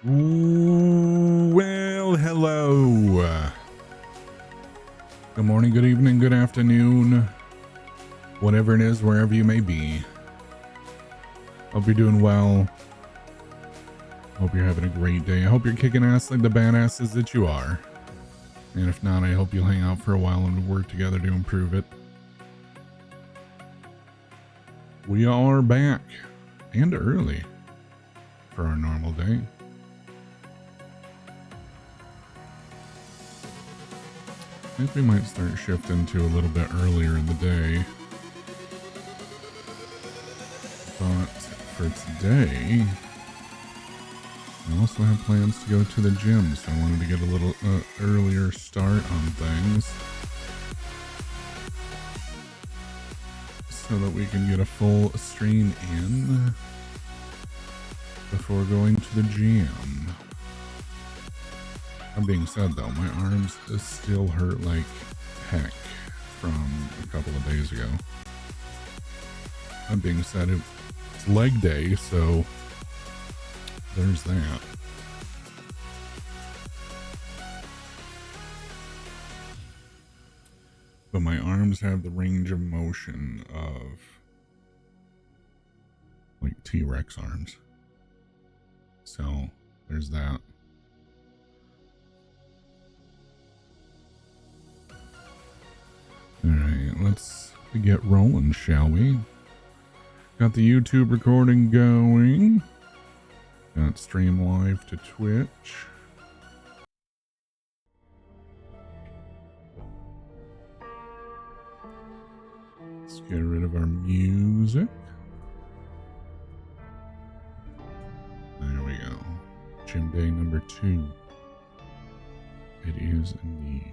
Well, hello. Good morning, good evening, good afternoon, whatever it is, wherever you may be. Hope you're doing well. Hope you're having a great day. I hope you're kicking ass like the badasses that you are. And if not, I hope you'll hang out for a while and work together to improve it. We are back and early for our normal day. I think we might start shifting to a little bit earlier in the day. But for today, I also have plans to go to the gym, so I wanted to get a little earlier start on things so that we can get a full stream in before going to the gym. That being said, though, my arms still hurt like heck from a couple of days ago. That being said, it's leg day, so there's that. But my arms have the range of motion of like T-Rex arms. So there's that. Alright, let's get rolling, shall we? Got the YouTube recording going. Got stream live to Twitch. Let's get rid of our music. There we go. Gym day number 2. It is indeed.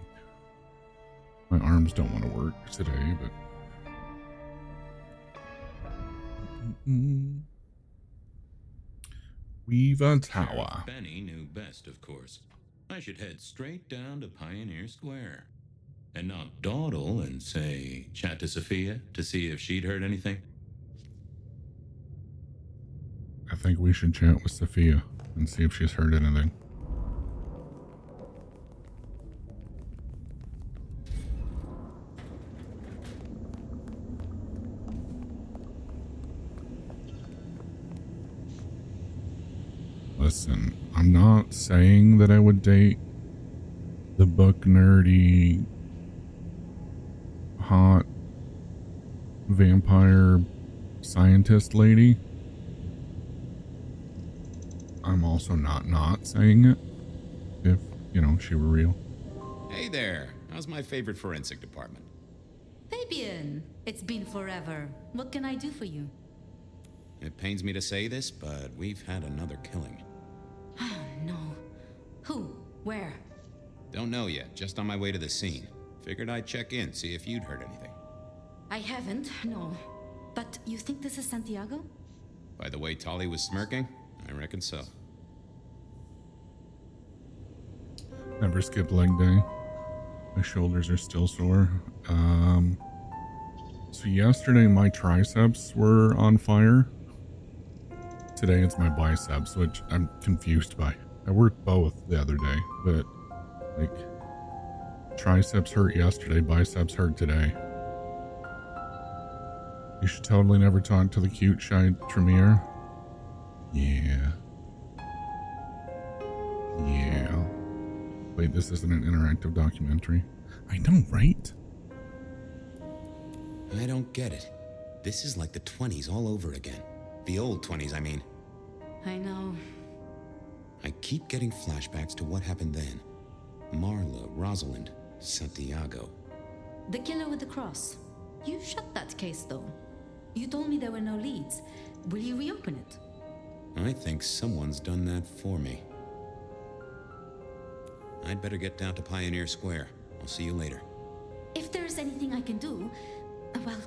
My arms don't want to work today, but Weaver Tower. Benny knew best, of course. I should head straight down to Pioneer Square and not dawdle and say, chat to Sophia to see if she'd heard anything. I think we should chat with Sophia and see if she's heard anything. Listen, I'm not saying that I would date the book nerdy, hot, vampire scientist lady. I'm also not saying it if, you know, she were real. Hey there, how's my favorite forensic department? Fabian, it's been forever. What can I do for you? It pains me to say this, but we've had another killing. Oh, no. Who? Where? Don't know yet, just on my way to the scene. Figured I'd check in, see if you'd heard anything. I haven't, no. But you think this is Santiago? By the way Tolly was smirking, I reckon so. Never skip leg day. My shoulders are still sore. So yesterday my triceps were on fire. Today it's my biceps, which I'm confused by. I worked both the other day, but like triceps hurt yesterday, biceps hurt today. You should totally never talk to the cute shy Tremere. Yeah. Wait, this isn't an interactive documentary. I know, right? I don't get it. This is like the 20s all over again. The old 20s, I mean. I know. I keep getting flashbacks to what happened then. Marla, Rosalind, Santiago. The killer with the cross. You shut that case, though. You told me there were no leads. Will you reopen it? I think someone's done that for me. I'd better get down to Pioneer Square. I'll see you later. If there's anything I can do, well,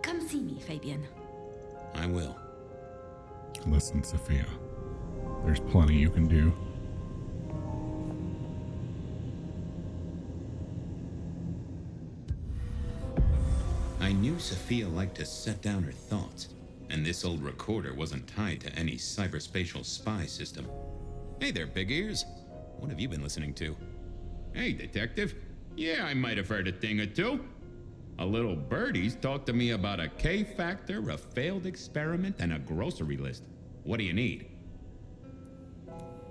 come see me, Fabian. I will. Listen, Sophia. There's plenty you can do. I knew Sophia liked to set down her thoughts, and this old recorder wasn't tied to any cyberspatial spy system. Hey there, big ears. What have you been listening to? Hey, detective. Yeah, I might have heard a thing or two. A little birdie's talked to me about a K-factor, a failed experiment, and a grocery list. What do you need?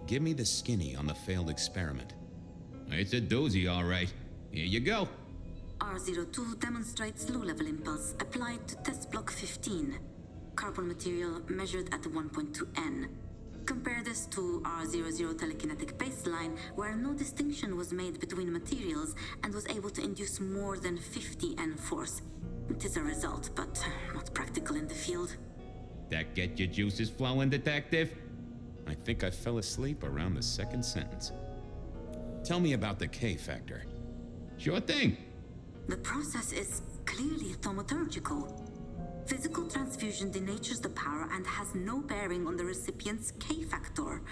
Give me the skinny on the failed experiment. It's a doozy, all right. Here you go. R02 demonstrates low-level impulse applied to test block 15. Carbon material measured at 1.2 N. Compare this to R00 telekinetic baseline, where no distinction was made between materials and was able to induce more than 50 N force. It is a result, but not practical in the field. That get your juices flowing, detective? I think I fell asleep around the second sentence. Tell me about the K-factor. Sure thing. The process is clearly thaumaturgical. Physical transfusion denatures the power and has no bearing on the recipient's K-factor.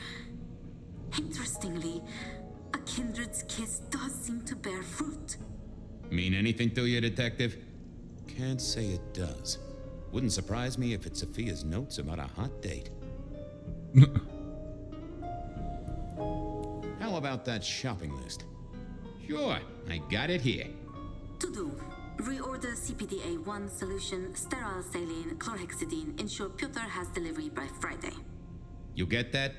Interestingly, a kindred's kiss does seem to bear fruit. Mean anything to you, detective? Can't say it does. Wouldn't surprise me if it's Sophia's notes about a hot date. How about that shopping list? Sure, I got it here. To do. Reorder CPDA-1 solution, sterile saline, chlorhexidine. Ensure Piotr has delivery by Friday. You get that?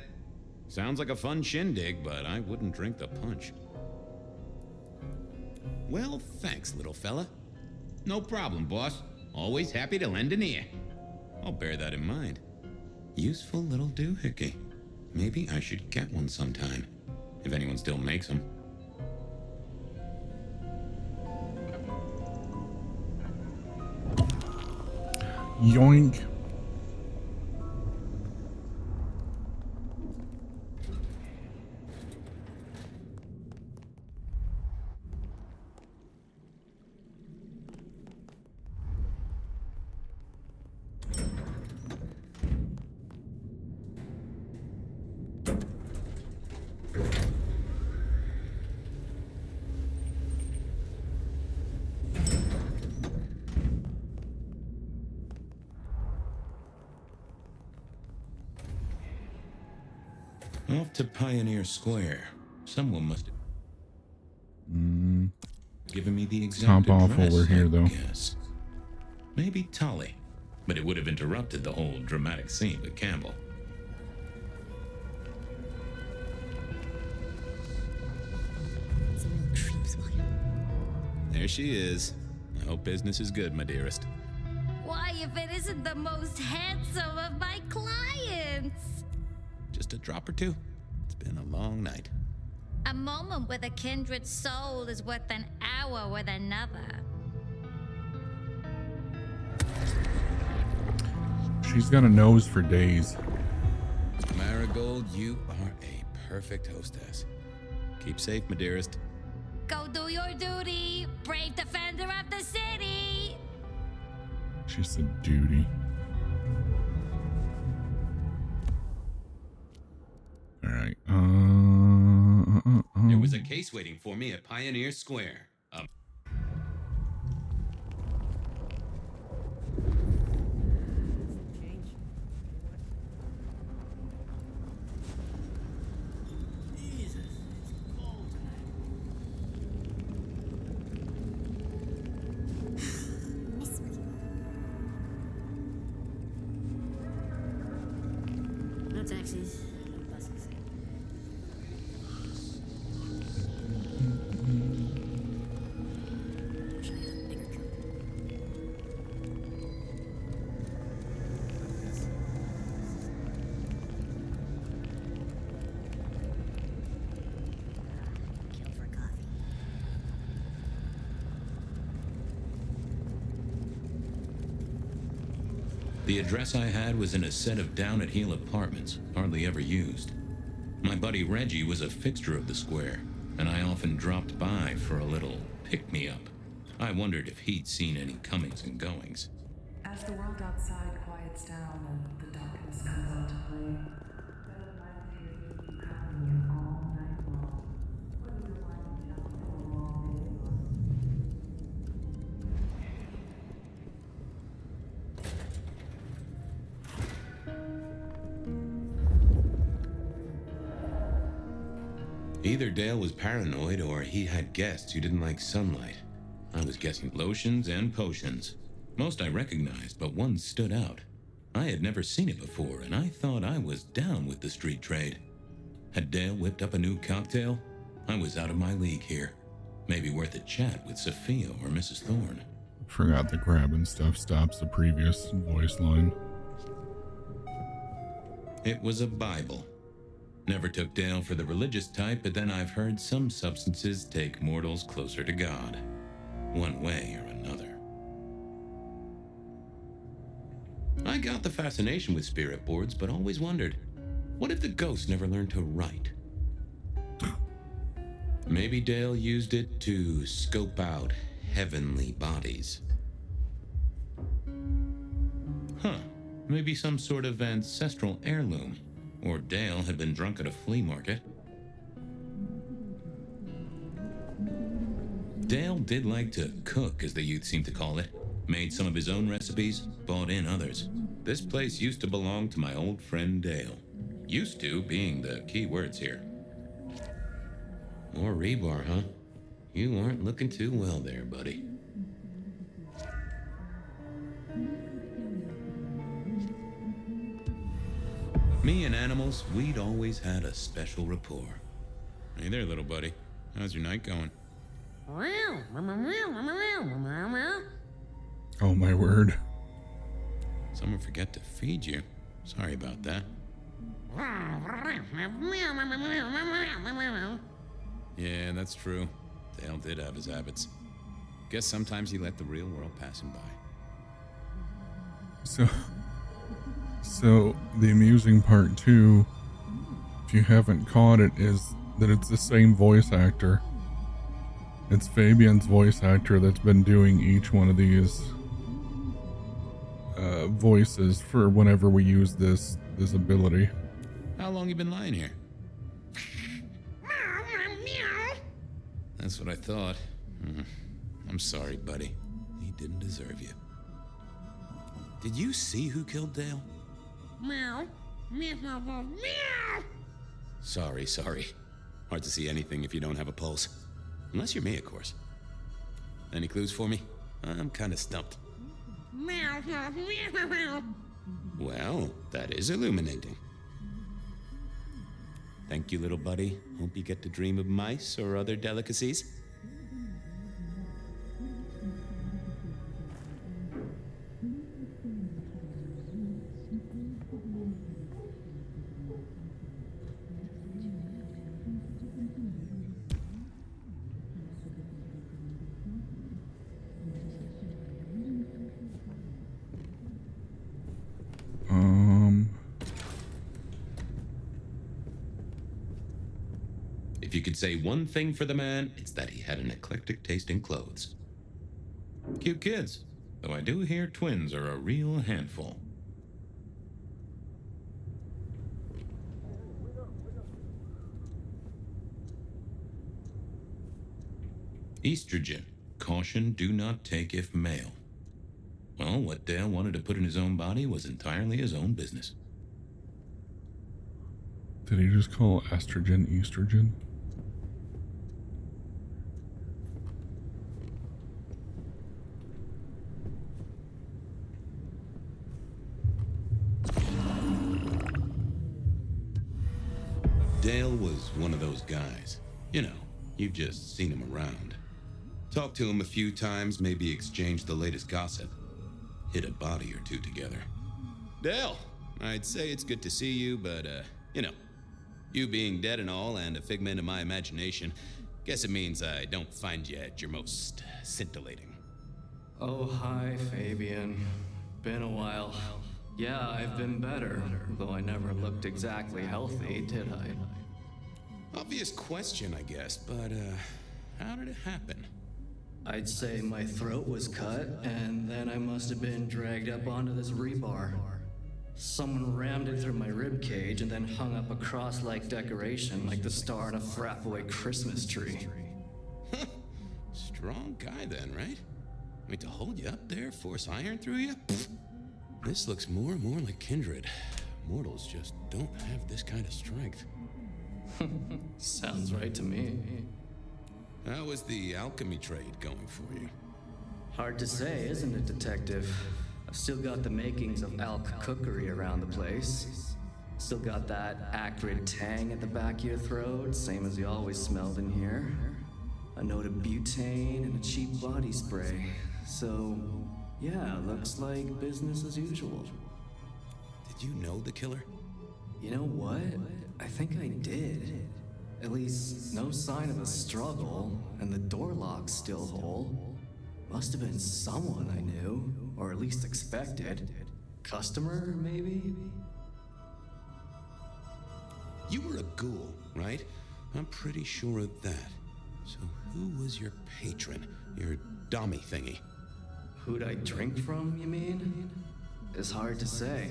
Sounds like a fun shindig, but I wouldn't drink the punch. Well, thanks, little fella. No problem, boss. Always happy to lend an ear. I'll bear that in mind. Useful little doohickey. Maybe I should get one sometime, if anyone still makes them. Yoink. Off to Pioneer Square. Someone must have given me the exact Top off address, while we're here, I though. guess. Maybe Tully, but it would have interrupted the whole dramatic scene with Campbell. Some real creeps, William. There she is. I hope business is good, my dearest. Why, if it isn't the most handsome of my clients? Just a drop or two. It's been a long night. A moment with a kindred soul is worth an hour with another. She's got a nose for days. Marigold, you are a perfect hostess. Keep safe, my dearest. Go do your duty, brave defender of the city. She said duty. All right. There was a case waiting for me at Pioneer Square. No taxis, no buses. Wish I had a bigger truck. Kill for coffee. The address I had was in a set of down-at-heel apartments, hardly ever used. My buddy Reggie was a fixture of the square, and I often dropped by for a little pick-me-up. I wondered if he'd seen any comings and goings. As the world outside quiets down and the darkness comes into play, Bloodlines here will keep happening you all night long. Whether you're winding down for a long day or Either Dale was paranoid or he had guests who didn't like sunlight. I was guessing lotions and potions. Most I recognized, but one stood out. I had never seen it before, and I thought I was down with the street trade. Had Dale whipped up a new cocktail? I was out of my league here. Maybe worth a chat with Sophia or Mrs. Thorne. Forgot the grabbing stuff stops the previous voice line. It was a Bible. Never took Dale for the religious type, but then I've heard some substances take mortals closer to God. One way or another. I got the fascination with spirit boards, but always wondered, what if the ghosts never learned to write? Maybe Dale used it to scope out heavenly bodies. Huh. Maybe some sort of ancestral heirloom. Or Dale had been drunk at a flea market. Dale did like to cook, as the youth seem to call it. Made some of his own recipes, bought in others. This place used to belong to my old friend Dale. Used to being the key words here. More rebar, huh? You aren't looking too well there, buddy. Me and animals, we'd always had a special rapport. Hey there, little buddy. How's your night going? Oh my word. Someone forget to feed you. Sorry about that. Yeah, that's true. Dale did have his habits. Guess sometimes he let the real world pass him by. So the amusing part too, if you haven't caught it, is that it's the same voice actor. It's Fabian's voice actor that's been doing each one of these voices for whenever we use this ability. How long you been lying here? That's what I thought. I'm sorry, buddy. He didn't deserve you. Did you see who killed Dale? Meow. Meow. Meow. Sorry. Hard to see anything if you don't have a pulse. Unless you're me, of course. Any clues for me? I'm kind of stumped. Meow. Well, that is illuminating. Thank you, little buddy. Hope you get to dream of mice or other delicacies. If you could say one thing for the man, it's that he had an eclectic taste in clothes. Cute kids, though I do hear twins are a real handful. Estrogen. Caution, do not take if male. Well, what Dale wanted to put in his own body was entirely his own business. Did he just call estrogen estrogen? Dale was one of those guys. You know, you've just seen him around. Talked to him a few times, maybe exchanged the latest gossip. Hit a body or two together. Dale, I'd say it's good to see you, but, you know, you being dead and all and a figment of my imagination, guess it means I don't find you at your most scintillating. Oh, hi, Fabian. Been a while. Yeah, I've been better, though I never looked exactly healthy, did I? Obvious question, I guess, but, how did it happen? I'd say my throat was cut, and then I must have been dragged up onto this rebar. Someone rammed it through my rib cage and then hung up a cross-like decoration like the star on a frat boy Christmas tree. Strong guy then, right? I mean, to hold you up there, force iron through you? This looks more and more like kindred. Mortals just don't have this kind of strength. Sounds right to me. How is the alchemy trade going for you? Hard to say, isn't it, Detective? I've still got the makings of alk cookery around the place. Still got that acrid tang at the back of your throat, same as you always smelled in here. A note of butane and a cheap body spray. So, yeah, looks like business as usual. Did you know the killer? You know what? I think I did. At least, no sign of a struggle, and the door lock's still whole. Must have been someone I knew, or at least expected. Customer, maybe? You were a ghoul, right? I'm pretty sure of that. So who was your patron? Your dummy thingy? Who'd I drink from, you mean? It's hard to say.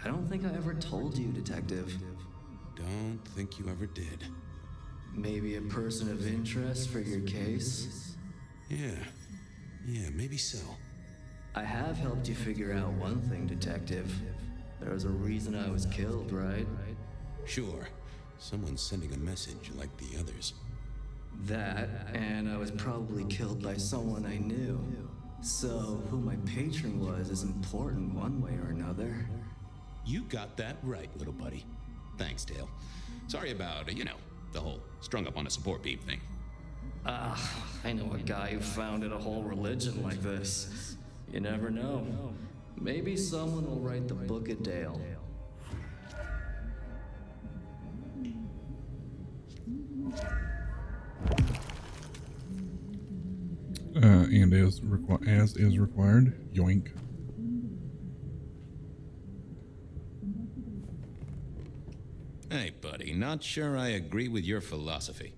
I don't think I ever told you, Detective. Don't think you ever did. Maybe a person of interest for your case? Yeah, maybe so. I have helped you figure out one thing, Detective. There was a reason I was killed, right? Sure. Someone's sending a message like the others. That, and I was probably killed by someone I knew. So, who my patron was is important one way or another. You got that right, little buddy. Thanks, Dale. Sorry about, the whole strung up on a support beam thing. I know a guy who founded a whole religion like this. You never know. Maybe someone will write the Book of Dale. And as is required, yoink. Hey, buddy, not sure I agree with your philosophy.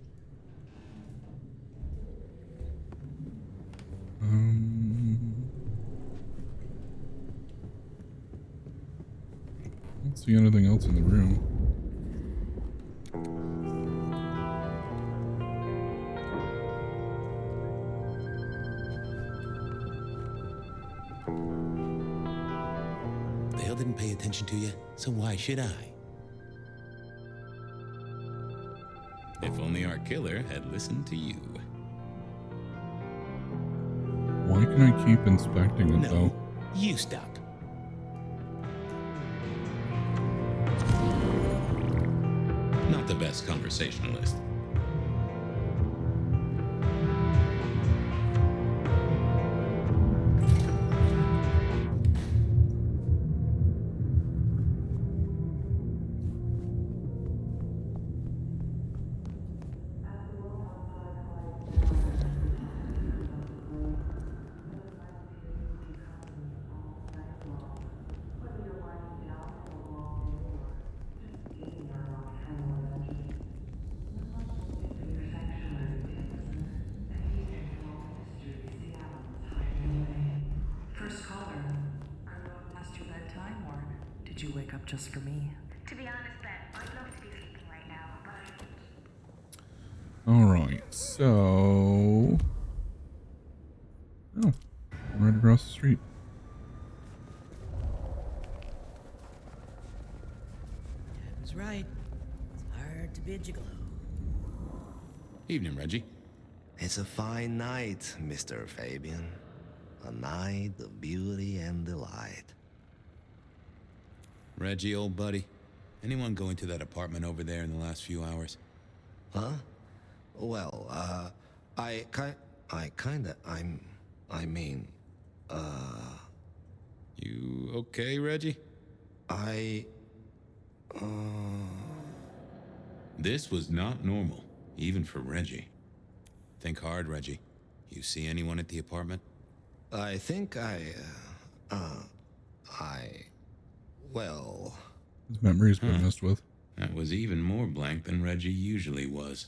Don't see anything else in the room. Dale didn't pay attention to you, so why should I? If only our killer had listened to you. Why can I keep inspecting it, though? You stop. Not the best conversationalist. Did you wake up just for me? To be honest, Ben, I'd love to be sleeping right now, but Alright, so... Oh, right across the street. That's right. It's hard to be a gigolo. Evening, Reggie. It's a fine night, Mr. Fabian. A night of beauty and delight. Reggie, old buddy. Anyone go into that apartment over there in the last few hours? Huh? Well, I mean, You okay, Reggie? This was not normal, even for Reggie. Think hard, Reggie. You see anyone at the apartment? I think well... His memory's been messed with. That was even more blank than Reggie usually was.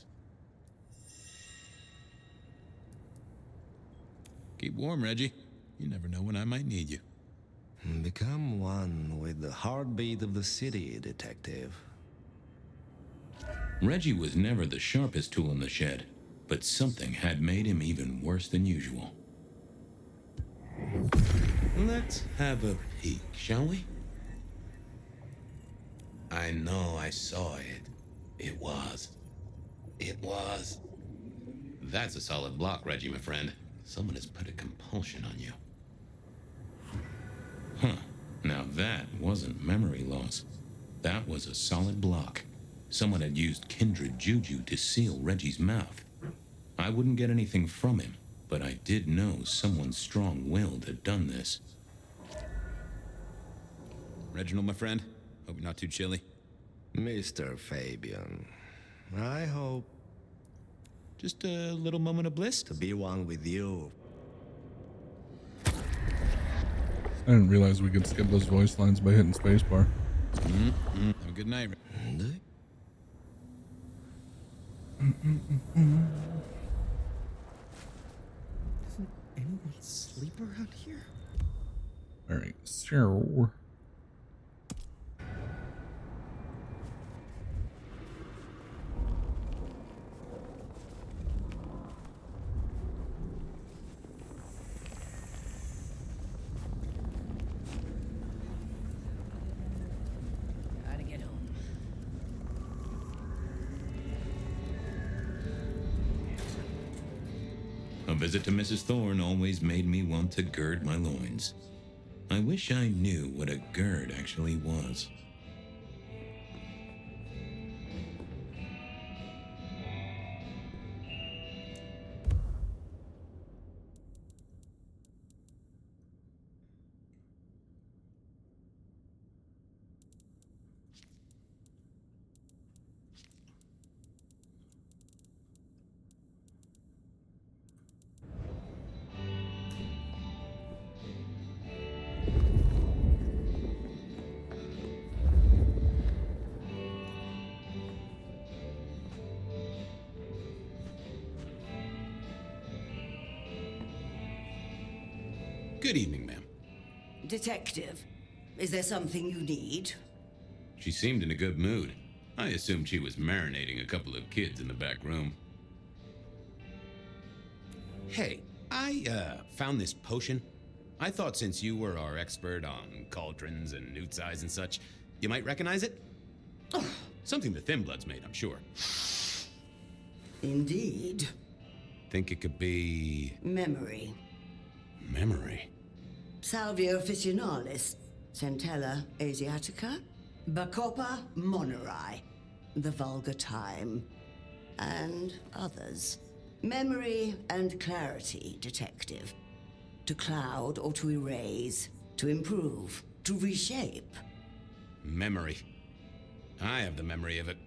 Keep warm, Reggie. You never know when I might need you. Become one with the heartbeat of the city, Detective. Reggie was never the sharpest tool in the shed, but something had made him even worse than usual. Let's have a peek, shall we? I know I saw it. It was It was. That's a solid block, Reggie, my friend. Someone has put a compulsion on you. Huh. Now that wasn't memory loss. That was a solid block. Someone had used kindred juju to seal Reggie's mouth. I wouldn't get anything from him, but I did know someone strong-willed had done this. Reginald, my friend, hope you're not too chilly. Mr. Fabian, I hope Just a little moment of bliss. to be one with you. I didn't realize we could skip those voice lines by hitting spacebar. Have a good night. Doesn't anyone sleep around here? All right, so Gotta get home. A visit to Mrs. Thorne always made me want to gird my loins. I wish I knew what a gird actually was. Good evening, ma'am. Detective, is there something you need? She seemed in a good mood. I assumed she was marinating a couple of kids in the back room. Hey, I found this potion. I thought since you were our expert on cauldrons and newt size and such, you might recognize it. Something the Thin Bloods made, I'm sure. Indeed. Think it could be... Memory. memory. Salvia officinalis, Centella asiatica, Bacopa moneri, the vulgar time, and others. Memory and clarity, detective. To cloud or to erase, to improve, to reshape. Memory. I have the memory of it.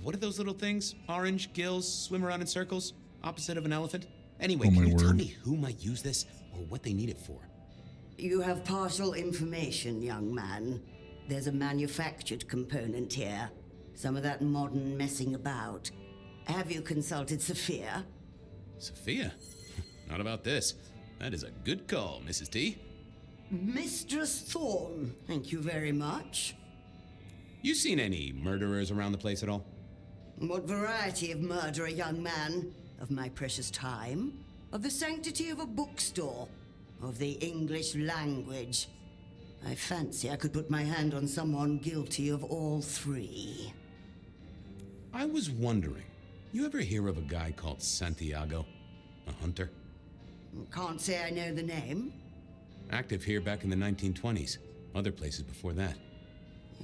What are those little things? Orange gills swim around in circles, opposite of an elephant? Anyway, Oh, can my you tell word. me who might use this or what they need it for? You have partial information, young man. There's a manufactured component here. Some of that modern messing about. Have you consulted Sophia? Sophia? Not about this. That is a good call, Mrs. T. Mistress Thorne, thank you very much. You seen any murderers around the place at all? What variety of murder, young man? Of my precious time? Of the sanctity of a bookstore? Of the English language? I fancy I could put my hand on someone guilty of all three. I was wondering, you ever hear of a guy called Santiago? A hunter? Can't say I know the name. Active here back in the 1920s. Other places before that.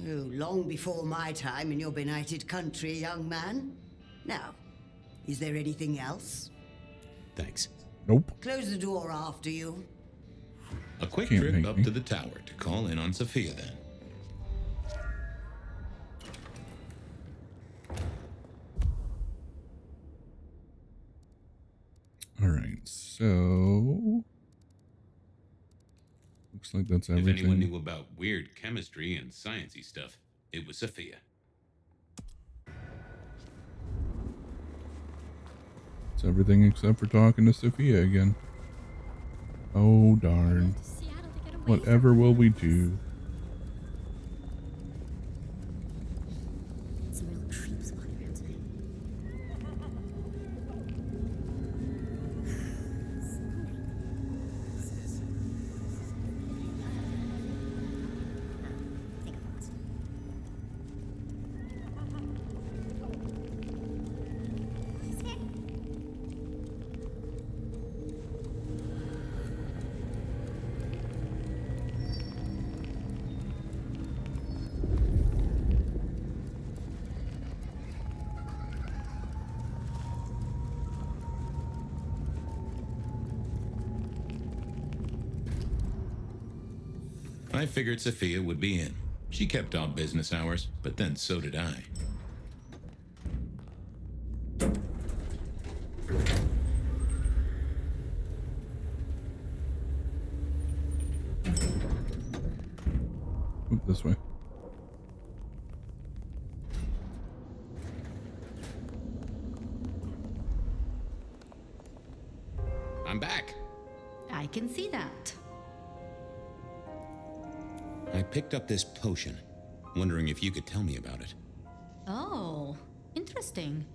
Oh, long before my time in your benighted country, young man. Now, is there anything else? Thanks. Nope. Close the door after you. A quick Can't trip make up me. to the tower to call in on Sophia then. All right, so looks like that's If anyone everything. knew about weird chemistry and sciencey stuff, it was Sophia. It's everything except for talking to Sophia again. Oh darn. Whatever will we do? Some real creeps walking around tonight. I figured Sophia would be in. She kept off business hours, but then so did I. Oop, this way. I'm back. I can see that. I picked up this potion, wondering if you could tell me about it. Oh, interesting.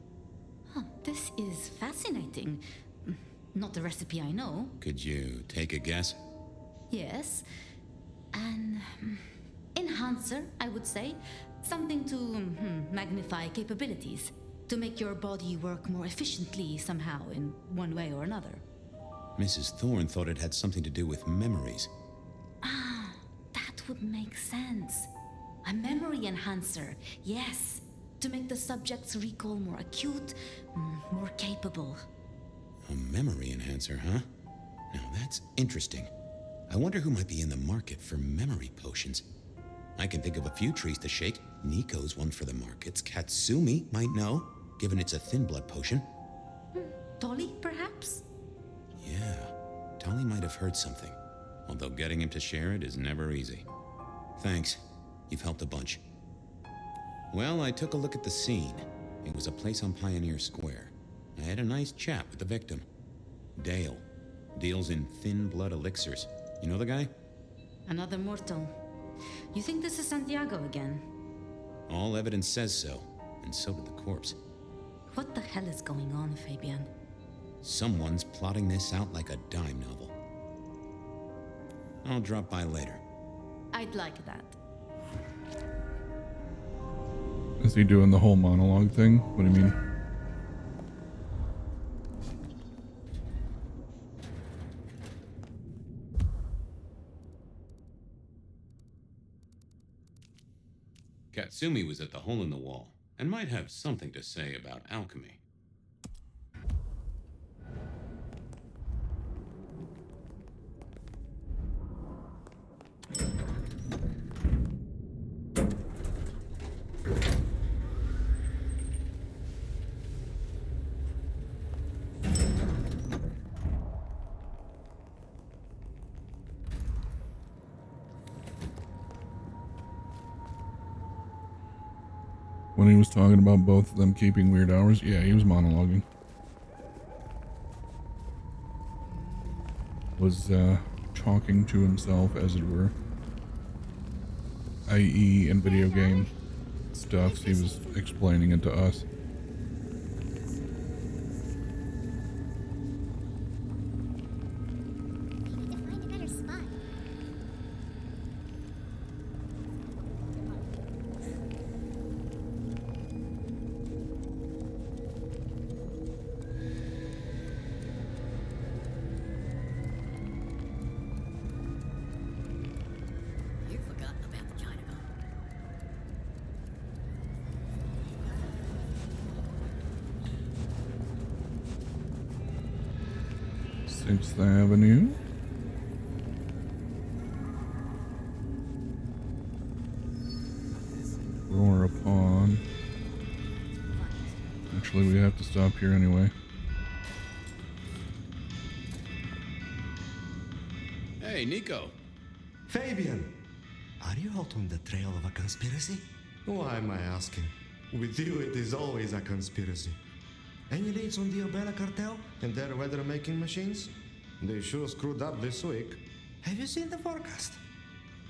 Huh, this is fascinating. Not a recipe I know. Could you take a guess? Yes. An enhancer, I would say. Something to magnify capabilities. To make your body work more efficiently somehow in one way or another. Mrs. Thorne thought it had something to do with memories. Ah, that would make sense. A memory enhancer, yes. To make the subject's recall more acute, more capable. A memory enhancer, huh? Now that's interesting. I wonder who might be in the market for memory potions. I can think of a few trees to shake. Nico's one for the markets. Katsumi might know, given it's a thin blood potion. Tolly, perhaps? Yeah, Tolly might have heard something. Although getting him to share it is never easy. Thanks. You've helped a bunch. Well, I took a look at the scene. It was a place on Pioneer Square. I had a nice chat with the victim. Dale. Deals in thin blood elixirs. You know the guy? Another mortal. You think this is Santiago again? All evidence says so, and so did the corpse. What the hell is going on, Fabian? Someone's plotting this out like a dime novel. I'll drop by later. I'd like that. Is he doing the whole monologue thing? What do you mean? Katsumi was at the hole in the wall, and might have something to say about alchemy. When he was talking about both of them keeping weird hours, yeah, he was monologuing. Was talking to himself, as it were. I.e. in video game stuff, he was explaining it to us. Sixth Avenue. Roar upon. Actually, we have to stop here anyway. Hey, Nico. Fabian! Are you out on the trail of a conspiracy? Why am I asking? With you, it is always a conspiracy. Any leads on the Umbrella Cartel? And their weather-making machines? They sure screwed up this week. Have you seen the forecast?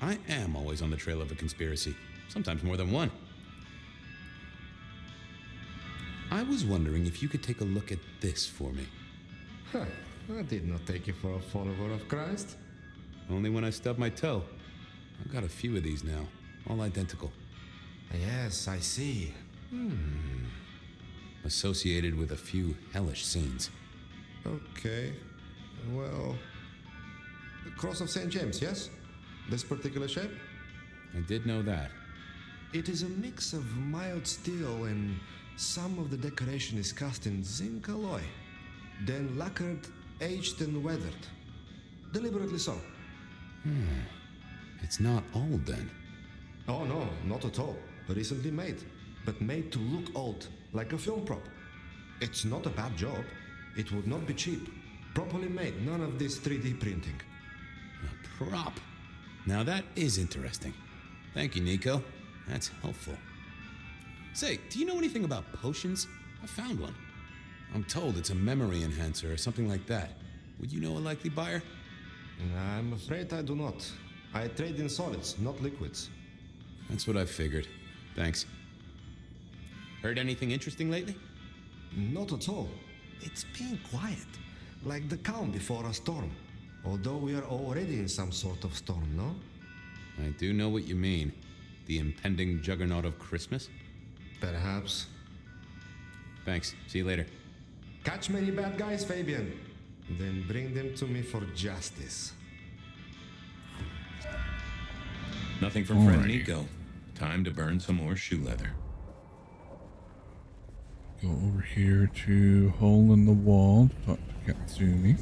I am always on the trail of a conspiracy. Sometimes more than one. I was wondering if you could take a look at this for me. Huh. I did not take you for a follower of Christ. Only when I stubbed my toe. I've got a few of these now. All identical. Yes, I see. Associated with a few hellish scenes. Okay. Well... The Cross of St. James, yes? This particular shape? I did know that. It is a mix of mild steel and some of the decoration is cast in zinc alloy. Then lacquered, aged and weathered. Deliberately so. It's not old then. Oh no, not at all. Recently made. But made to look old, like a film prop. It's not a bad job. It would not be cheap. Properly made, none of this 3D printing. A prop. Now that is interesting. Thank you, Nico. That's helpful. Say, do you know anything about potions? I found one. I'm told it's a memory enhancer or something like that. Would you know a likely buyer? I'm afraid I do not. I trade in solids, not liquids. That's what I figured. Thanks. Heard anything interesting lately? Not at all. It's been quiet, like the calm before a storm. Although we are already in some sort of storm, no? I do know what you mean. The impending juggernaut of Christmas? Perhaps. Thanks. See you later. Catch many bad guys, Fabian. Then bring them to me for justice. Nothing from friend Alrighty. Nico. Time to burn some more shoe leather. Go over here to hole in the wall to talk to Katsumi.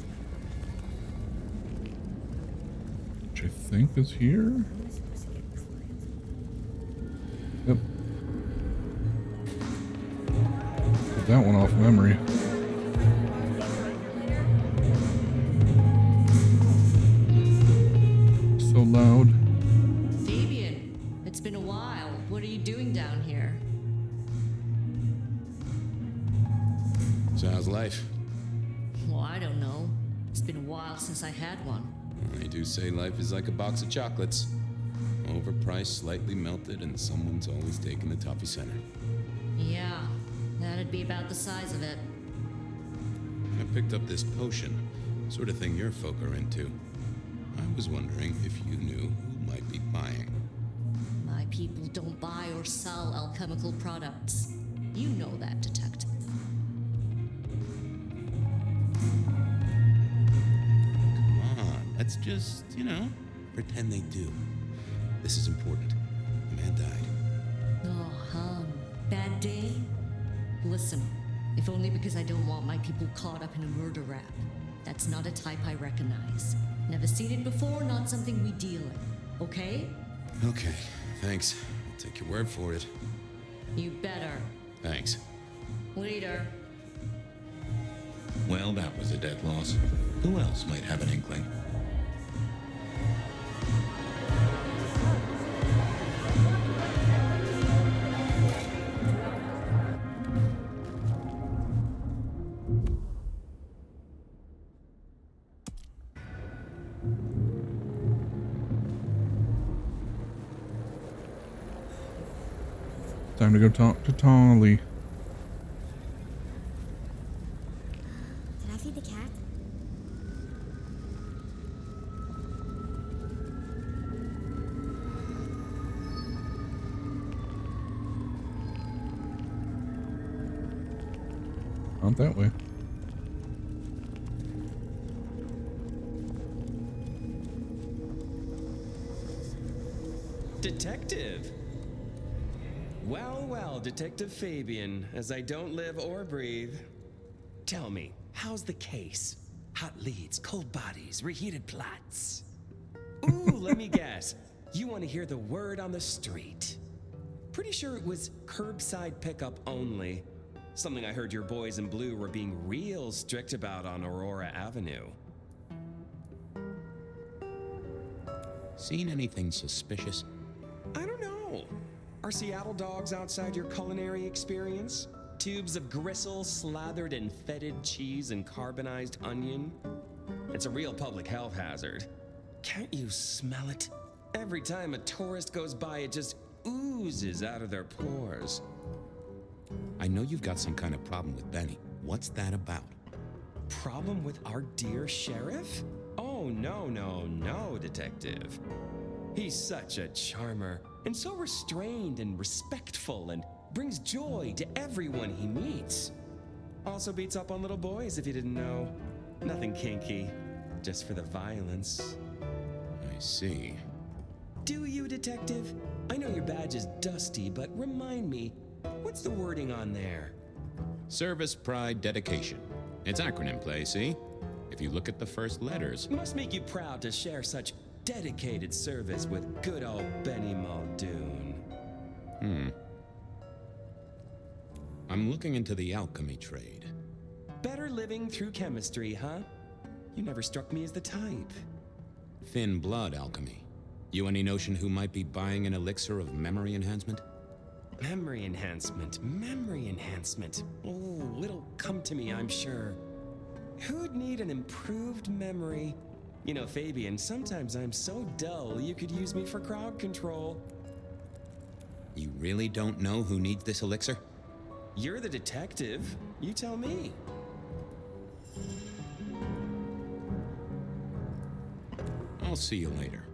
Which I think is here. Yep. Put that one off memory. So loud. Fabian, it's been a while. What are you doing down here? So how's life? Well, I don't know. It's been a while since I had one. They do say life is like a box of chocolates. Overpriced, slightly melted, and someone's always taking the toffee center. Yeah, that'd be about the size of it. I picked up this potion, sort of thing your folk are into. I was wondering if you knew who might be buying. My people don't buy or sell alchemical products. You know that, detective. Come on, let's just, pretend they do. This is important. A man died. Oh, bad day? Listen, if only because I don't want my people caught up in a murder rap. That's not a type I recognize. Never seen it before, not something we deal in. Okay? Okay, thanks. I'll take your word for it. You better. Thanks. Later. Well, that was a dead loss. Who else might have an inkling? Time to go talk to Tolly. Did I feed the cat? Not that way. Detective! Well, well, Detective Fabian, as I don't live or breathe. Tell me, how's the case? Hot leads, cold bodies, reheated plots. Ooh, let me guess. You want to hear the word on the street. Pretty sure it was curbside pickup only. Something I heard your boys in blue were being real strict about on Aurora Avenue. Seen anything suspicious? I don't know. Are Seattle dogs outside your culinary experience? Tubes of gristle slathered in fetid cheese and carbonized onion? It's a real public health hazard. Can't you smell it? Every time a tourist goes by, it just oozes out of their pores. I know you've got some kind of problem with Benny. What's that about? Problem with our dear sheriff? Oh, no, Detective. He's such a charmer, and so restrained and respectful, and brings joy to everyone he meets. Also beats up on little boys, if you didn't know. Nothing kinky, just for the violence. I see. Do you, Detective? I know your badge is dusty, but remind me, what's the wording on there? Service, pride, dedication. It's acronym play, see? If you look at the first letters. Must make you proud to share such Dedicated service with good old Benny Muldoon. I'm looking into the alchemy trade. Better living through chemistry, huh? You never struck me as the type. Thin blood alchemy. You any notion who might be buying an elixir of memory enhancement? Memory enhancement, memory enhancement. Oh, it'll come to me, I'm sure. Who'd need an improved memory? You know, Fabian, sometimes I'm so dull you could use me for crowd control. You really don't know who needs this elixir? You're the detective. You tell me. I'll see you later.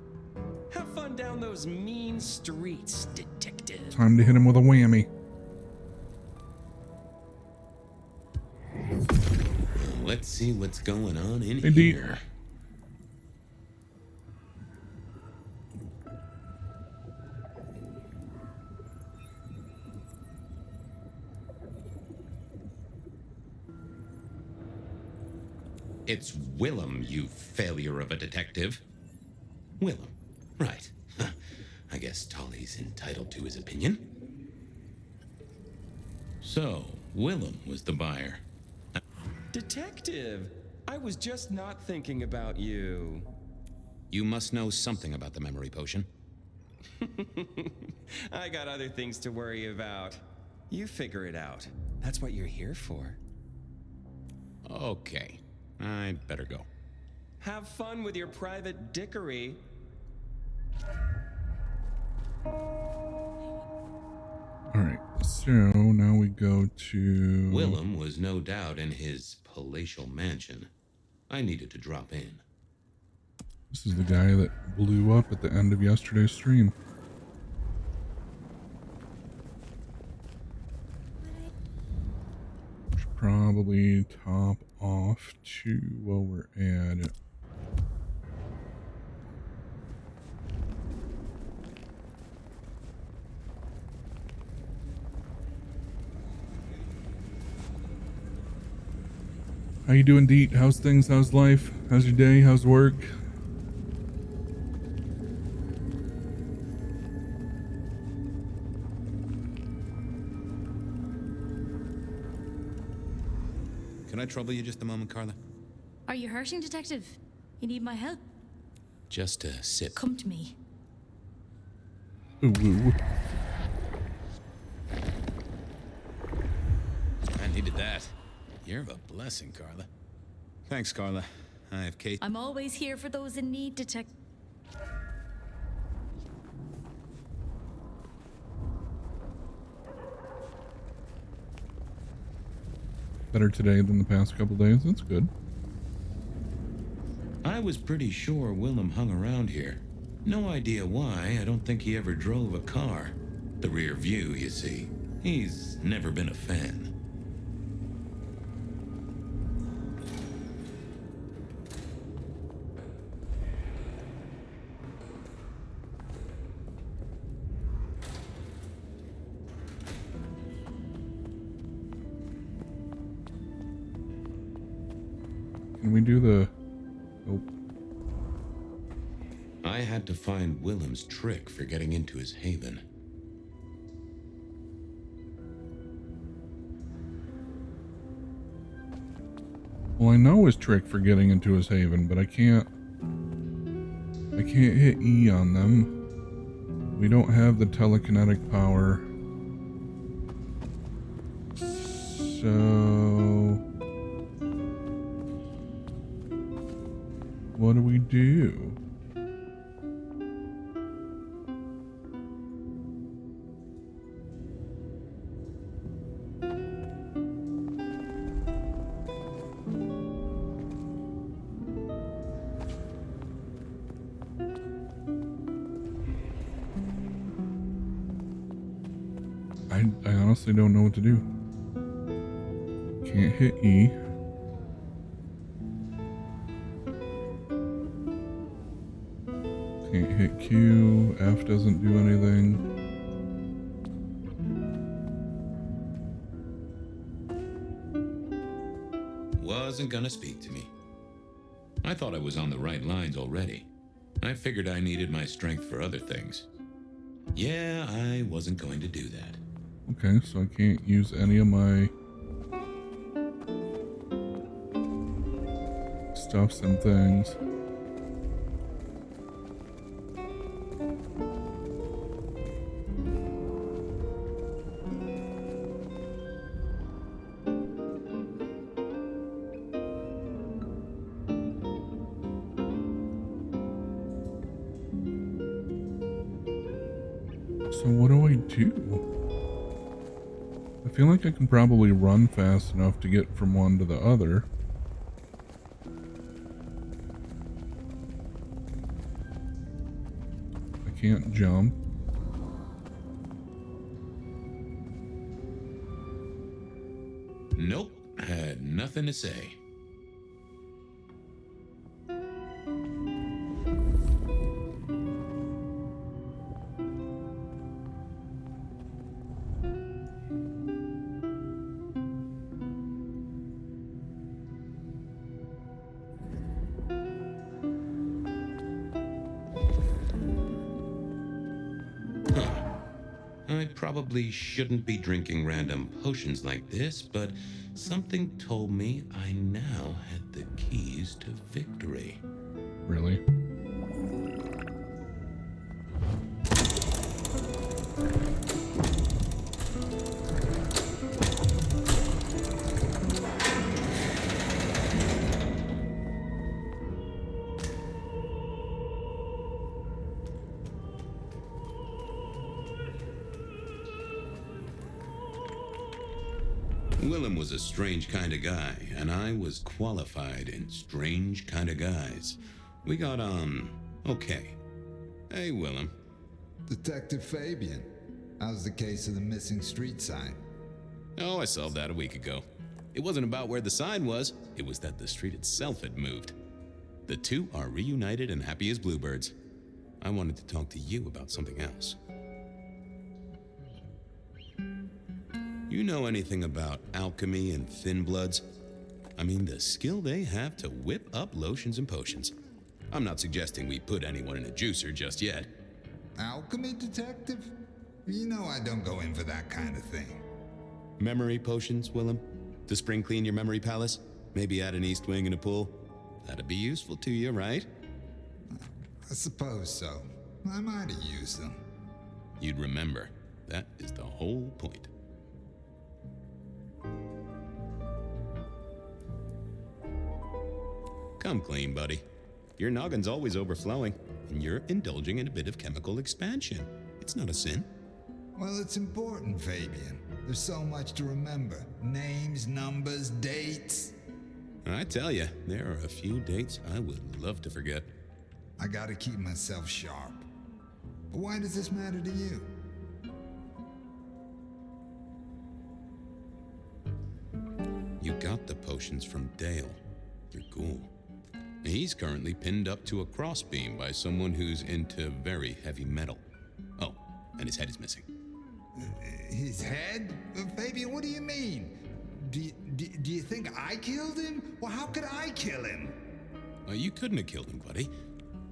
Have fun down those mean streets, detective. Time to hit him with a whammy. Let's see what's going on in Indeed. here. It's Willem, you failure of a detective. Willem, right. I guess Tolly's entitled to his opinion. So, Willem was the buyer. Detective, I was just not thinking about you. You must know something about the memory potion. I got other things to worry about. You figure it out. That's what you're here for. Okay, I'd better go. Have fun with your private dickery. Alright, so now we go to... Willem was no doubt in his palatial mansion. I needed to drop in. This is the guy that blew up at the end of yesterday's stream. Should probably top off to where we're at. How you doing, Deet? How's things? How's life? How's your day? How's work? Can I trouble you just a moment, Carla? Are you hurting, Detective? You need my help? Just a sip. Come to me. Ooh, ooh. I needed that. You're a blessing, Carla. Thanks, Carla. I have Kate. I'm always here for those in need, Detective. Better today than the past couple days. That's good. I was pretty sure Willem hung around here. No idea why. I don't think he ever drove a car. The rear view, you see. He's never been a fan. Can we do the... Nope. I had to find Willem's trick for getting into his haven. Well, I know his trick for getting into his haven, but I can't hit E on them. We don't have the telekinetic power. So... what do we do? I honestly don't know what to do. Can't hit E. Can't hit Q. F doesn't do anything. Wasn't gonna speak to me. I thought I was on the right lines already. I figured I needed my strength for other things. Yeah, I wasn't going to do that. Okay, so I can't use any of my stuffs and things. So what do I do? I feel like I can probably run fast enough to get from one to the other. I can't jump. Nope, had nothing to say. I probably shouldn't be drinking random potions like this, but something told me I now had the keys to victory. Really? Willem was a strange kind of guy, and I was qualified in strange kind of guys. We got on okay. Hey, Willem. Detective Fabian, how's the case of the missing street sign? Oh, I solved that a week ago. It wasn't about where the sign was, it was that the street itself had moved. The two are reunited and happy as bluebirds. I wanted to talk to you about something else. You know anything about alchemy and thin bloods? I mean, the skill they have to whip up lotions and potions. I'm not suggesting we put anyone in a juicer just yet. Alchemy detective? You know I don't go in for that kind of thing. Memory potions, Willem? To spring clean your memory palace? Maybe add an east wing and a pool? That'd be useful to you, right? I suppose so. I might have used them. You'd remember. That is the whole point. Come clean, buddy. Your noggin's always overflowing, and you're indulging in a bit of chemical expansion. It's not a sin. Well, it's important, Fabian. There's so much to remember. Names, numbers, dates. I tell you, there are a few dates I would love to forget. I gotta keep myself sharp. But why does this matter to you? You got the potions from Dale, your ghoul. He's currently pinned up to a crossbeam by someone who's into very heavy metal. Oh, and his head is missing. His head? Fabian, what do you mean? Do you think I killed him? Well, how could I kill him? You couldn't have killed him, buddy.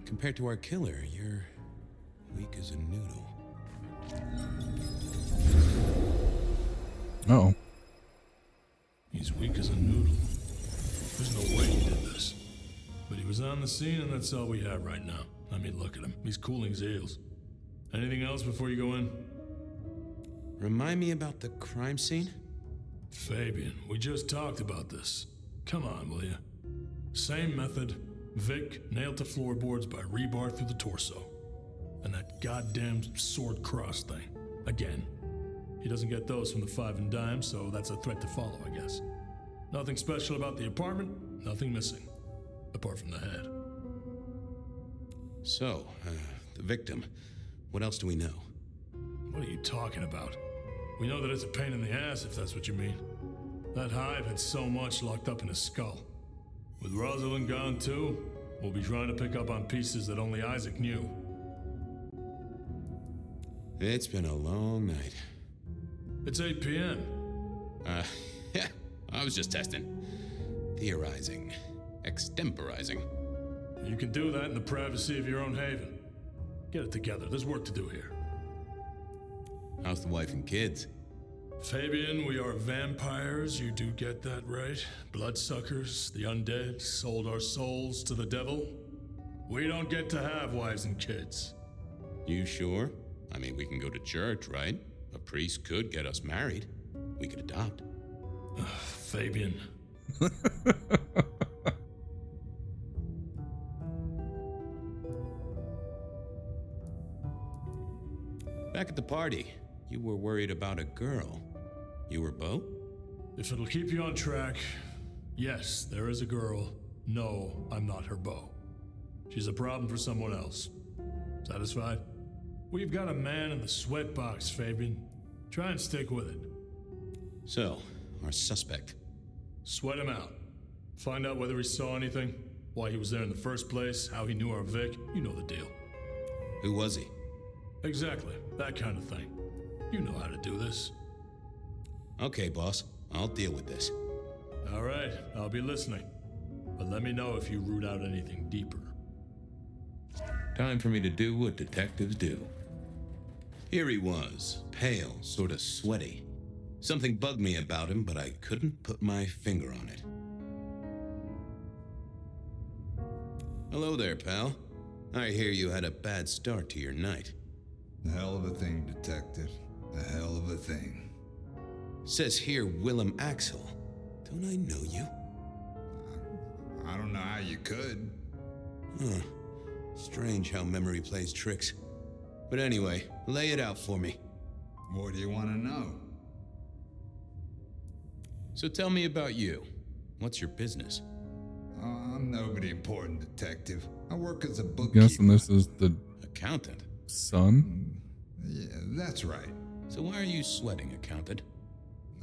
Compared to our killer, you're weak as a noodle. Uh-oh. He's weak as a noodle. There's no way he did this. But he was on the scene, and that's all we have right now. I mean, look at him. He's cooling his heels. Anything else before you go in? Remind me about the crime scene? Fabian, we just talked about this. Come on, will you? Same method. Vic nailed to floorboards by rebar through the torso. And that goddamn sword cross thing. Again. He doesn't get those from the five and dime, so that's a threat to follow, I guess. Nothing special about the apartment, nothing missing. Apart from the head. So, the victim. What else do we know? What are you talking about? We know that it's a pain in the ass, if that's what you mean. That hive had so much locked up in his skull. With Rosalind gone too, we'll be trying to pick up on pieces that only Isaac knew. It's been a long night. It's 8 p.m. Yeah, I was just testing. Theorizing. Extemporizing. You can do that in the privacy of your own haven. Get it together. There's work to do here. How's the wife and kids? Fabian, we are vampires. You do get that right. Bloodsuckers, the undead, sold our souls to the devil. We don't get to have wives and kids. You sure? I mean, we can go to church, right? A priest could get us married. We could adopt. Fabian. Back at the party, you were worried about a girl. You were Bo? If it'll keep you on track, yes, there is a girl. No, I'm not her beau. She's a problem for someone else. Satisfied? We've got a man in the sweat box, Fabian. Try and stick with it. So, our suspect. Sweat him out. Find out whether he saw anything, why he was there in the first place, how he knew our Vic. You know the deal. Who was he? Exactly, that kind of thing. You know how to do this. Okay, boss. I'll deal with this. All right, I'll be listening. But let me know if you root out anything deeper. Time for me to do what detectives do. Here he was, pale, sort of sweaty. Something bugged me about him, but I couldn't put my finger on it. Hello there, pal. I hear you had a bad start to your night. A hell of a thing, Detective. A hell of a thing. Says here Willem Axel. Don't I know you? I don't know how you could. Huh. Strange how memory plays tricks. But anyway, lay it out for me. What do you want to know? So tell me about you. What's your business? I'm nobody important, Detective. I work as a I'm bookkeeper. guessing this is the Accountant? son? Yeah, that's right. So why are you sweating, accountant?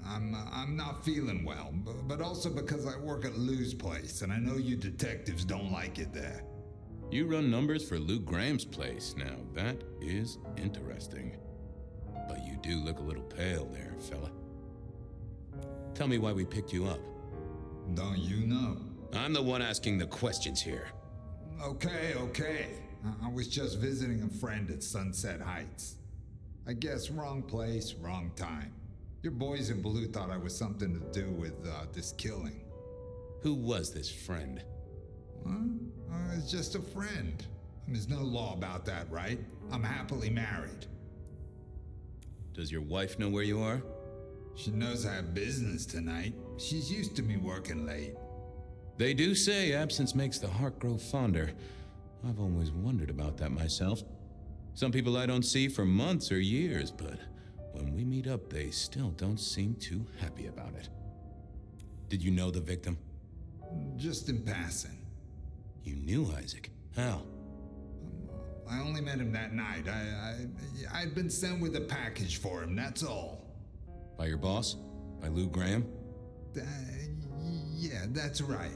I'm not feeling well, but also because I work at Lou's place, and I know you detectives don't like it there. You run numbers for Lou Graham's place. Now, that is interesting. But you do look a little pale there, fella. Tell me why we picked you up. Don't you know? I'm the one asking the questions here. Okay. I was just visiting a friend at Sunset Heights. I guess wrong place, wrong time. Your boys in blue thought I was something to do with this killing. Who was this friend? It's just a friend. There's no law about that, right? I'm happily married. Does your wife know where you are? She knows I have business tonight. She's used to me working late. They do say absence makes the heart grow fonder. I've always wondered about that myself. Some people I don't see for months or years, but when we meet up, they still don't seem too happy about it. Did you know the victim? Just in passing. You knew Isaac? How? I only met him that night. I'd been sent with a package for him, that's all. By your boss? By Lou Graham? Yeah, that's right.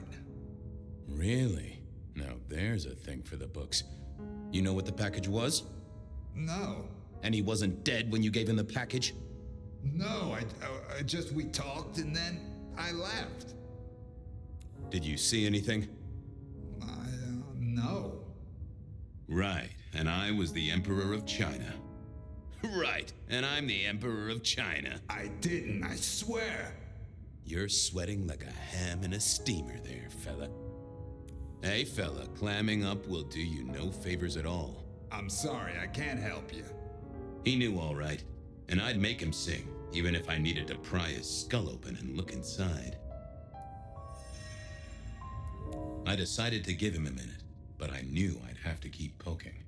Really? Now there's a thing for the books. You know what the package was? No. And he wasn't dead when you gave him the package? No, I just, we talked and then I left. Did you see anything? No. Right, and I was the Emperor of China. Right, and I'm the Emperor of China. I didn't, I swear. You're sweating like a ham in a steamer there, fella. Hey, fella, clamming up will do you no favors at all. I'm sorry, I can't help you. He knew all right, and I'd make him sing, even if I needed to pry his skull open and look inside. I decided to give him a minute, but I knew I'd have to keep poking.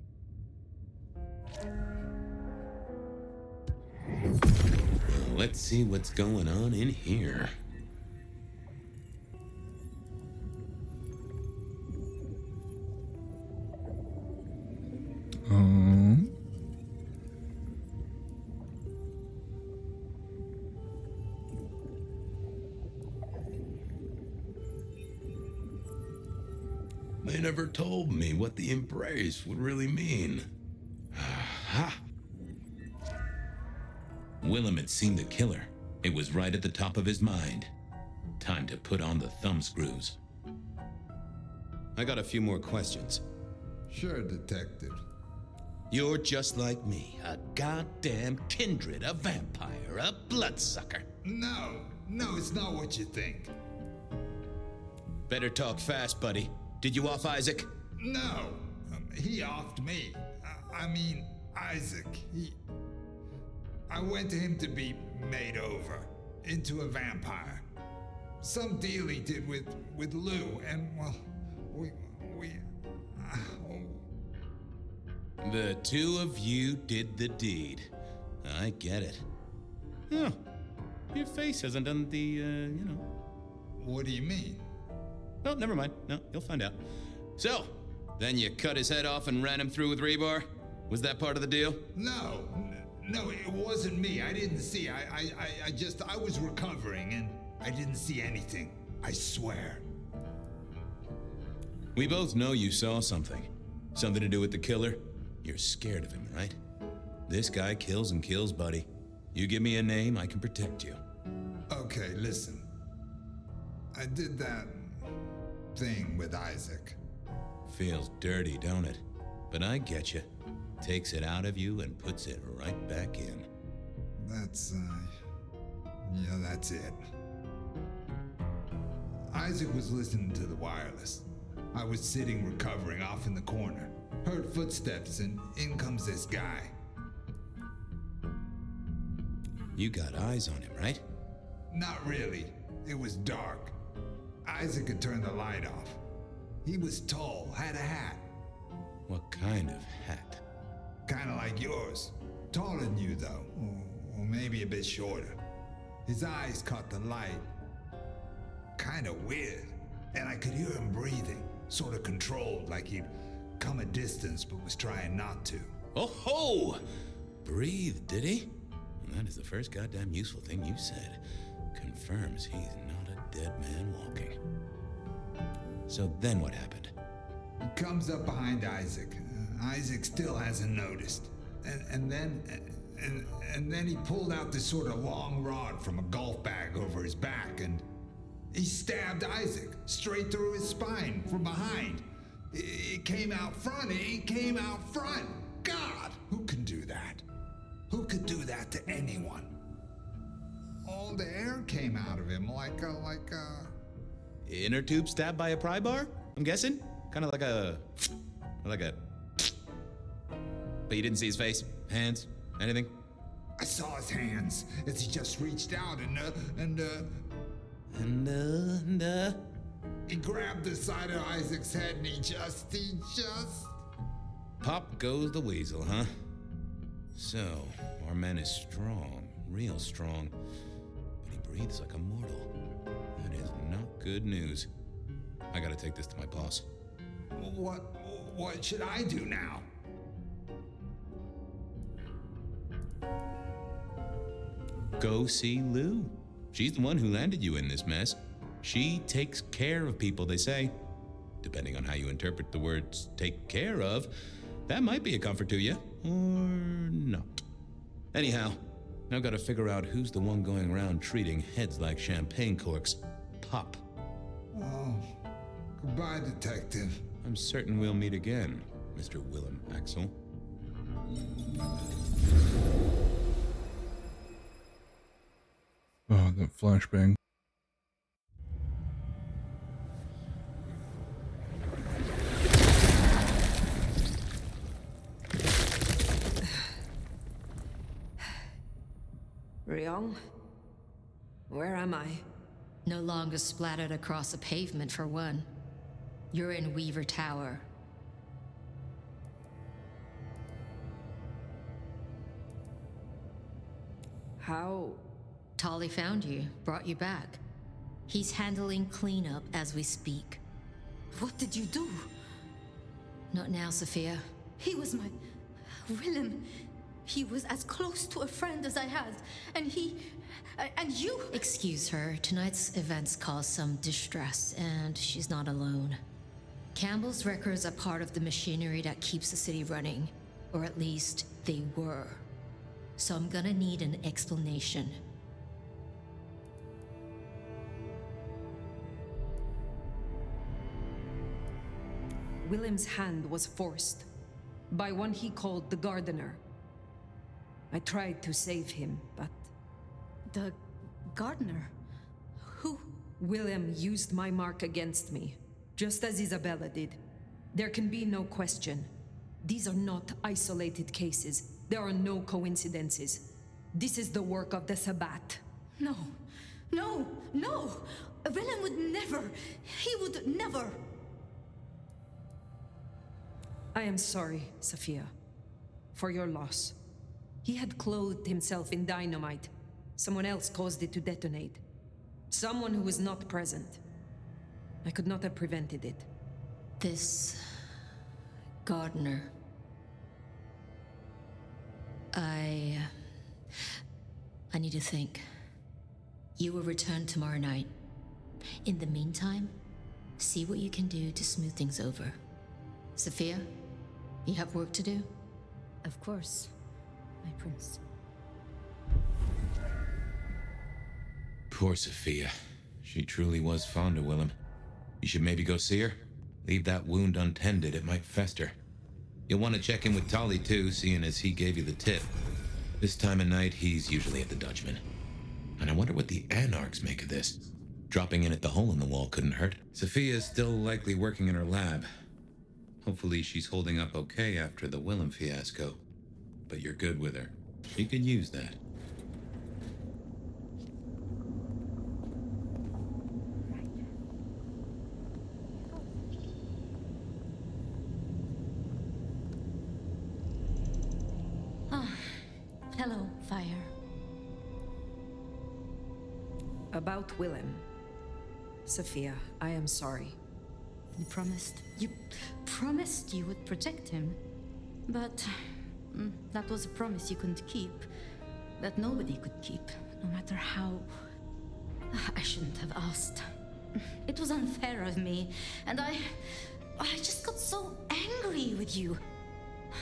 Let's see what's going on in here. They never told me what the embrace would really mean. Ha! Willem had seen the killer. It was right at the top of his mind. Time to put on the thumb screws. I got a few more questions. Sure, Detective. You're just like me, a goddamn kindred, a vampire, a bloodsucker. No, it's not what you think. Better talk fast, buddy. Did you off Isaac? No, he offed me. I mean, Isaac. I went to him to be made over into a vampire. Some deal he did with Lou, and well, The two of you did the deed. I get it. Huh. Your face hasn't done the, What do you mean? Well, never mind. No, you'll find out. So, then you cut his head off and ran him through with rebar? Was that part of the deal? No, it wasn't me. I didn't see. I was recovering and I didn't see anything. I swear. We both know you saw something. Something to do with the killer? You're scared of him, right? This guy kills and kills, buddy. You give me a name, I can protect you. Okay, listen. I did that thing with Isaac. Feels dirty, don't it? But I get you. Takes it out of you and puts it right back in. That's it. Isaac was listening to the wireless. I was sitting recovering off in the corner. Heard footsteps and in comes this guy. You got eyes on him, right? Not really. It was dark. Isaac had turned the light off. He was tall, had a hat. What kind of hat? Kinda like yours. Taller than you, though. Or maybe a bit shorter. His eyes caught the light. Kinda weird. And I could hear him breathing. Sorta controlled, like he'd come a distance but was trying not to. Oh ho! Breathe, did he? That is the first goddamn useful thing you said. Confirms he's not a dead man walking. So then what happened? He comes up behind Isaac. Isaac still hasn't noticed. And then he pulled out this sort of long rod from a golf bag over his back and he stabbed Isaac straight through his spine from behind. It came out front. It came out front. God, who can do that? Who could do that to anyone? All the air came out of him like a... Inner tube stabbed by a pry bar? I'm guessing? Kind of like a... But you didn't see his face? Hands? Anything? I saw his hands as he just reached out and he grabbed the side of Isaac's head and he just... Pop goes the weasel, huh? So, our man is strong, real strong, but he breathes like a mortal. That is not good news. I gotta take this to my boss. What should I do now? Go see Lou. She's the one who landed you in this mess. She takes care of people, they say. Depending on how you interpret the words take care of, that might be a comfort to you, or not. Anyhow, now gotta figure out who's the one going around treating heads like champagne corks. Pop. Oh, goodbye, Detective. I'm certain we'll meet again, Mr. Willem Axel. Oh, that flashbang. Ryong? Where am I? No longer splattered across a pavement, for one. You're in Weaver Tower. How? Tolly found you, brought you back. He's handling cleanup as we speak. What did you do? Not now, Sophia. He was my... Willem. He was as close to a friend as I had. And he... and you... Excuse her. Tonight's events caused some distress, and she's not alone. Campbell's records are part of the machinery that keeps the city running. Or at least, they were. So I'm gonna need an explanation. Willem's hand was forced by one he called the Gardener. I tried to save him, but... The Gardener? Who? Willem used my mark against me, just as Isabella did. There can be no question. These are not isolated cases. There are no coincidences. This is the work of the Sabbat. No, no, no! Willem would never, he would never! I am sorry, Sophia, for your loss. He had clothed himself in dynamite. Someone else caused it to detonate. Someone who was not present. I could not have prevented it. This... Gardener... I need to think. You will return tomorrow night. In the meantime, see what you can do to smooth things over. Sophia, you have work to do? Of course, my prince. Poor Sophia. She truly was fond of Willem. You should maybe go see her. Leave that wound untended, it might fester. You'll want to check in with Tolly too, seeing as he gave you the tip. This time of night, he's usually at the Dutchman. And I wonder what the Anarchs make of this. Dropping in at the hole in the wall couldn't hurt. Sophia's still likely working in her lab. Hopefully she's holding up okay after the Willem fiasco. But you're good with her. She could use that. Hello, Fire. About Willem. Sophia, I am sorry. You promised you would protect him. But that was a promise you couldn't keep. That nobody could keep, no matter how... I shouldn't have asked. It was unfair of me, and I just got so angry with you.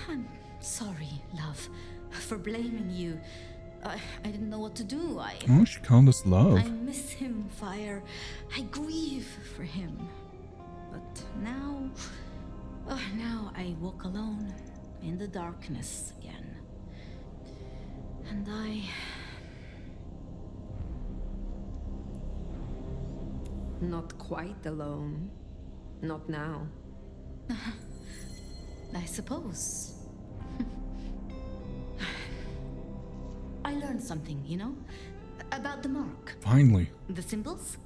I'm sorry, love, for blaming you. I didn't know what to do. Oh, she called us love. I miss him, Fire. I grieve for him. But now I walk alone in the darkness again. And Not quite alone. Not now. I suppose. I learned something, you know? About the mark. Finally. The symbols?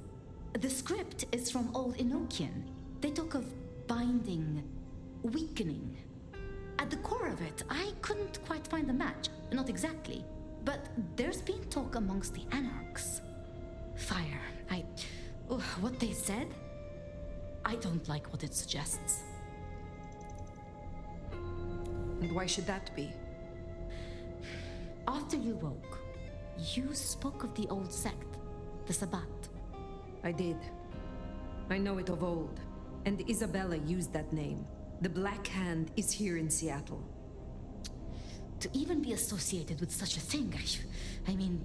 The script is from Old Enochian. They talk of binding, weakening. At the core of it, I couldn't quite find the match. Not exactly. But there's been talk amongst the Anarchs. Fire. What they said? I don't like what it suggests. And why should that be? After you woke, you spoke of the old sect, the Sabbat. I did. I know it of old, and Isabella used that name. The Black Hand is here in Seattle. To even be associated with such a thing, I mean,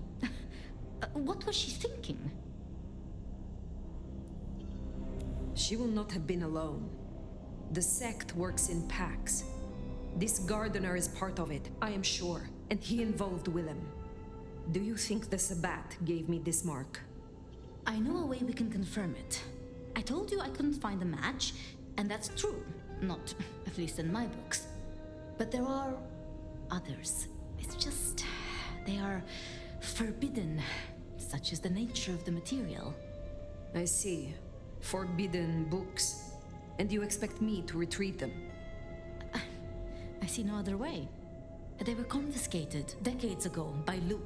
what was she thinking? She will not have been alone. The sect works in packs. This Gardener is part of it, I am sure, and he involved Willem. Do you think the Sabbat gave me this mark? I know a way we can confirm it. I told you I couldn't find a match, and that's true. Not, at least in my books. But there are others. It's just, they are forbidden. Such is the nature of the material. I see. Forbidden books. And you expect me to retrieve them? I see no other way. They were confiscated decades ago by Lou.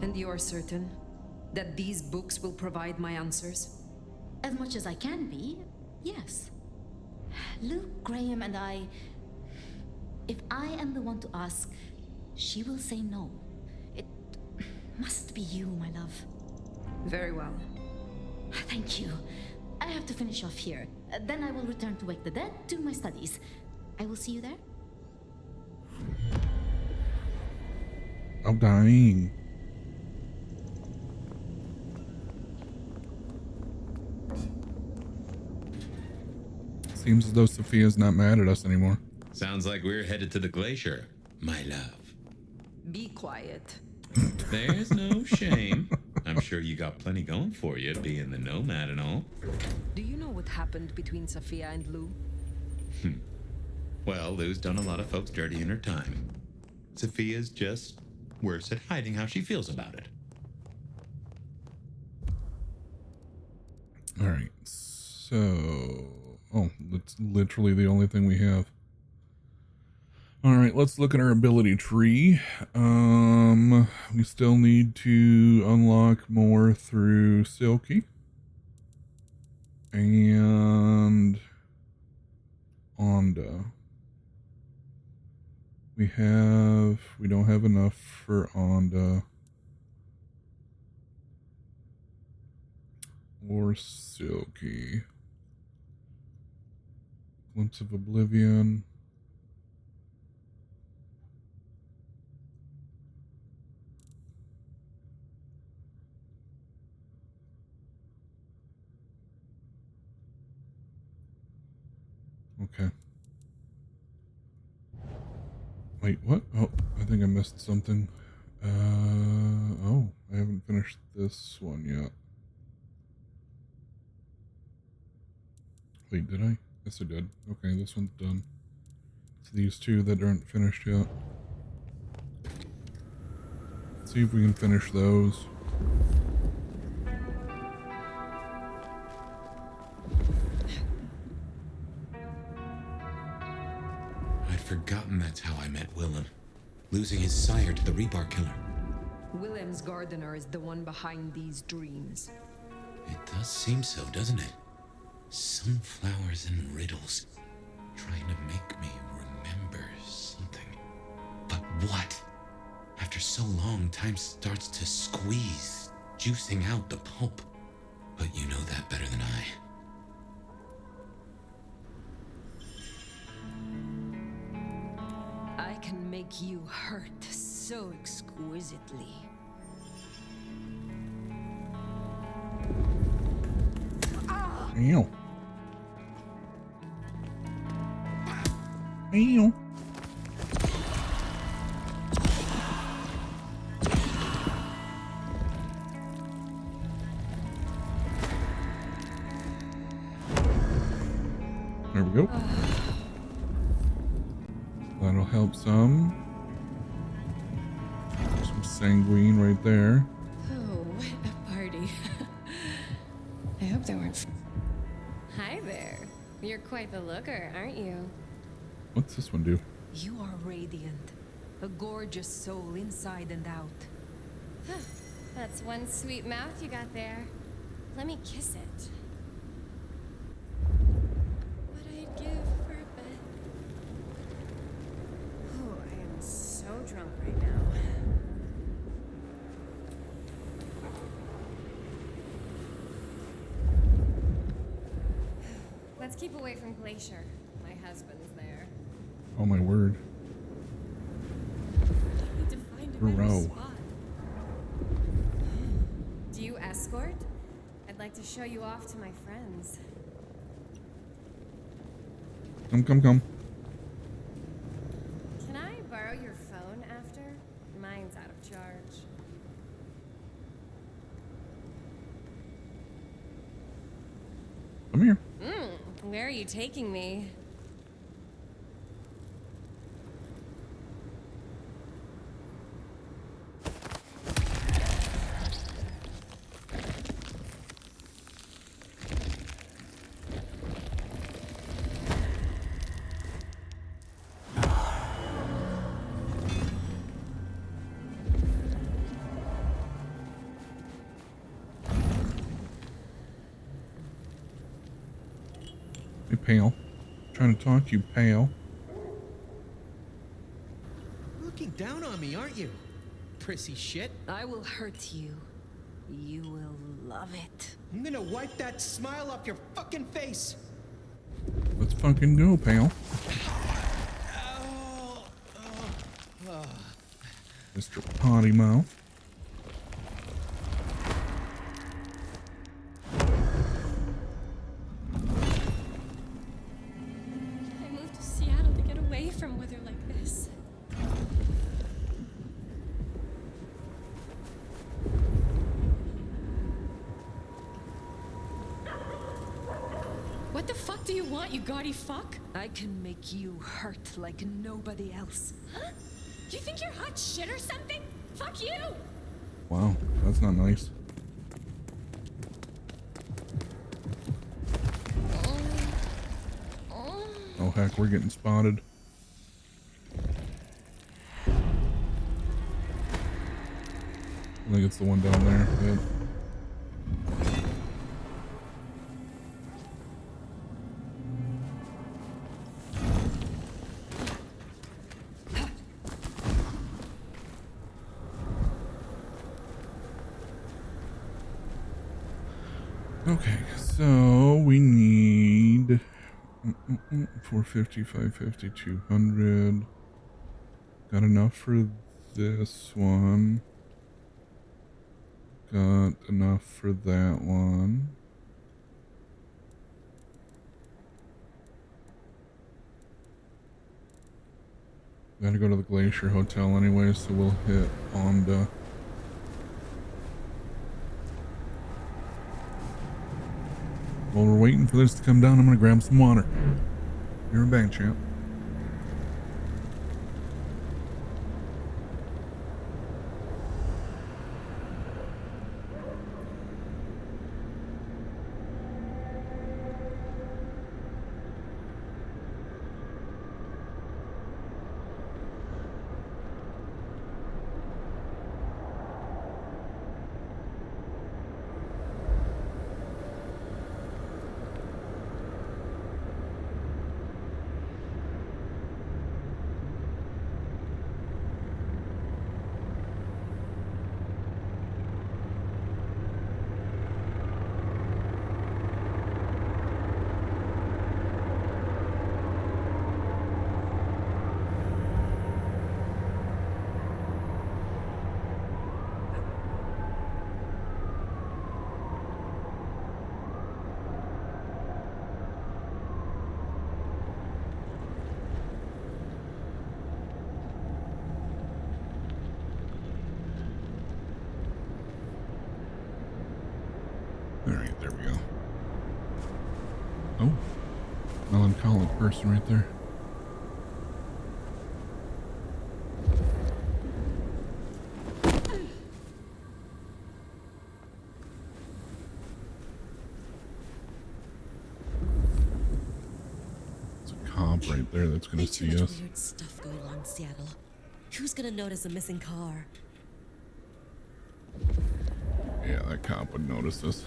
And you are certain that these books will provide my answers? As much as I can be, yes. Luke, Graham, and I... If I am the one to ask, she will say no. It must be you, my love. Very well. Thank you. I have to finish off here. Then I will return to Wake the Dead, do my studies. I will see you there. I'm dying. Seems as though Sophia's not mad at us anymore. Sounds like we're headed to the glacier, my love. Be quiet. There's no shame. I'm sure you got plenty going for you, being the nomad and all. Do you know what happened between Sophia and Lou? Well, Lou's done a lot of folks dirty in her time. Sophia's just worse at hiding how she feels about it. All right, so... Oh, that's literally the only thing we have. All right, let's look at our ability tree. We still need to unlock more through Silky. And... Onda. We don't have enough for Onda. Or Silky. Glimpse of Oblivion. Okay. Wait, what? Oh, I think I missed something. Oh, I haven't finished this one yet. Wait, did I? Yes, I did. Okay, this one's done. It's these two that aren't finished yet. Let's see if we can finish those. I'd forgotten that's how I met Willem. Losing his sire to the Rebar killer. Willem's gardener is the one behind these dreams. It does seem so, doesn't it? Sunflowers and riddles. Trying to make me remember something. But what? After so long, time starts to squeeze, juicing out the pulp. But you know that better than I. I can make you hurt so exquisitely. Ow. Ow. There we go. That'll help some. Some sanguine right there. Oh, what a party. I hope they weren't... Hi there. You're quite the looker, aren't you? What's this one do? You are radiant. A gorgeous soul inside and out. That's one sweet mouth you got there. Let me kiss it. What I'd give for a bed. Oh, I am so drunk right now. Let's keep away from Glacier. My husband's there. Oh my word. I need to find a better Bro. spot. Do you escort? I'd like to show you off to my friends. Come. Can I borrow your phone after? Mine's out of charge. Come here. Where are you taking me? Hey, pal. Trying to talk to you, pal. Looking down on me, aren't you? Prissy shit. I will hurt you. You will love it. I'm gonna wipe that smile off your fucking face. Let's fucking go, pal. Mr. Potty Mouth. What the fuck do you want, you gaudy fuck? I can make you hurt like nobody else. Huh? You think you're hot shit or something? Fuck you! Wow, that's not nice. Oh heck, we're getting spotted. I think it's the one down there. Yep. Okay, so we need 450, 550, 200. Got enough for this one. Got enough for that one. Gotta go to the Glacier Hotel anyway, so we'll hit Onda. While we're waiting for this to come down, I'm gonna grab some water. You're a bank champ. Alright, there we go. Oh, melancholic person right there. It's a cop right there that's gonna see us. Weird stuff going on in Seattle. Who's gonna notice a missing car? Yeah, that cop would notice us.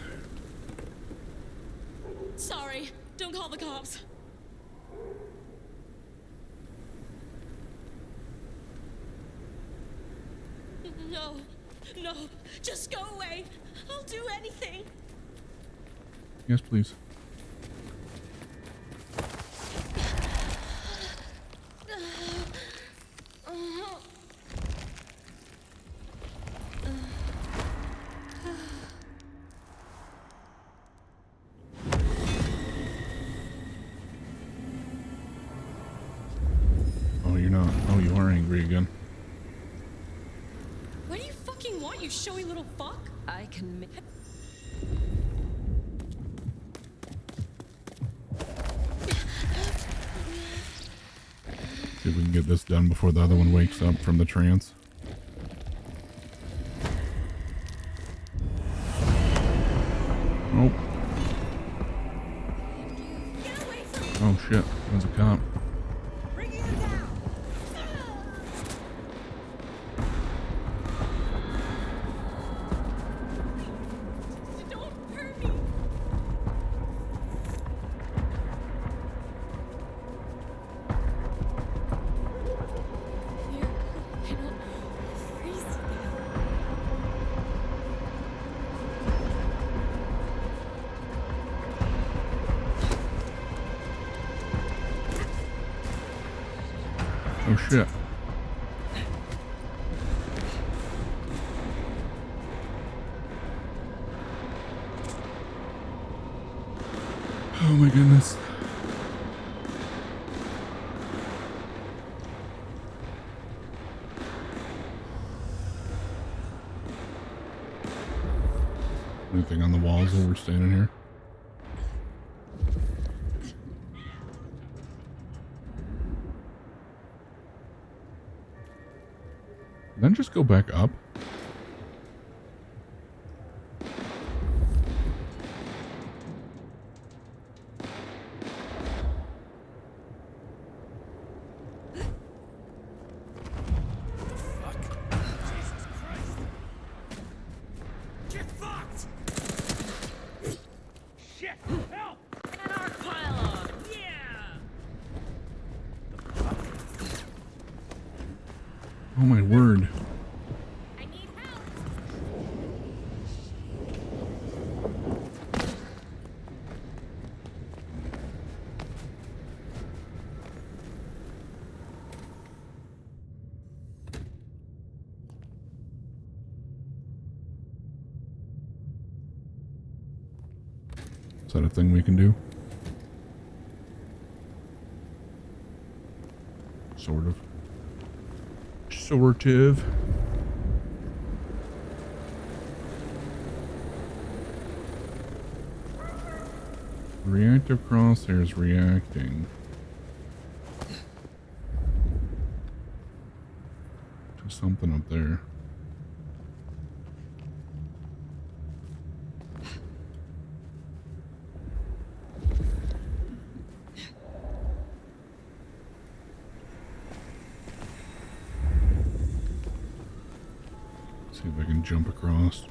Sorry, don't call the cops. No, no, just go away. I'll do anything. Yes, please. Oh, you're not. Oh, you are angry again. What do you fucking want, you showy little fuck? I can make... See if we can get this done before the other one wakes up from the trance. Nope. Oh shit, there's a cop. Oh shit. Oh my goodness. Anything on the walls while we're standing here? just go back up? Oh my word. Is that a thing we can do? Sort of. Sortive. Reactive crosshairs reacting to something up there. See if I can jump across.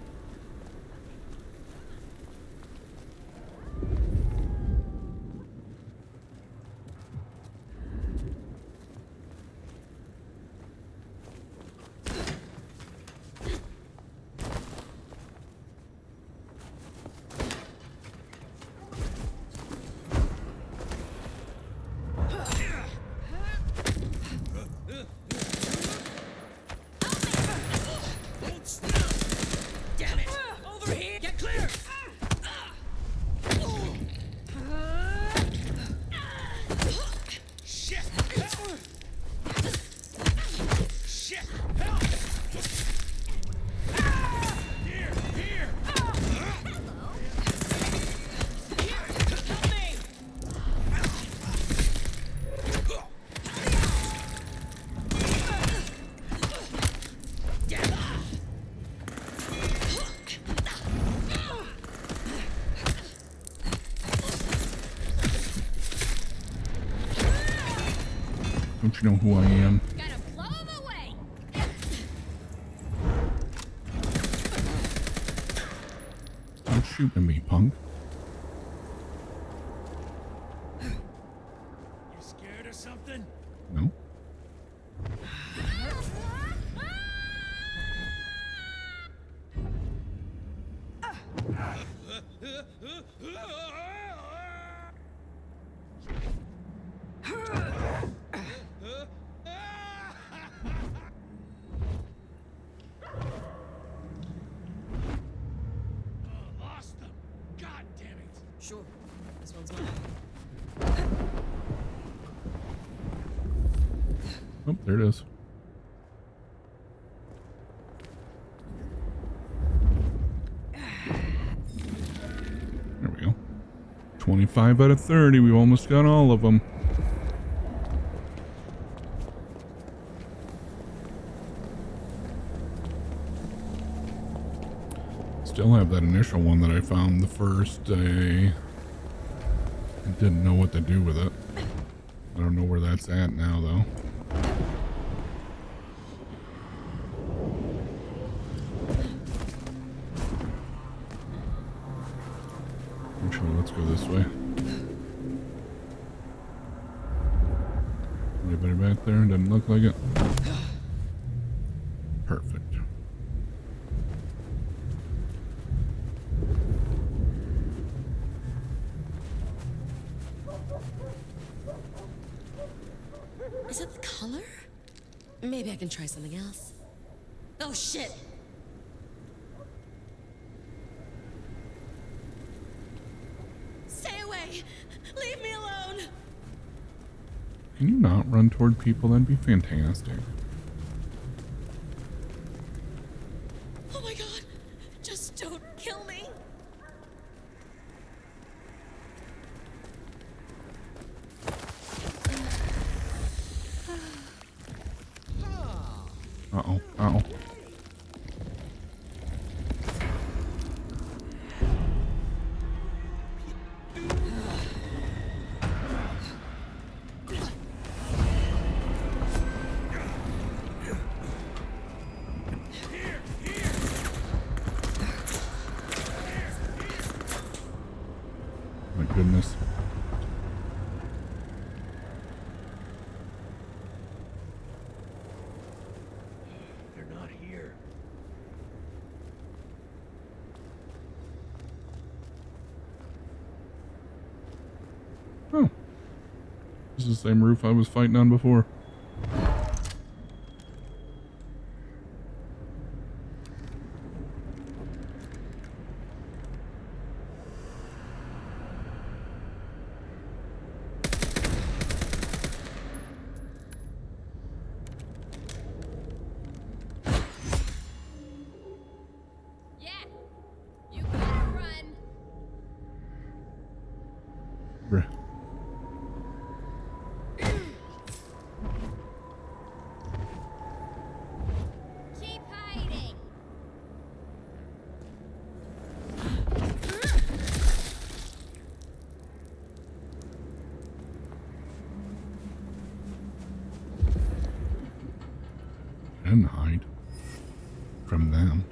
Don't you know who I am? Gotta blow him away. Don't shoot at me, punk. You scared or something? No. Lost them. God damn it. Sure. This one's mine. Oh, there it is. There we go. 25 out of 30. We've almost got all of them. Still have that initial one that I found the first day. I didn't know what to do with it. I don't know where that's at now, though. Actually, let's go this way. Anybody back there? Doesn't look like it. Perfect. Is it the color? Maybe I can try something else. Oh shit! Stay away! Leave me alone! Can you not run toward people? That'd be fantastic. Oh my god! Just don't kill me! Uh-oh. Uh-oh. goodness. They're not here. Oh. This is the same roof I was fighting on before. Bruh. Keep hiding. And hide from them.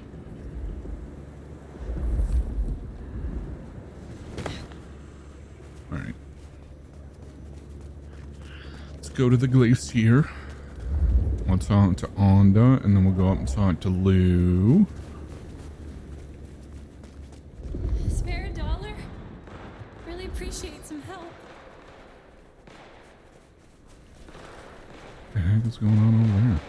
All right. Let's go to the glacier. We'll talk to Onda, and then we'll go up and talk to Lou. Spare a dollar? Really appreciate some help. What the heck is going on over there?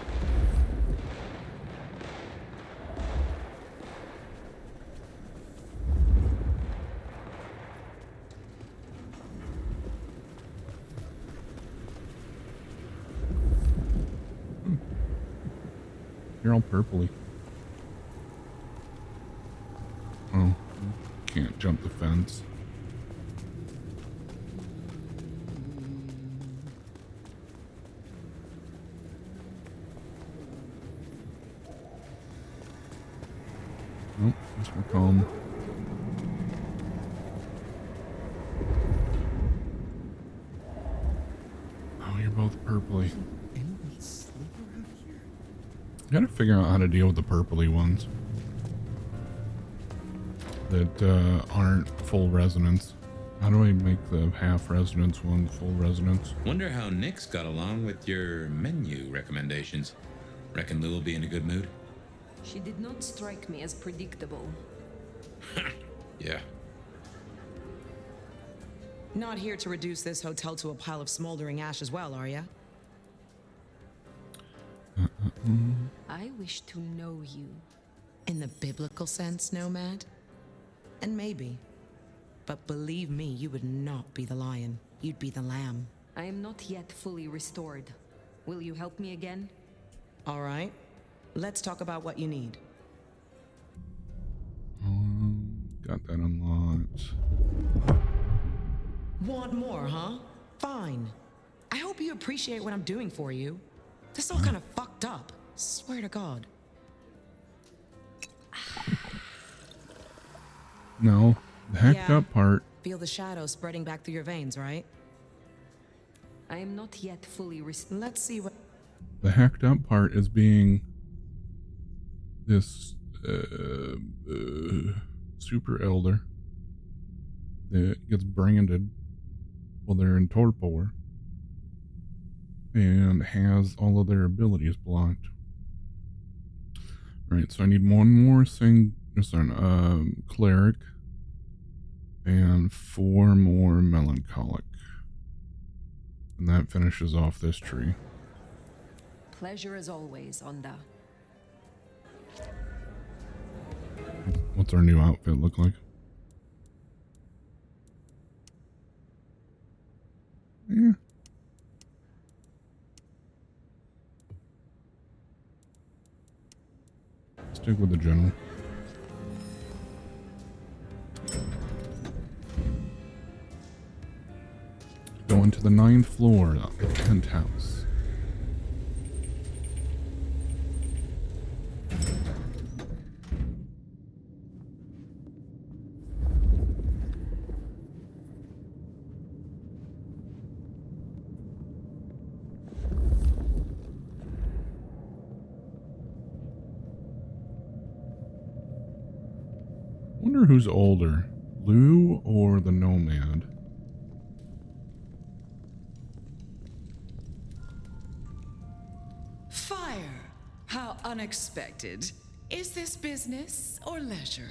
You're all purpley. Oh, can't jump the fence. Nope, just more calm. Oh, you're both purpley. Gotta figure out how to deal with the purpley ones that aren't full resonance. How do I make the half resonance one full resonance? Wonder how Nick's got along with your menu recommendations. Reckon Lou will be in a good mood? She did not strike me as predictable. Yeah. Not here to reduce this hotel to a pile of smoldering ash as well, are ya? I wish to know you. In the biblical sense, Nomad? And maybe. But believe me, you would not be the lion. You'd be the lamb. I am not yet fully restored. Will you help me again? All right. Let's talk about what you need. Got that unlocked. Want more, huh? Fine. I hope you appreciate what I'm doing for you. This all kind of fucked up. Swear to God. No, the hacked up part. Feel the shadows spreading back through your veins, right? I am not yet fully restored. Let's see what... The hacked up part is being this super elder that gets branded while they're in torpor and has all of their abilities blocked. Right, so I need one more thing, cleric, and 4 more melancholic. And that finishes off this tree. Pleasure as always, Onda. What's our new outfit look like? Yeah. Stick with the general. Going to the 9th floor of the penthouse. Wonder who's older, Lou or the Nomad? unexpected. Is this business or leisure?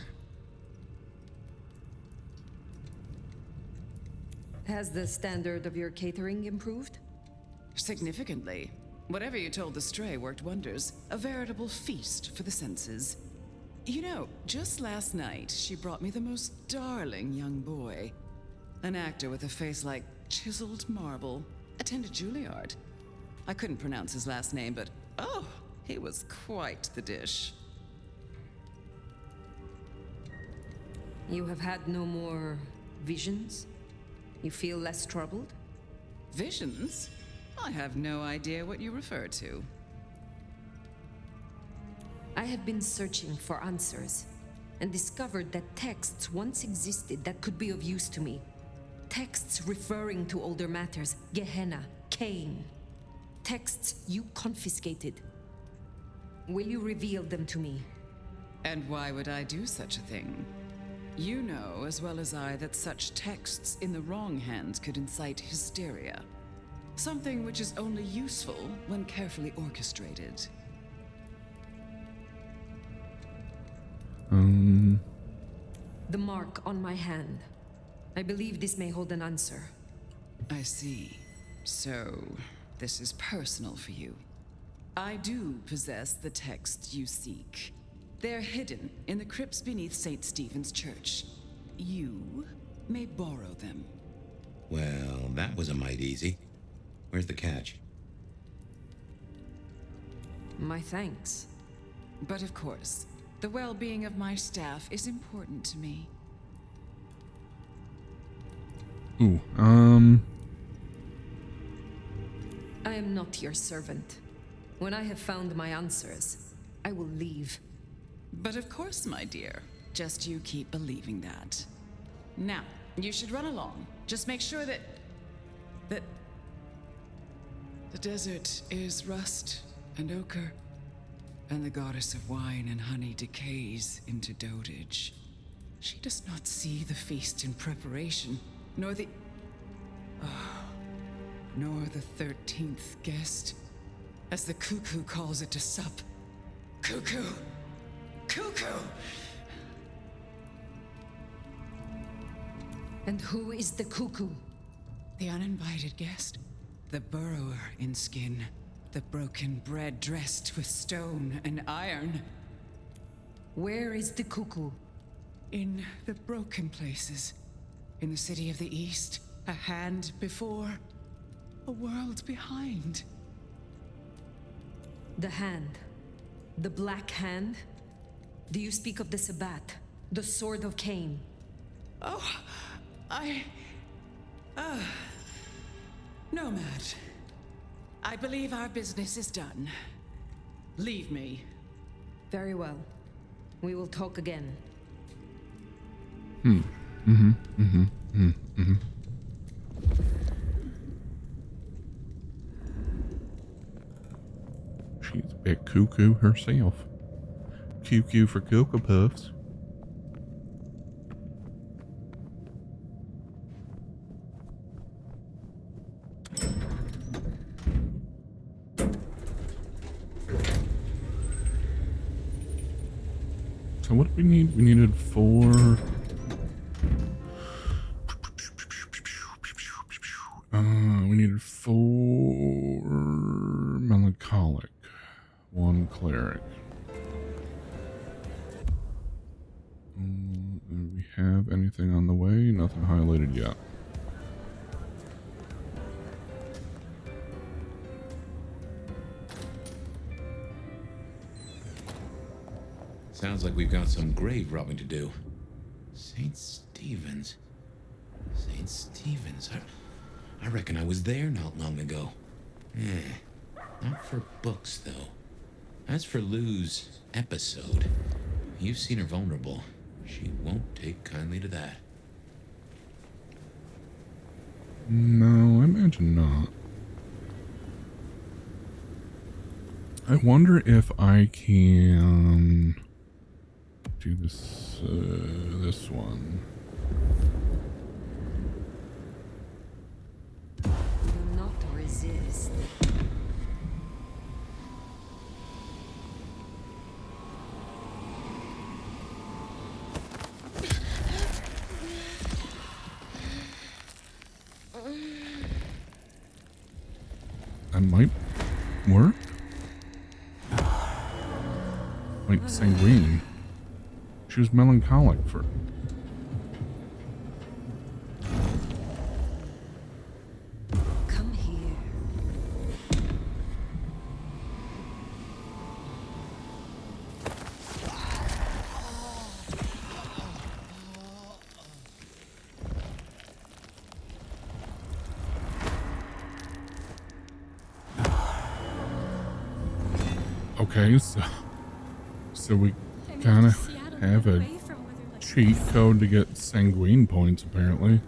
Has the standard of your catering improved? Significantly. Whatever you told the stray worked wonders. A veritable feast for the senses. You know, just last night, she brought me the most darling young boy. An actor with a face like chiseled marble. Attended Juilliard. I couldn't pronounce his last name, but oh, he was quite the dish. You have had no more visions? You feel less troubled? Visions? I have no idea what you refer to. I have been searching for answers and discovered that texts once existed that could be of use to me. Texts referring to older matters, Gehenna, Cain. Texts you confiscated. Will you reveal them to me? And why would I do such a thing? You know as well as I that such texts in the wrong hands could incite hysteria. Something which is only useful when carefully orchestrated. The mark on my hand. I believe this may hold an answer. I see. So, this is personal for you. I do possess the texts you seek. They're hidden in the crypts beneath St. Stephen's Church. You may borrow them. Well, that was a mite easy. Where's the catch? My thanks. But of course, the well-being of my staff is important to me. Ooh, I am not your servant. When I have found my answers, I will leave. But of course, my dear. Just you keep believing that. Now, you should run along. Just make sure that the desert is rust and ochre, and the goddess of wine and honey decays into dotage. She does not see the feast in preparation, nor the 13th guest, as the cuckoo calls it to sup. Cuckoo! Cuckoo! And who is the cuckoo? The uninvited guest. The burrower in skin. The broken bread dressed with stone and iron. Where is the cuckoo? In the broken places. In the city of the East. A hand before. A world behind. The hand. The black hand? Do you speak of the Sabbat? The sword of Cain? Oh, Nomad. I believe our business is done. Leave me. Very well. We will talk again. She's a bit cuckoo herself. Cuckoo for Cocoa Puffs. So what did we need? We needed 4. We needed 4 melancholic, 1 cleric. Do we have anything on the way? Nothing highlighted yet. Sounds like we've got some grave robbing to do. St. Stephen's. St. Stephen's. I reckon I was there not long ago. Not for books, though. As for Lou's episode, you've seen her vulnerable. She won't take kindly to that. No, I imagine not. I wonder if I can do this, this one. Do not resist. That might work. Wait, sanguine. She was melancholic for... Come here. Okay, so we kind of have a cheat code to get sanguine points, apparently.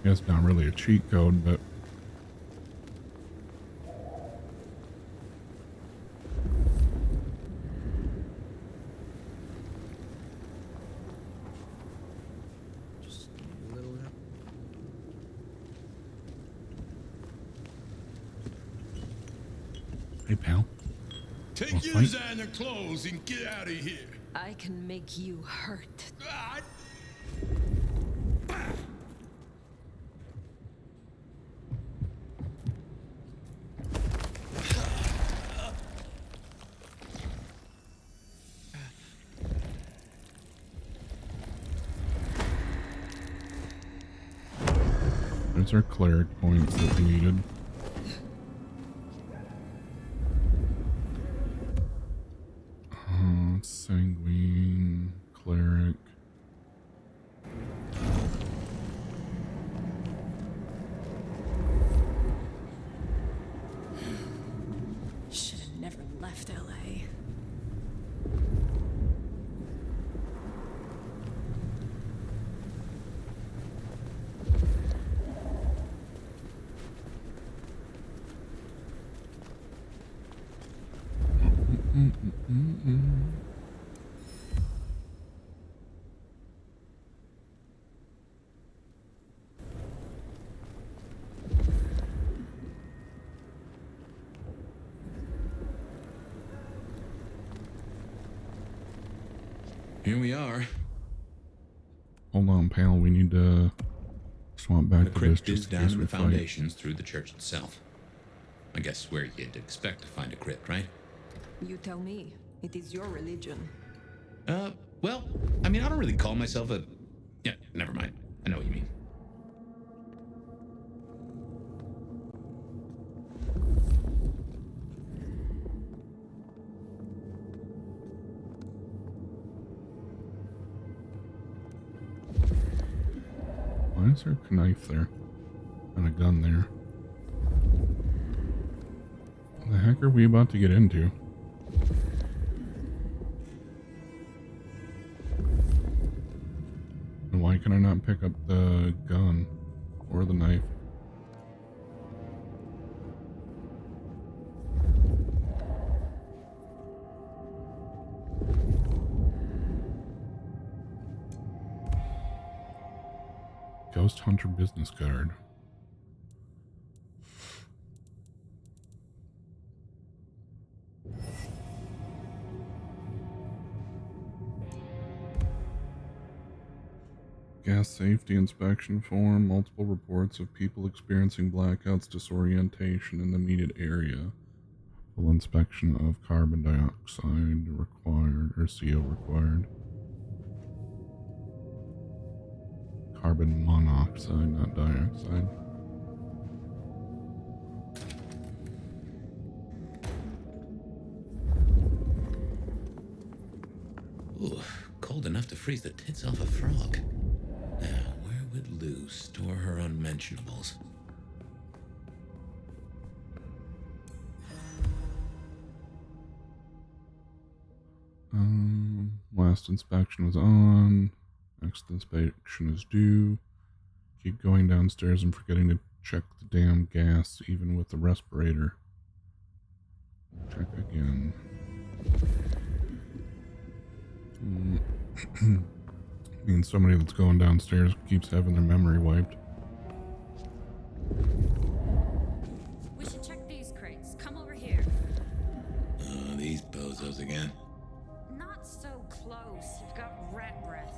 I guess not really a cheat code, but... Just a little help. Hey, pal. Take Wanna your fight? designer clothes and get out of here. I can make you hurt. There's our cleric points that we needed. Sanguine, cleric. Should have never left LA. Here we are. Hold on, pal. We need to swap back The to this crypt is just in down case in we the fight. foundations through the church itself. I guess where you'd expect to find a crypt, right? You tell me. It is your religion. Well, I mean, I don't really call myself a... Yeah, never mind. I know what you mean. Why is there a knife there? And a gun there. What the heck are we about to get into? And why can I not pick up the gun or the knife? Ghost Hunter business card. Gas safety inspection form. Multiple reports of people experiencing blackouts, disorientation in the immediate area. Full inspection of carbon dioxide required, or CO required. Carbon monoxide, not dioxide. Ooh, cold enough to freeze the tits off a frog. Now, where would Lou store her unmentionables? Last inspection was on. Next inspection is due. Keep going downstairs and forgetting to check the damn gas, even with the respirator. Check again. Means somebody that's going downstairs keeps having their memory wiped. We should check these crates. Come over here. Oh, these bozos again. Not so close. You've got rat breath.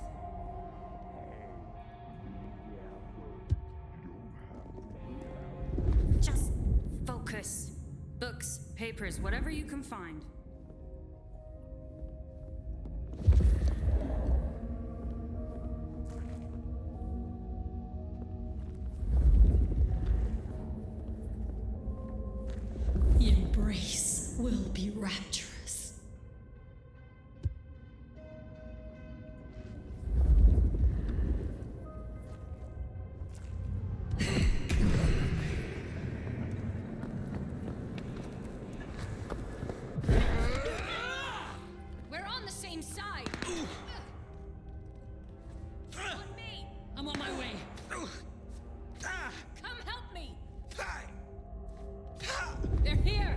Just this? Books, papers, whatever you can find. The embrace will be rapturous. We're on the same side. On me. I'm on my way. Come help me. They're here.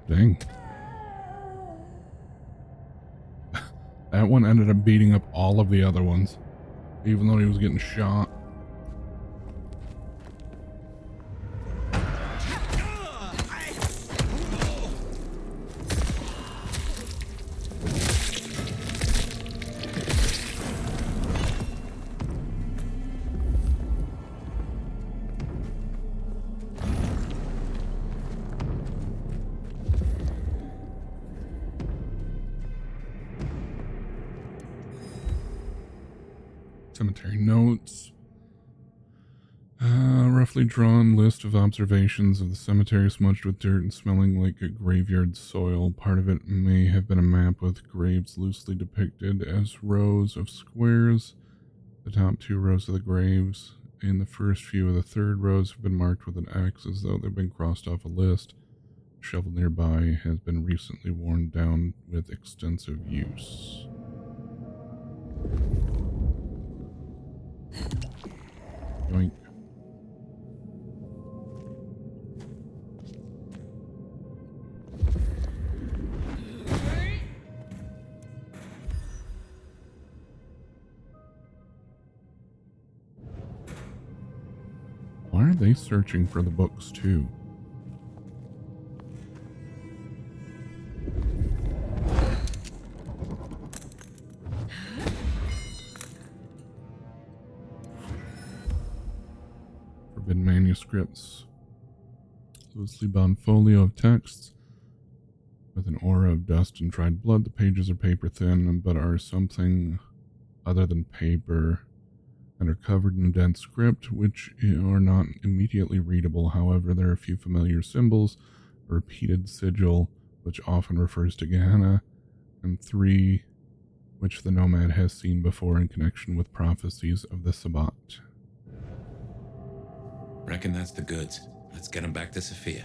Dang. That one ended up beating up all of the other ones, even though he was getting shot. Cemetery notes. Roughly drawn list of observations of the cemetery smudged with dirt and smelling like a graveyard soil. Part of it may have been a map with graves loosely depicted as rows of squares. The top two rows of the graves and the first few of the third rows have been marked with an X as though they've been crossed off a list. A shovel nearby has been recently worn down with extensive use. Yoink. Why are they searching for the books too? Forbidden manuscripts. Loosely bound folio of texts with an aura of dust and dried blood. The pages are paper thin, but are something other than paper and are covered in a dense script, which are not immediately readable. However, there are a few familiar symbols, a repeated sigil, which often refers to Gehenna, and 3, which the Nomad has seen before in connection with prophecies of the Sabbat. Reckon that's the goods. Let's get them back to Sophia.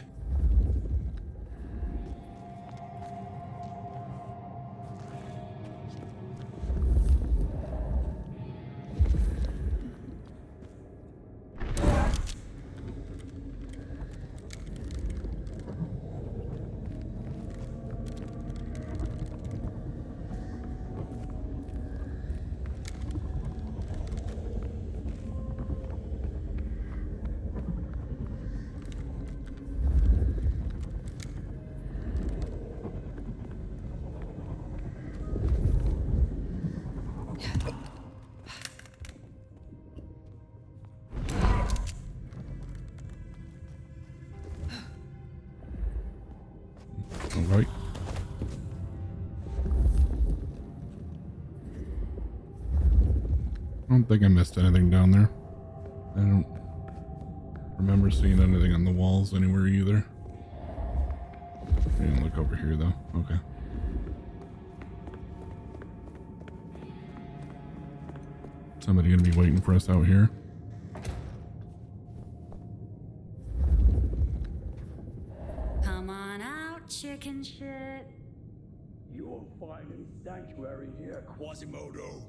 Alright. I don't think I missed anything down there. I don't remember seeing anything on the walls anywhere either. I didn't look over here though. Okay. Somebody gonna be waiting for us out here? Come on out, chicken shit. You're finding sanctuary here, Quasimodo.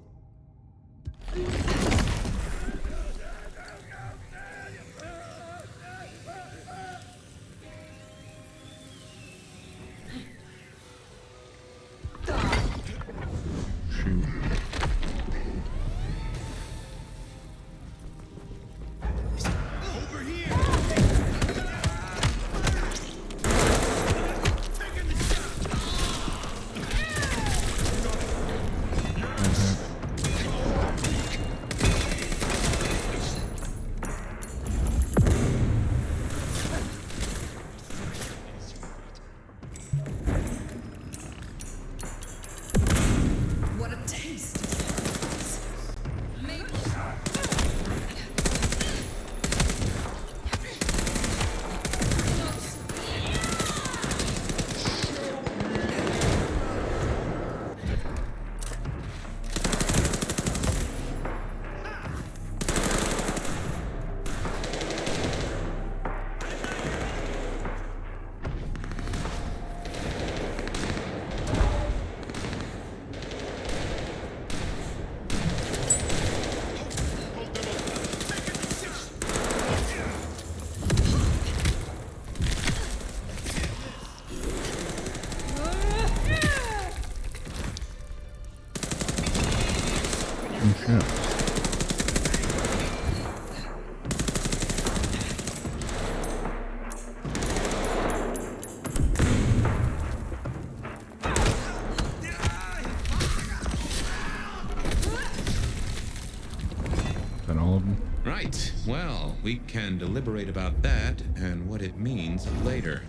that all of them? Right. Well, we can deliberate about that and what it means later.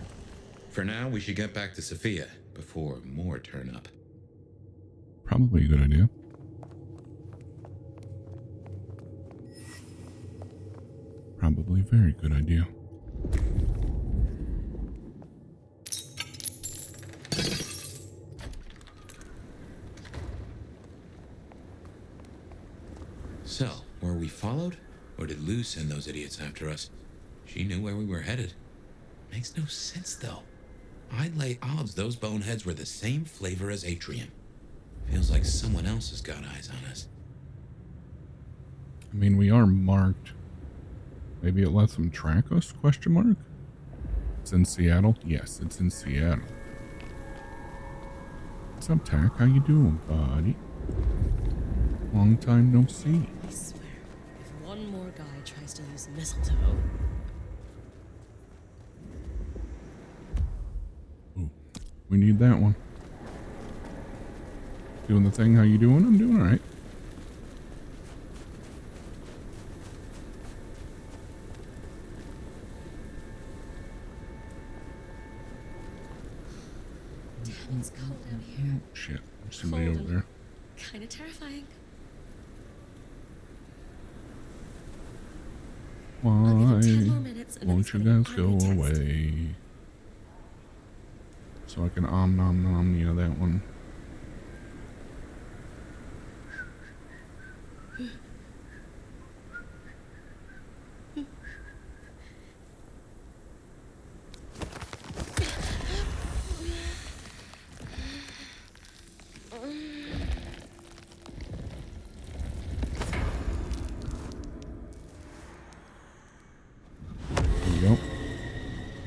For now, we should get back to Sophia before more turn up. Probably a good idea. Probably a very good idea. So, were we followed? Or did Lou send those idiots after us? She knew where we were headed. Makes no sense, though. I'd lay odds those boneheads were the same flavor as Atrium. Feels like someone else has got eyes on us. I mean, we are marked. Maybe it lets them track us? Question mark? It's in Seattle? Yes, it's in Seattle. What's up, Tack? How you doing, buddy? Long time no see. I swear, if one more guy tries to use mistletoe... Ooh, we need that one. Doing the thing. How you doing? I'm doing all right. Damn, it's cold out here. Shit, there's somebody over there. Kind of terrifying. Why won't you guys go away? So I can nom nom, you know that one.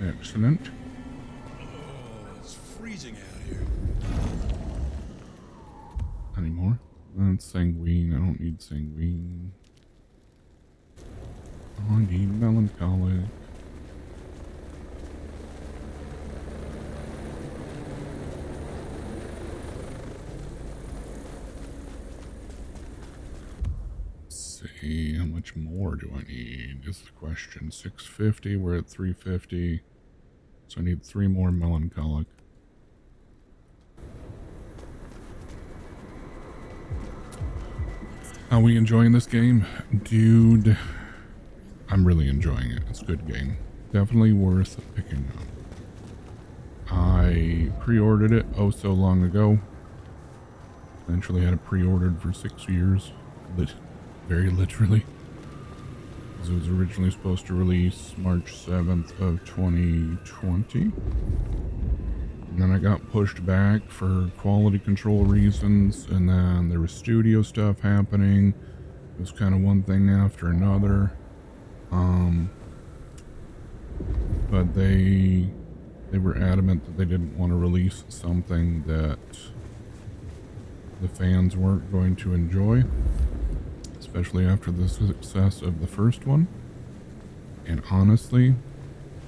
Excellent. Oh, it's freezing out here. Anymore? That's sanguine. I don't need sanguine. I need melancholic. Let's see, how much more do I need? Is the question. 650. We're at 350. So I need 3 more melancholic. Are we enjoying this game? Dude, I'm really enjoying it. It's a good game. Definitely worth picking up. I pre-ordered it oh so long ago. Eventually had it pre-ordered for 6 years. Very literally. It was originally supposed to release March 7th of 2020. And then I got pushed back for quality control reasons, and then there was studio stuff happening. It was kind of one thing after another. But they were adamant that they didn't want to release something that the fans weren't going to enjoy. Especially after the success of the first one. And honestly,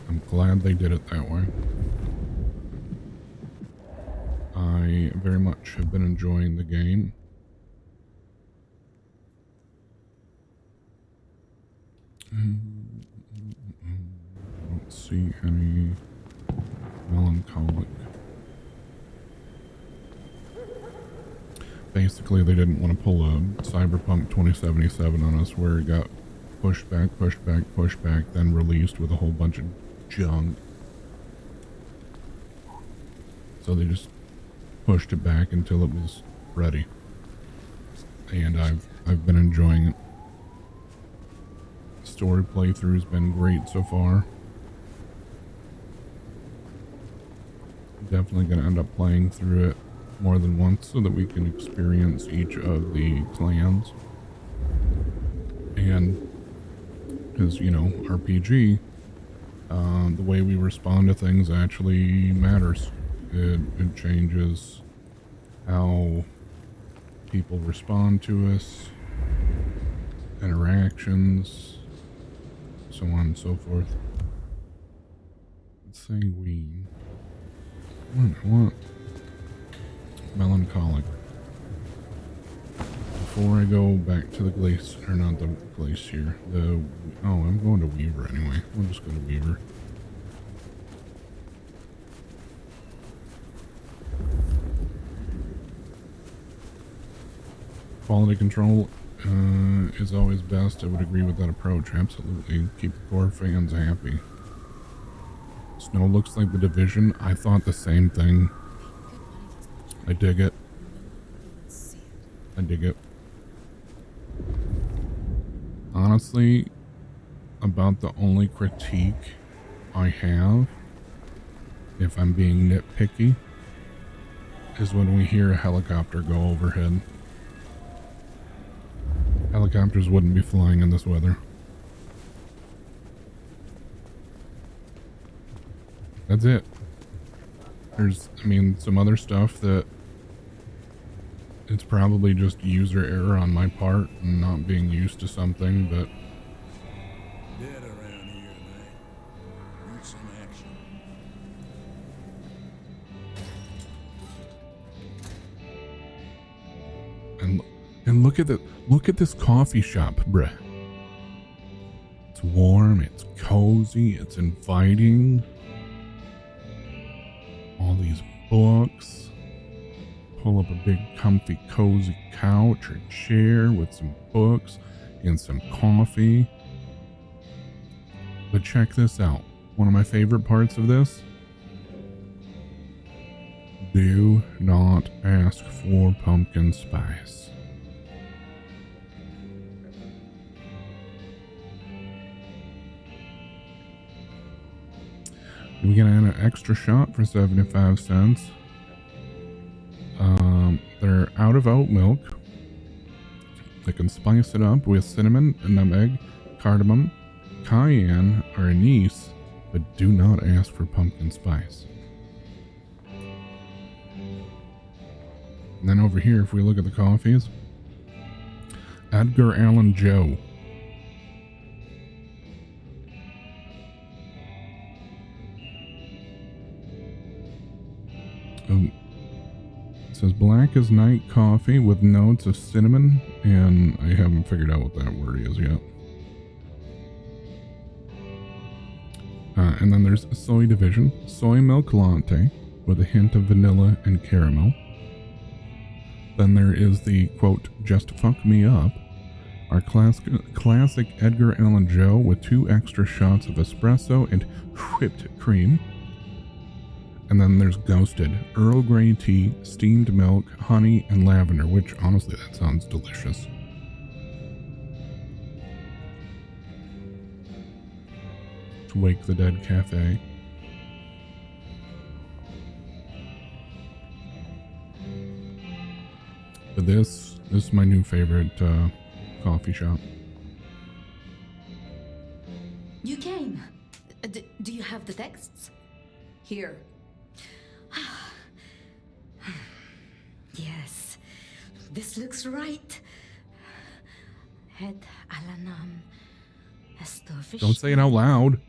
I'm glad they did it that way. I very much have been enjoying the game. I don't see any melancholic. Basically, they didn't want to pull a Cyberpunk 2077 on us where it got pushed back, then released with a whole bunch of junk. So they just pushed it back until it was ready. And I've been enjoying it. Story playthrough's been great so far. Definitely going to end up playing through it more than once so that we can experience each of the clans. And because, you know, RPG, the way we respond to things actually matters. It changes how people respond to us, interactions, so on and so forth. Sanguine. What? Melancholic. before I go back to the glacier, or not the glacier, I'm going to Weaver anyway. We'll just go to Weaver. Quality control is always best. I would agree with that approach. Absolutely. Keep the core fans happy. Snow looks like the Division. I thought the same thing. I dig it. I dig it. Honestly, about the only critique I have, if I'm being nitpicky, is when we hear a helicopter go overhead. Helicopters wouldn't be flying in this weather. That's it. There's, some other stuff that it's probably just user error on my part and not being used to something, but Dead around here, mate. Need some action. and look at this coffee shop, bruh. It's warm, it's cozy, it's inviting. All these books. Pull up a big comfy cozy couch or chair with some books and some coffee. But check this out. One of my favorite parts of this. Do not ask for pumpkin spice. We can add an extra shot for 75 cents. They're out of oat milk. They can spice it up with cinnamon, nutmeg, cardamom, cayenne, or anise, but do not ask for pumpkin spice. And then over here, if we look at the coffees, Edgar Allan Joe. It says black as night coffee with notes of cinnamon, and I haven't figured out what that word is yet. And then there's a soy division, soy milk latte with a hint of vanilla and caramel. Then there is the, quote, just fuck me up, our classic Edgar Allan Joe with 2 extra shots of espresso and whipped cream. And then there's Ghosted, Earl Grey tea, steamed milk, honey, and lavender, which honestly, that sounds delicious. Wake the Dead Cafe. But this is my new favorite coffee shop. You came. Do you have the texts? Here. Yes, this looks right. Het Alanam Estorfish. Don't say it out loud.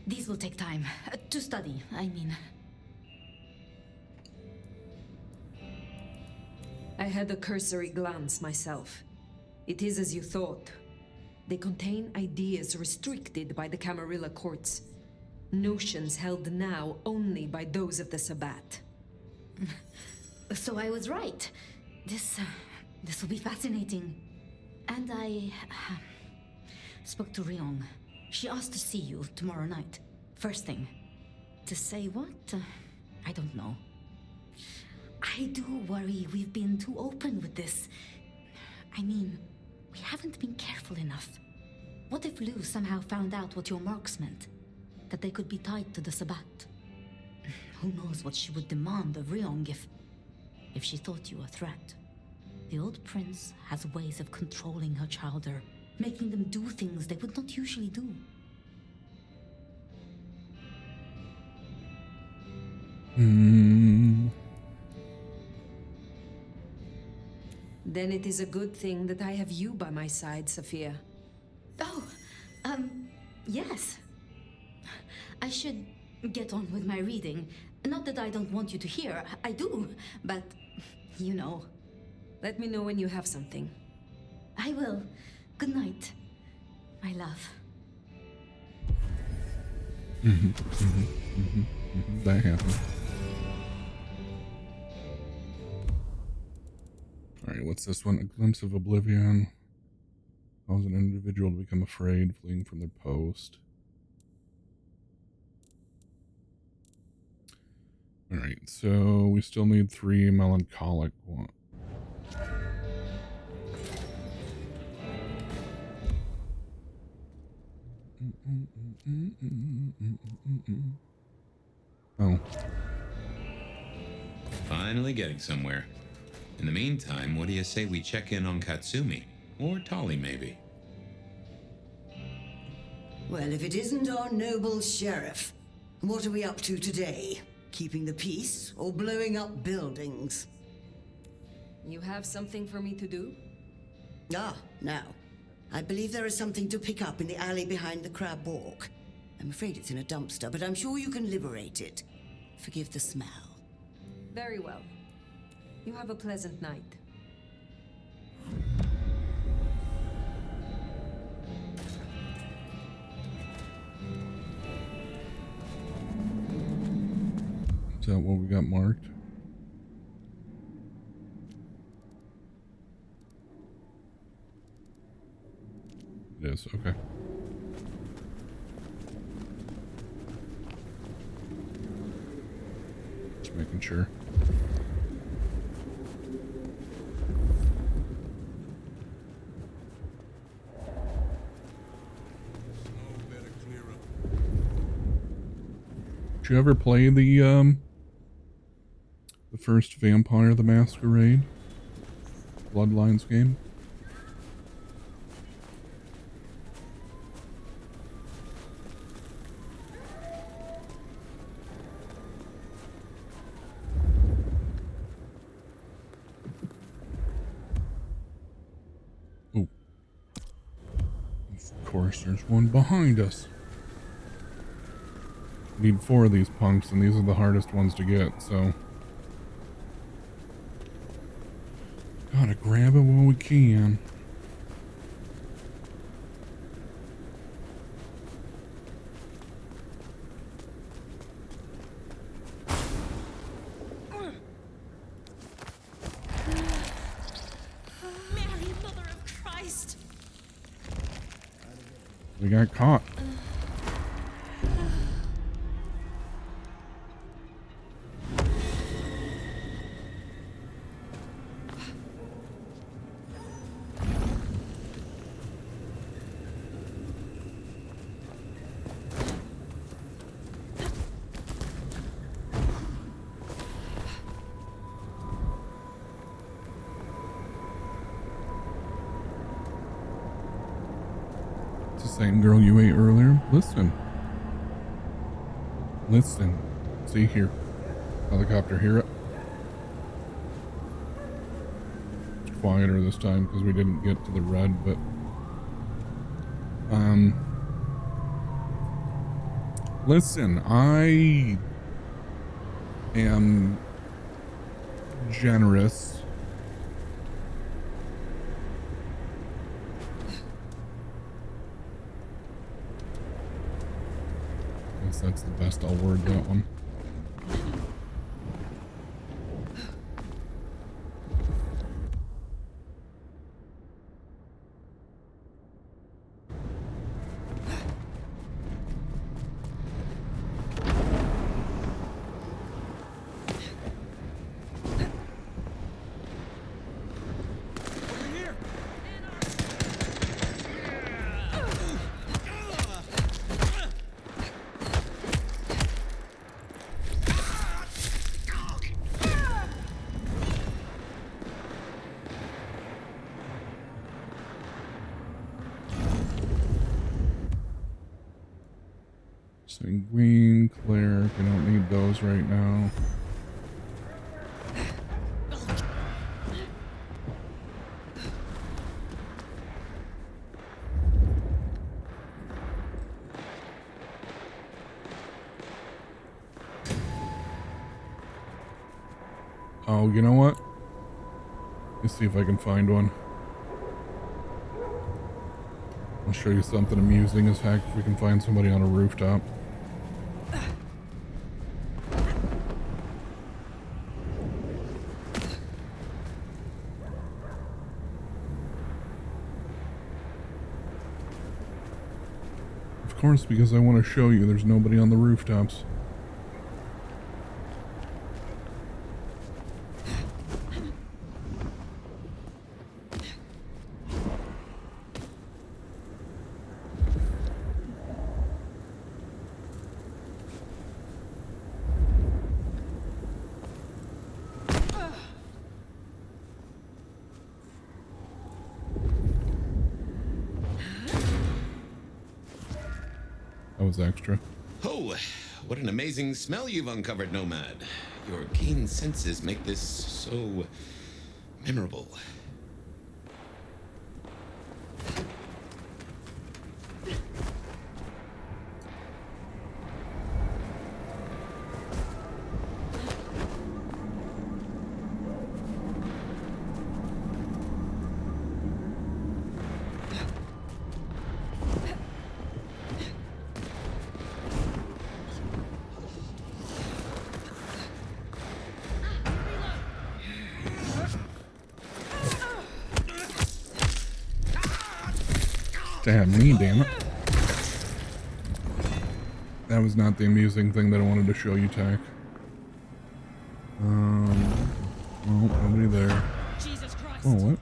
These will take time to study, I mean. I had a cursory glance myself. It is as you thought. They contain ideas restricted by the Camarilla courts. Notions held now only by those of the Sabbat. So I was right. This will be fascinating. And I spoke to Ryong. She asked to see you tomorrow night. First thing. To say what? I don't know. I do worry we've been too open with this. I mean, we haven't been careful enough. What if Lou somehow found out what your marks meant? That they could be tied to the Sabbat? Who knows what she would demand of Ryong if she thought you a threat. The old prince has ways of controlling her chowder, making them do things they would not usually do. Then it is a good thing that I have you by my side, Sophia. Oh, yes. I should get on with my reading. Not that I don't want you to hear, I do, but, you know. Let me know when you have something. I will. Good night, my love. That happened. Alright, what's this one? A glimpse of oblivion. Cause an individual to become afraid, fleeing from their post. Alright, so we still need 3 melancholic ones. Oh. Finally getting somewhere. In the meantime, what do you say we check in on Katsumi? Or Tali, maybe? Well, if it isn't our noble sheriff, what are we up to today? Keeping the peace or blowing up buildings? You have something for me to do? Ah, now. I believe there is something to pick up in the alley behind the crab walk. I'm afraid it's in a dumpster, but I'm sure you can liberate it. Forgive the smell. Very well. You have a pleasant night. Is that what we got marked? It is, okay. Just making sure. Did you ever play the first Vampire the Masquerade Bloodlines game? Oh. Of course, there's one behind us. Need 4 of these punks, and these are the hardest ones to get, so gotta grab it while we can. Mary, Mother of Christ! We got caught. Same girl you ate earlier. Listen. Listen. See here. Helicopter, hear it? It's quieter this time because we didn't get to the red, but listen, I am generous. That's the best I'll word that one. Sanguine, cleric, we don't need those right now. Oh, you know what? Let's see if I can find one. I'll show you something amusing as heck if we can find somebody on a rooftop. Of course, because I want to show you there's nobody on the rooftops. That was extra. Oh, what an amazing smell you've uncovered, Nomad. Your keen senses make this so memorable. Stab me, damn it. That was not the amusing thing that I wanted to show you, Tack. Well, nobody there. Jesus Christ. Oh, what?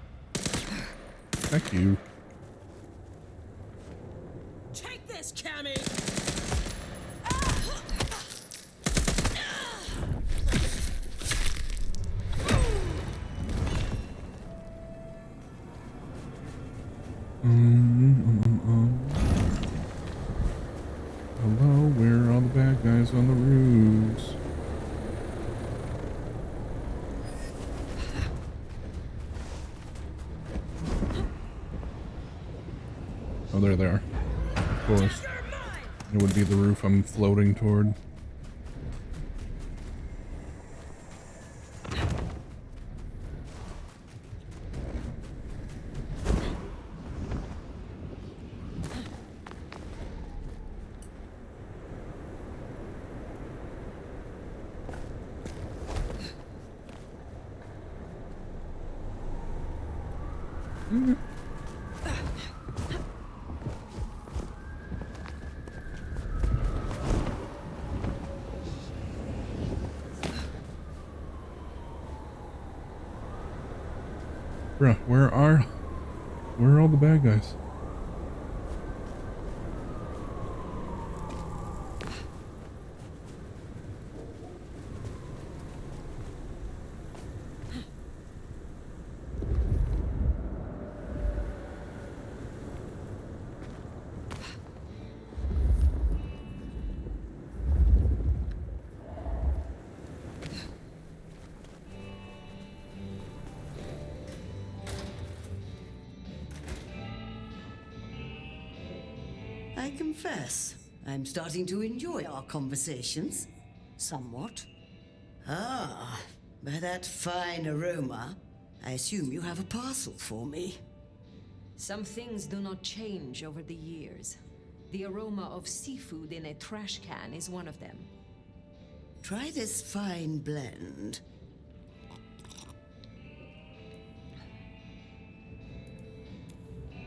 Heck you. Take this, Cammy. Hello, where are all the bad guys on the roofs? Oh, there they are. Of course. It would be the roof I'm floating toward. Bruh, where are all the bad guys? I confess, I'm starting to enjoy our conversations. Somewhat. Ah, by that fine aroma, I assume you have a parcel for me. Some things do not change over the years. The aroma of seafood in a trash can is one of them. Try this fine blend.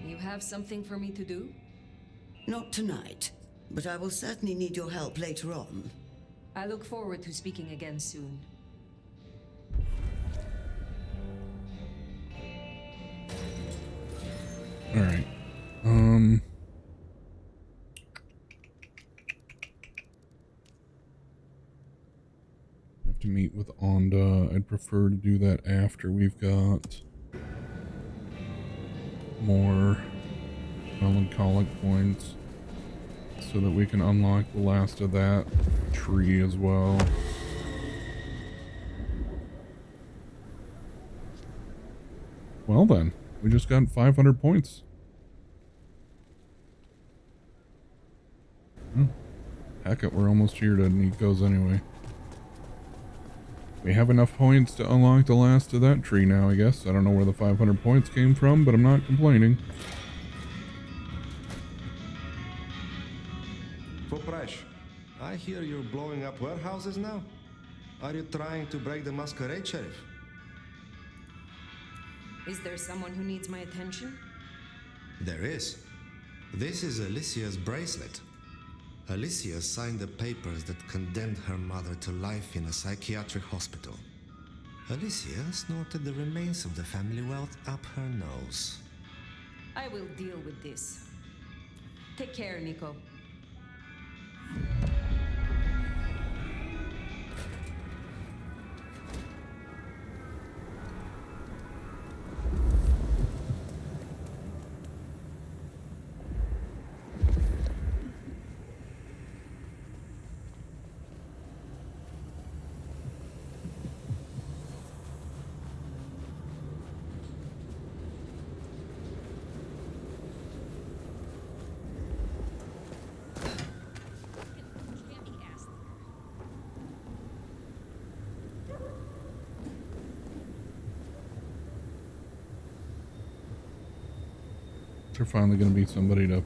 You have something for me to do? Not tonight, but I will certainly need your help later on. I look forward to speaking again soon. Alright. Have to meet with Onda. I'd prefer to do that after we've got more melancholic points so that we can unlock the last of that tree as well. Well then, we just got 500 points. Oh, heck it, we're almost here to Nico's anyway. We have enough points to unlock the last of that tree now, I guess. I don't know where the 500 points came from, but I'm not complaining. Poprash, I hear you're blowing up warehouses now? Are you trying to break the Masquerade, Sheriff? Is there someone who needs my attention? There is. This is Alicia's bracelet. Alicia signed the papers that condemned her mother to life in a psychiatric hospital. Alicia snorted the remains of the family wealth up her nose. I will deal with this. Take care, Nico. There's finally going to be somebody to...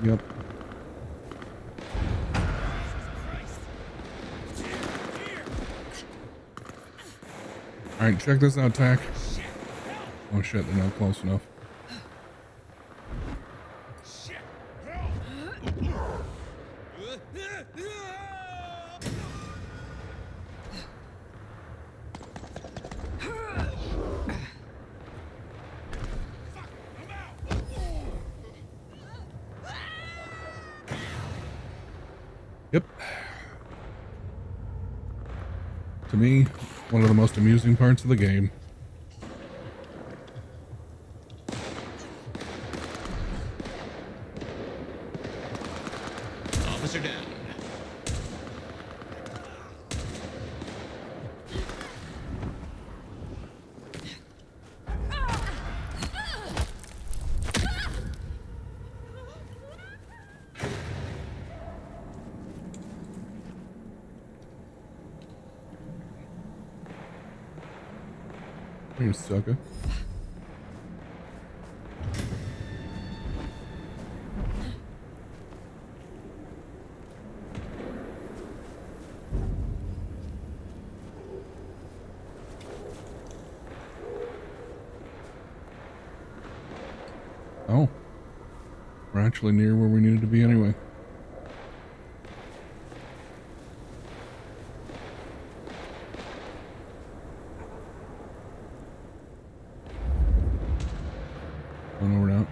Yep. Alright, check this out, Tack. Oh shit, they're not close enough. Yep. To me, one of the most amusing parts of the game. Officer down. You sucker. Oh. We're actually near where we needed to be anyway. Oh no, we're not.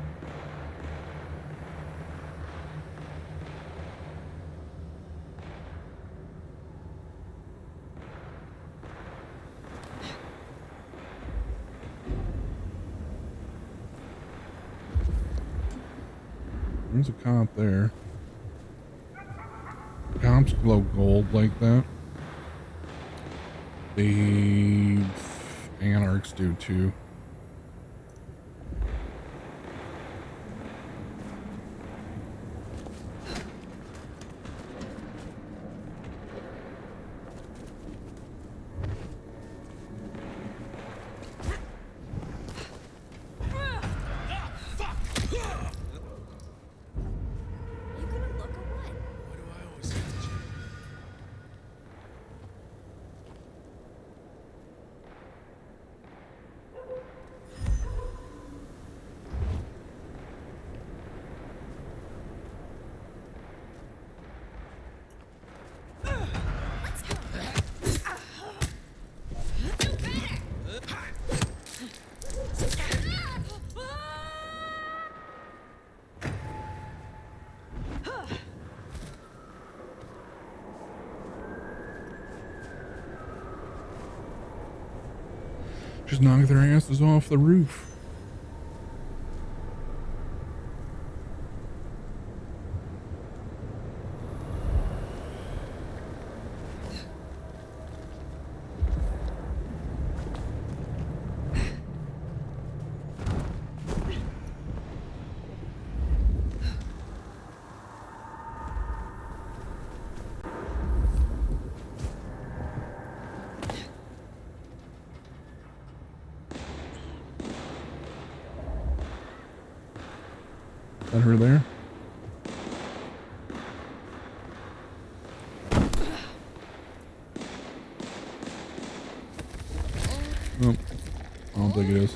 There's a cop there. Cops glow gold like that. The anarchs do too. Just knock their asses off the roof. Got her there. Oh, I don't think it is.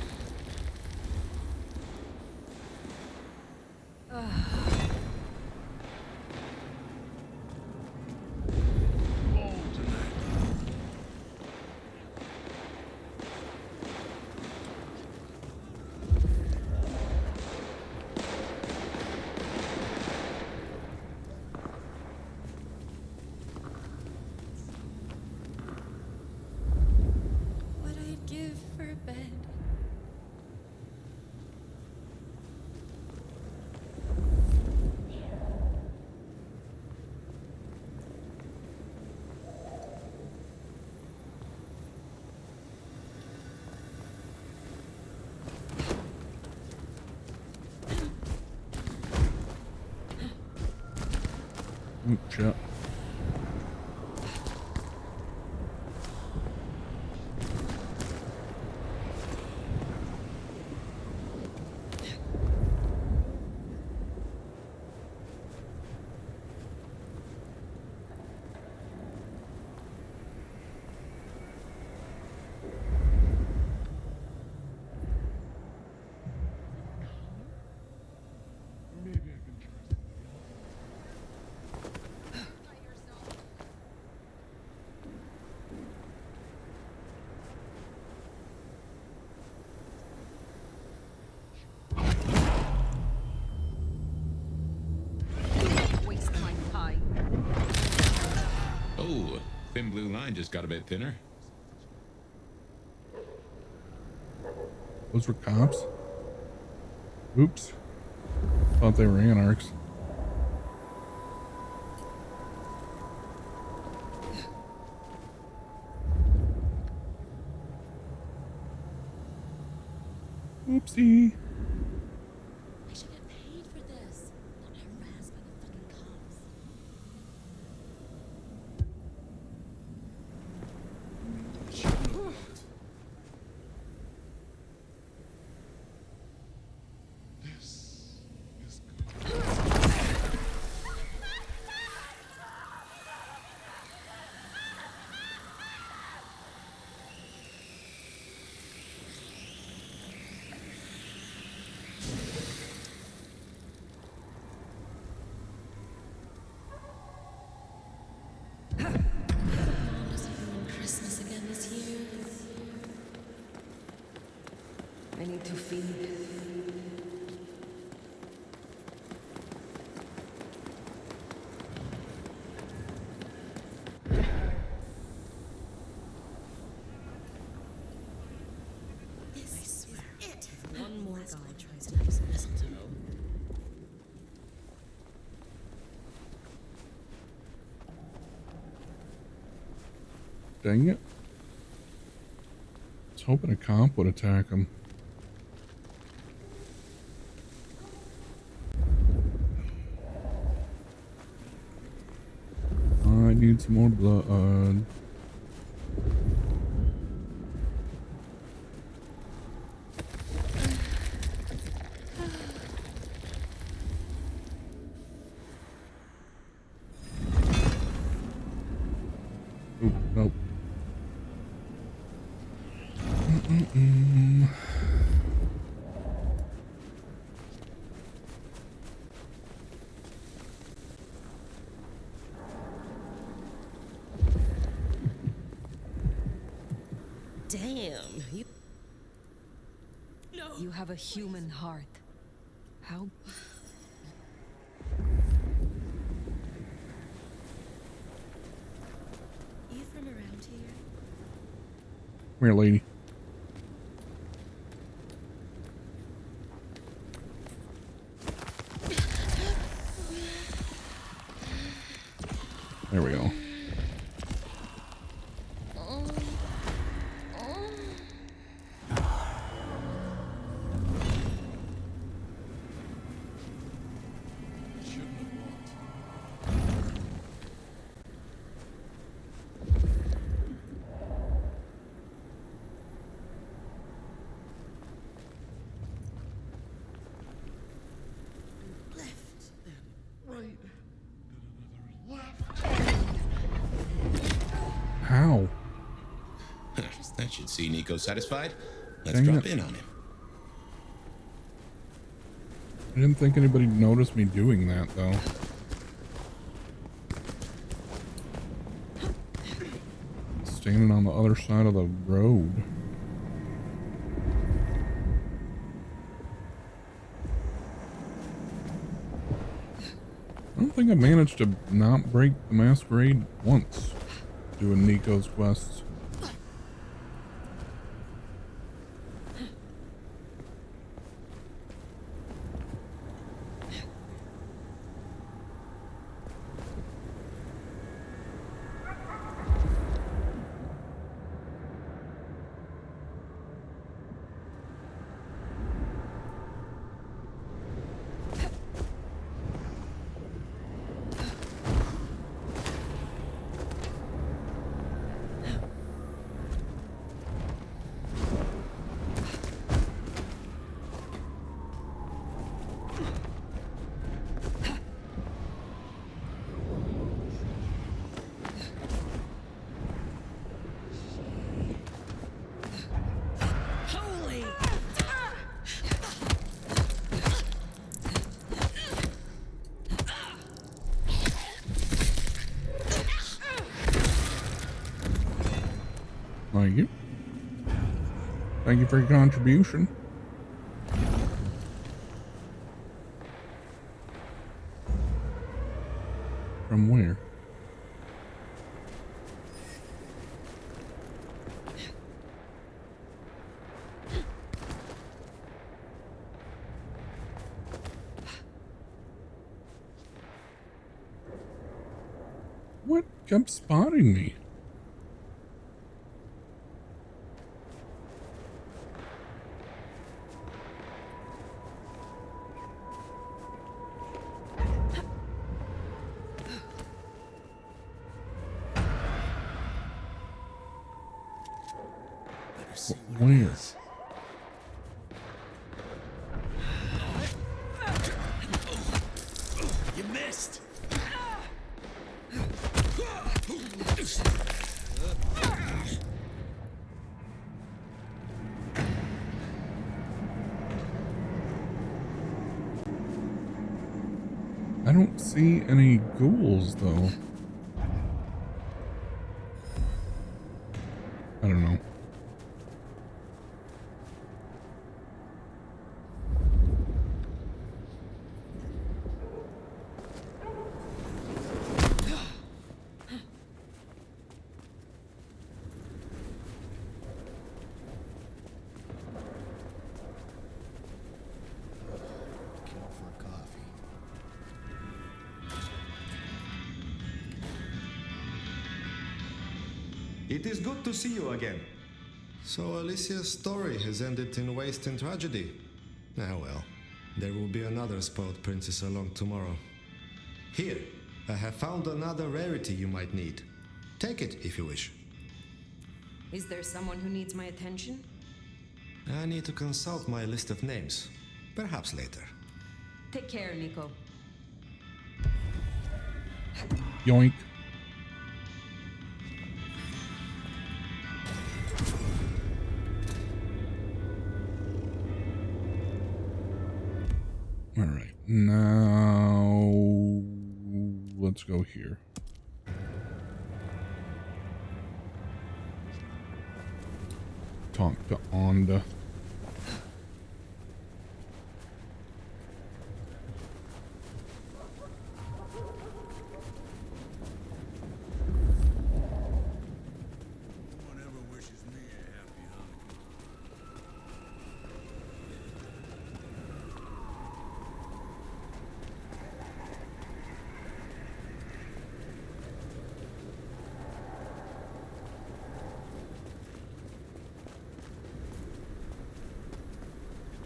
What I'd give for a bed. Ooh, shit. Waste my time. Oh, thin blue line just got a bit thinner. Those were cops? Oops. Thought they were anarchs. Oopsie. I should get paid for this, not harassed by the fucking cops. Mom doesn't ruin Christmas again this year. I need to feed. I swear. It. One more guy tries to use mistletoe. Dang it. I was hoping a comp would attack him. I need some more blood. Oop, nope. Damn, you. No. You have a human heart. How? You from around here? Come here, lady. There we go. see Nico satisfied, let's Dang drop it. in on him. I didn't think anybody noticed me doing that, though. Standing on the other side of the road. I don't think I managed to not break the Masquerade once doing Nico's quests. Thank you. Thank you for your contribution. From where? What kept spotting me? Where? You missed. I don't see any ghouls, though. I don't know. It is good to see you again. So Alicia's story has ended in waste and tragedy. Ah well, there will be another spoiled princess along tomorrow. Here, I have found another rarity you might need. Take it if you wish. Is there someone who needs my attention? I need to consult my list of names. Perhaps later. Take care, Nico. Yoink. All right, now let's go here. Talk to Onda.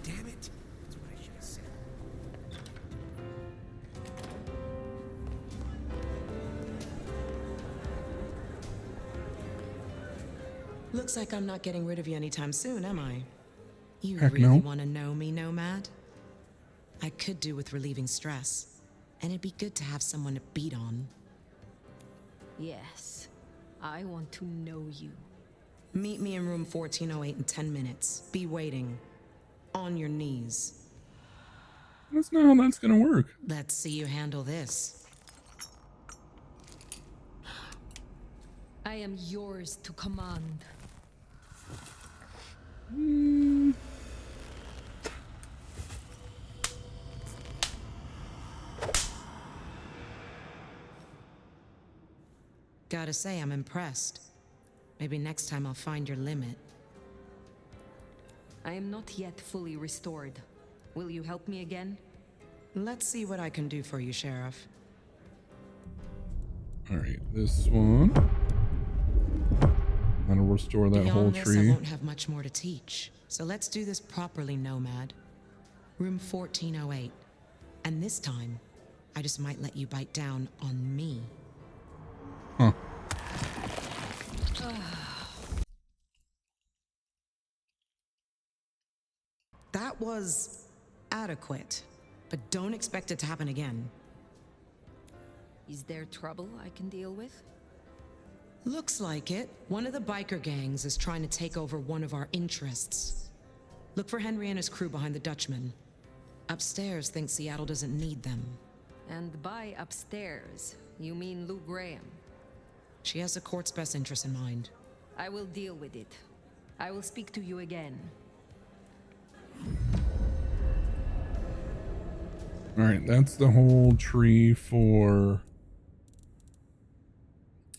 Damn it. That's what I should have said. Looks like I'm not getting rid of you anytime soon, am I? You Heck really no. want to know me, Nomad? I could do with relieving stress, and it'd be good to have someone to beat on. Yes, I want to know you. Meet me in room 1408 in 10 minutes. Be waiting. On your knees. That's not how that's gonna work. Let's see you handle this. I am yours to command. Gotta say, I'm impressed. Maybe next time I'll find your limit. I am not yet fully restored. Will you help me again? Let's see what I can do for you, Sheriff. Alright, this one. That'll restore that whole Beyond this, tree. I won't have much more to teach. So let's do this properly, Nomad. Room 1408. And this time, I just might let you bite down on me. Huh. That was adequate, but don't expect it to happen again. Is there trouble I can deal with? Looks like it. One of the biker gangs is trying to take over one of our interests. Look for Henry and his crew behind the Dutchman. Upstairs thinks Seattle doesn't need them. And by upstairs, you mean Lou Graham? She has the court's best interest in mind. I will deal with it. I will speak to you again. Alright, that's the whole tree for...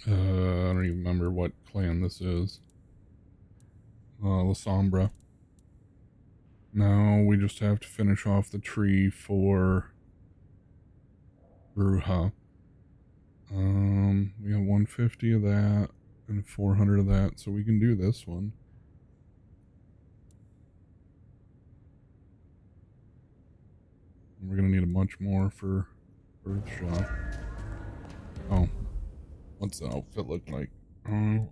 I don't even remember what clan this is. La Sombra. Now we just have to finish off the tree for Bruja. We have 150 of that and 400 of that, so we can do this one. We're gonna need a bunch more for Earthshock. Oh. What's the outfit look like? No.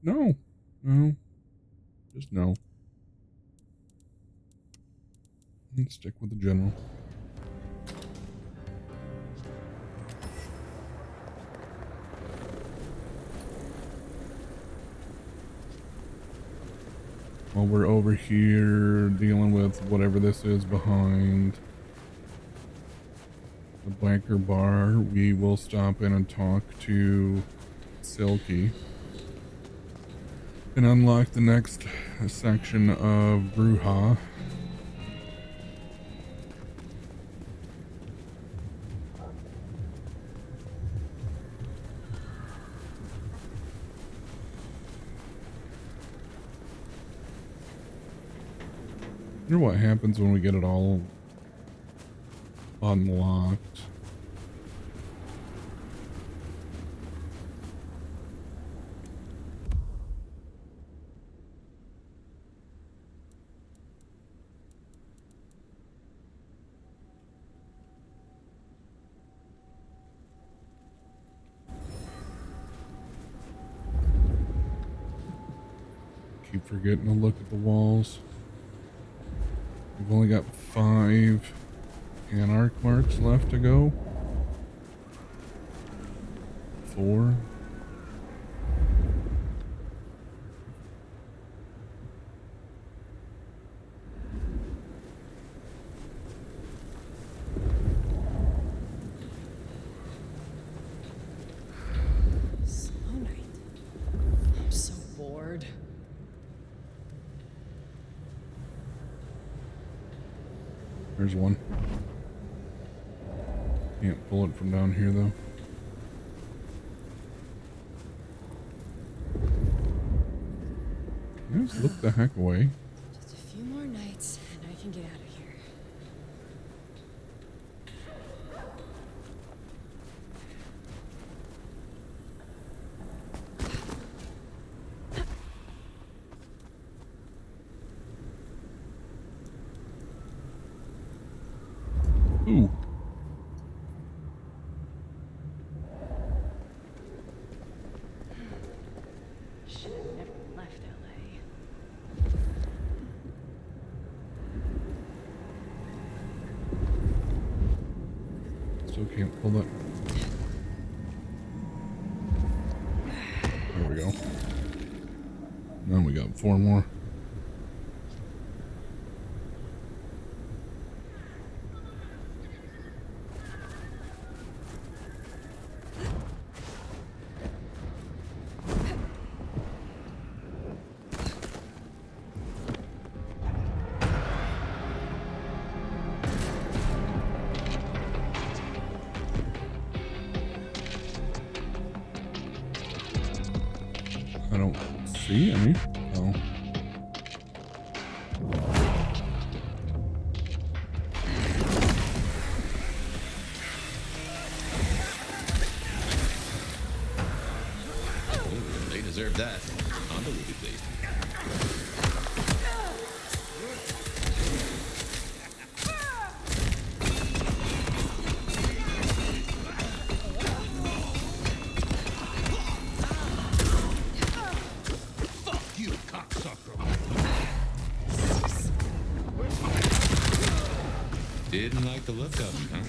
No. Just no. Let's stick with the general. While we're over here dealing with whatever this is behind the biker bar, we will stop in and talk to Silky and unlock the next section of Bruja. I wonder what happens when we get it all unlocked. Keep forgetting to look at the walls. We've only got 5 Anarch marks left to go. 4. Slow night. I'm so bored. There's one. Can't pull it from down here though. Just look the heck away. Just a few more nights, and I can get out of here. Ooh. Should have never left LA. Still can't pull that. Then we got 4 more. I don't see any. Oh. They deserve that. Unbelievably. Fuck you, cocksucker. Didn't like the look of him, huh?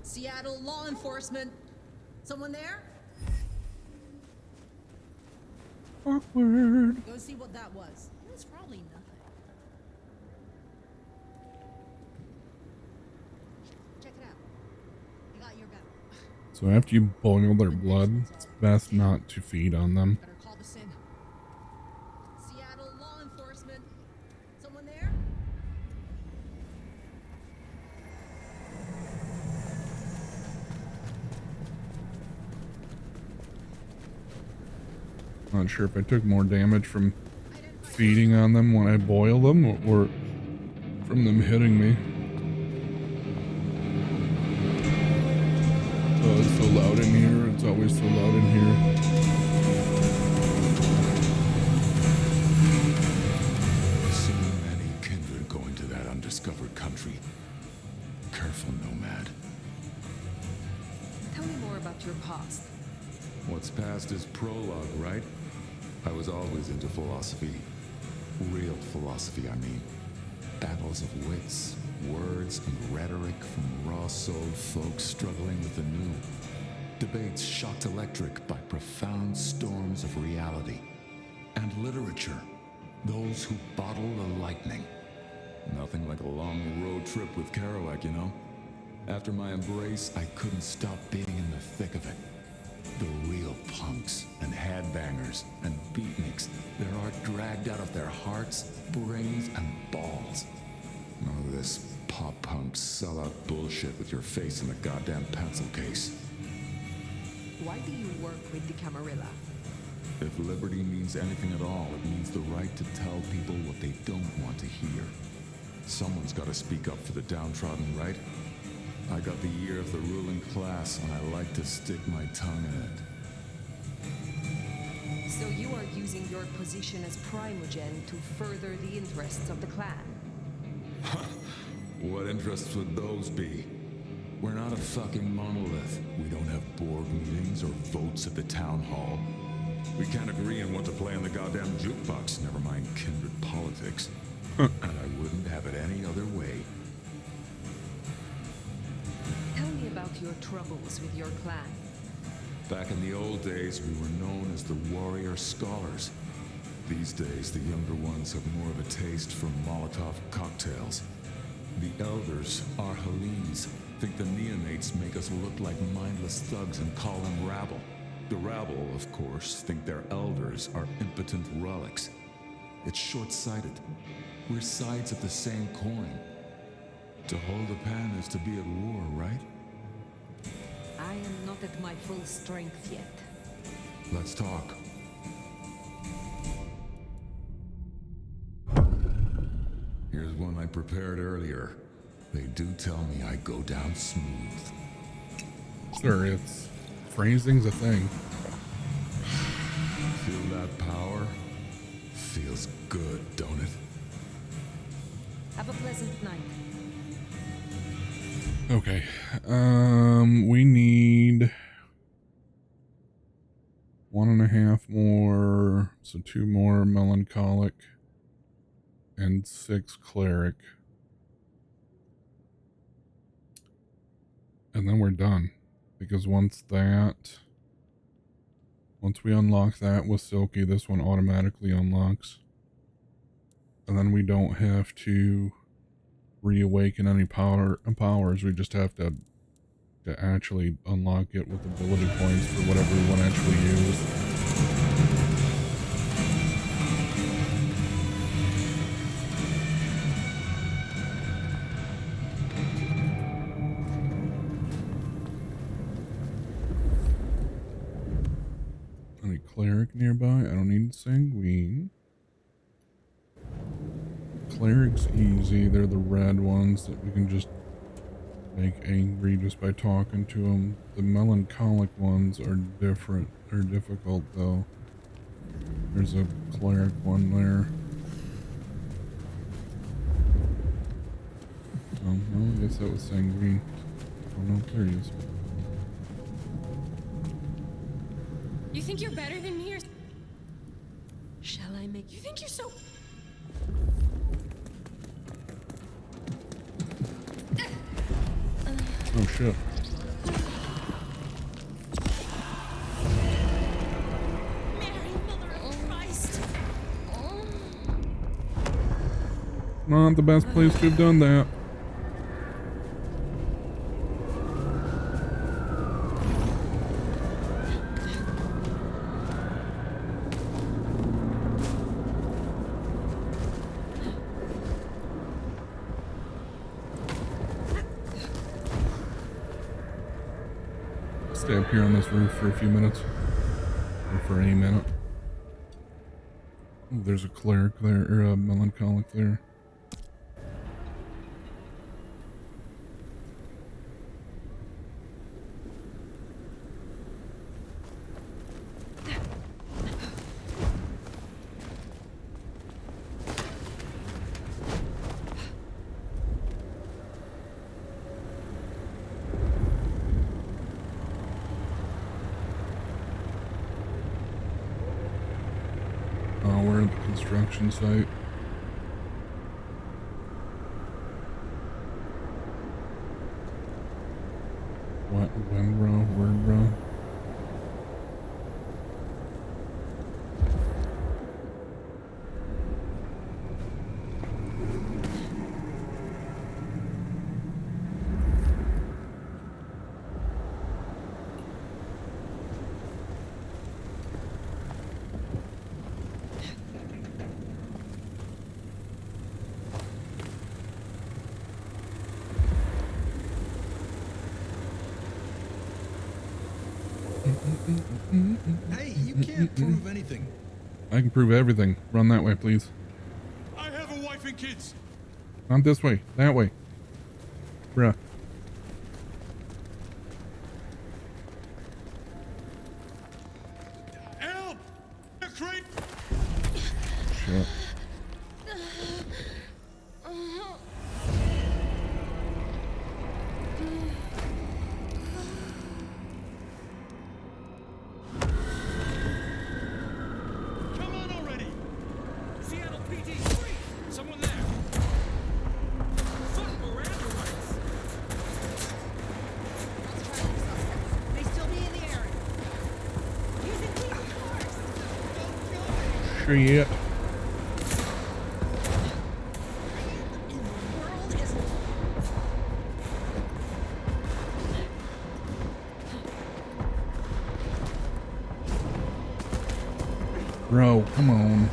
Seattle law enforcement. Someone there? Awkward. Go see what that was. It was probably nothing. Check it out. I got your back. So after you boil their blood, it's best not to feed on them. Better call this in. Seattle law enforcement. Someone there? Not sure if I took more damage from feeding on them when I boil them or from them hitting me. Oh, it's so loud in here. It's always so loud in here. So many kindred going to that undiscovered country. Careful, nomad. Tell me more about your past. What's past is prologue, right? I was always into philosophy. Real philosophy, I mean. Battles of wits, words, and rhetoric from raw-souled folks struggling with the new. Debates shocked electric by profound storms of reality. And literature. Those who bottle the lightning. Nothing like a long road trip with Kerouac, you know? After my embrace, I couldn't stop being in the thick of it. The real punks and headbangers and beatniks, their art dragged out of their hearts, brains, and balls. None of this pop-punk sellout bullshit with your face in the goddamn pencil case. Why do you work with the Camarilla? If liberty means anything at all, it means the right to tell people what they don't want to hear. Someone's got to speak up for the downtrodden, right? I got the ear of the ruling class, and I like to stick my tongue in it. So you are using your position as Primogen to further the interests of the clan? What interests would those be? We're not a fucking monolith. We don't have board meetings or votes at the town hall. We can't agree on what to play on the goddamn jukebox, never mind kindred politics. And I wouldn't have it any other way. Tell me about your troubles with your clan. Back in the old days, we were known as the warrior scholars. These days, the younger ones have more of a taste for Molotov cocktails. The elders, our Hellenes, think the neonates make us look like mindless thugs and call them rabble. The rabble, of course, think their elders are impotent relics. It's short-sighted. We're sides of the same coin. To hold a pen is to be at war, right? I am not at my full strength yet. Let's talk. Here's one I prepared earlier. They do tell me I go down smooth. Sure, it's phrasing's a thing. Feel that power? Feels good, don't it? Have a pleasant night. Okay. We need 1.5 more, so 2 more melancholic and 6 cleric. And then we're done. Because once Once we unlock that with Silky, this one automatically unlocks. And then we don't have to reawaken any powers. We just have to actually unlock it with ability points for whatever we want to actually use. Any cleric nearby? I don't need sanguine. Cleric's easy. They're the red ones that we can just make angry just by talking to them. The melancholic ones are different. They're difficult though. There's a cleric one there. Oh, well, I guess that was sanguine. Oh no, there he is. You think you're better than me, or shall I make you think you're so? Oh shit. Mary, Mother of Christ! Not the best place to have done that. Stay up here on this roof for a few minutes. Or for any minute. Oh, there's a cleric there, or a melancholic there. We're at the construction site. What? When, bro? Where, bro? Hey, you can't prove anything. I can prove everything. Run that way, please. I have a wife and kids. Not this way. That way. Bruh. Help! A crate! Shit. Come on already! Seattle PD, free! Someone there! Fuck Miranda rights! May still be in the area. Using lethal force. Shit. Bro, come on.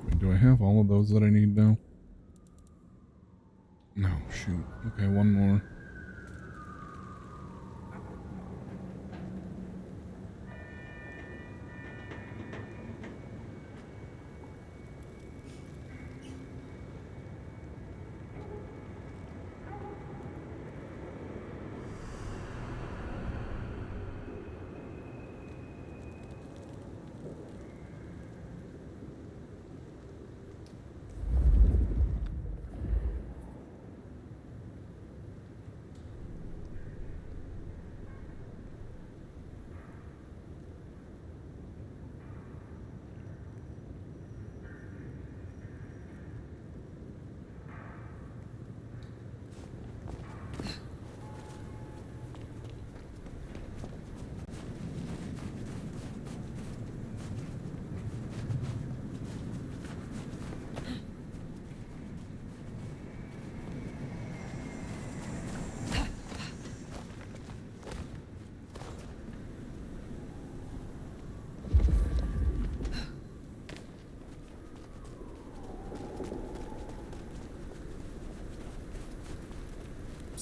Wait, do I have all of those that I need now? No, shoot. Okay, one more.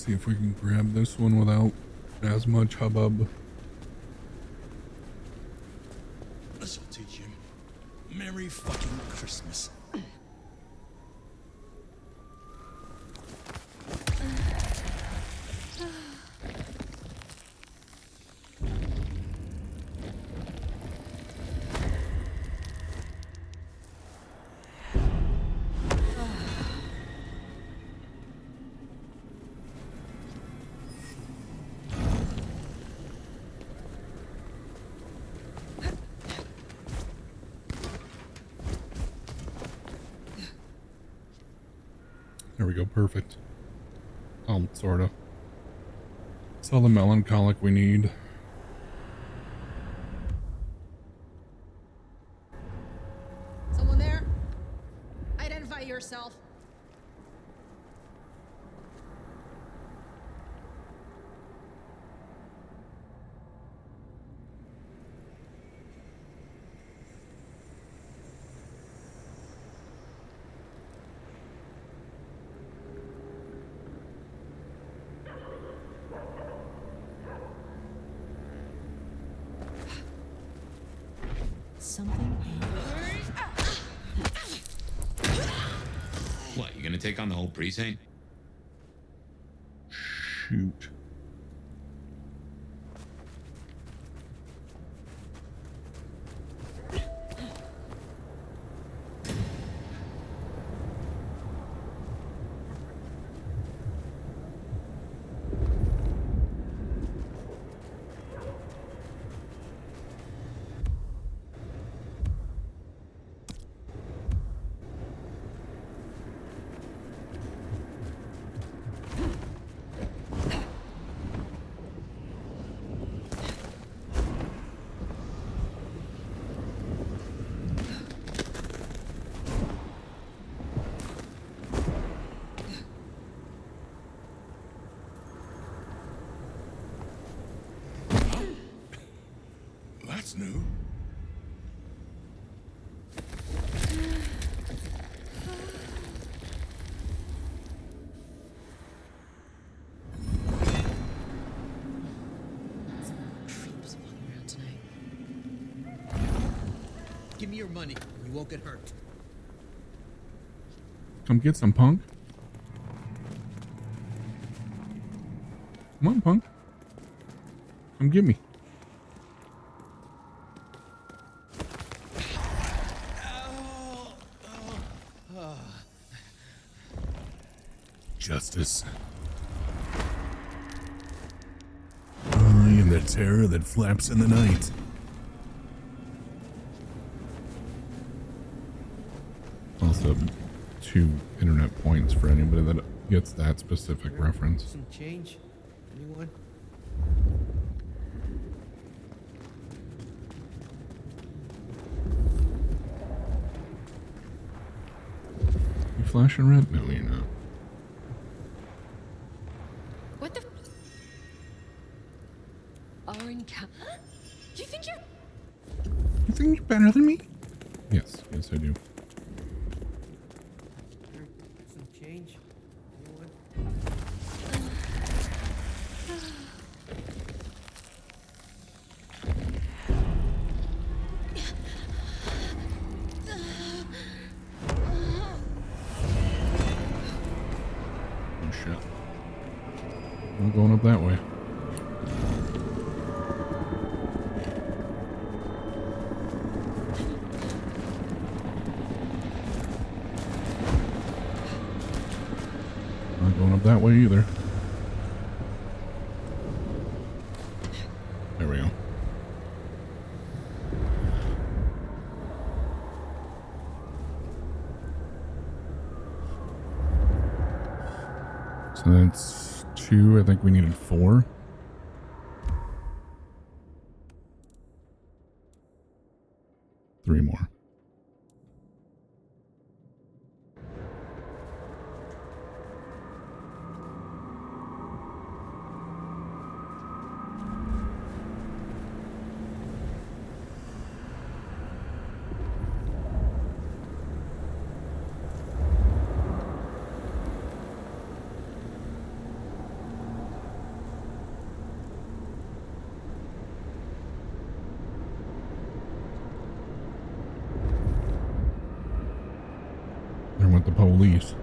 See if we can grab this one without as much hubbub. This'll teach him. Merry fucking Christmas. There we go, perfect. Sorta. It's all the melancholic we need. Someone there? Identify yourself. Something. What, you gonna take on the whole precinct? Shoot. That's new. Creeps walking around tonight. Give me your money. You won't get hurt. Come get some, punk. Come on, punk. Come get me. Justice. I am the terror that flaps in the night. Also, 2 internet points for anybody that gets that specific reference. Some change? Anyone? You flashing red? No, you're not. What the? Orange cow. Do you think you're? You think you're better than me? Yes, yes, I do. Some change? Anyone? Oh shit. I'm going up that way. Not going up that way either. There we go. So that's 2. I think we needed 4. Three more. police.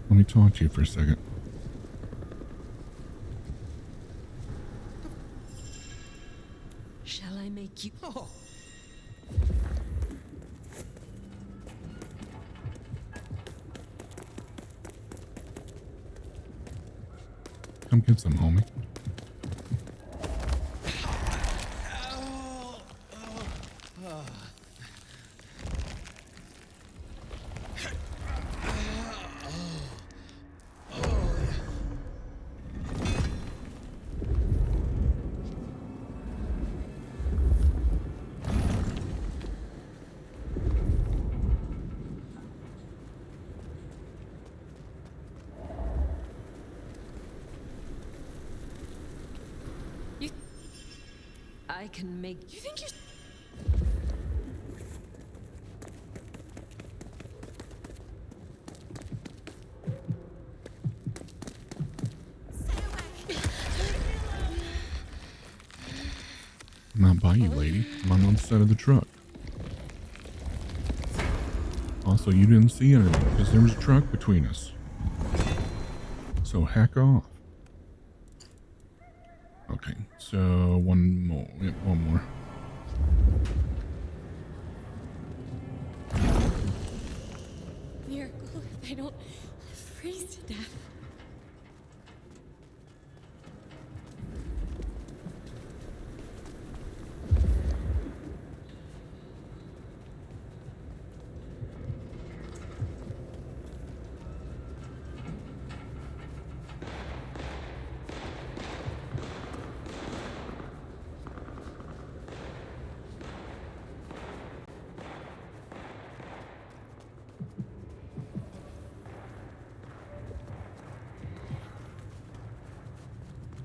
Let me talk to you for a second. Shall I make you? Oh. Come get some, homie. I can make. You think you're... I'm not by you, lady. I'm on the side of the truck. Also, you didn't see anything because there was a truck between us. So hack off. Okay, so one more. Yep, one more. Miracle if I don't freeze to death.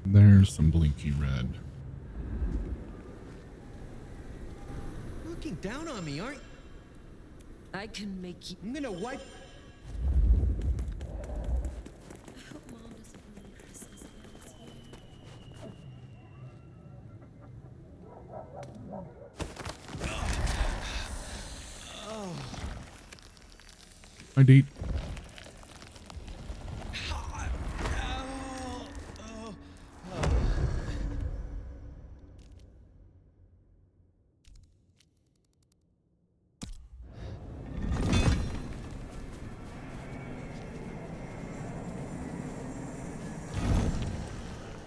There's some blinky red. Looking down on me, aren't you? I can make you. I'm gonna wipe. I hope Mom doesn't believe this is Hi, Deet.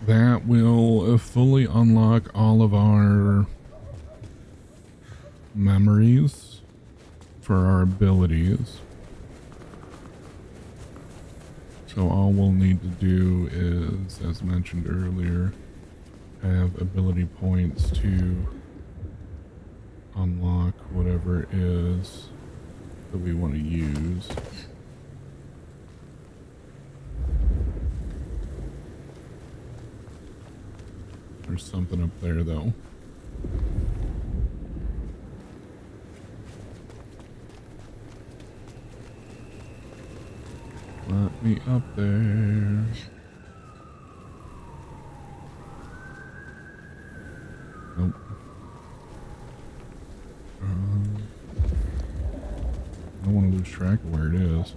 That will fully unlock all of our memories for our abilities. So all we'll need to do is, as mentioned earlier, have ability points to unlock whatever it is that we want to use. There's something up there, though. Let me up there. Nope. I don't want to lose track of where it is.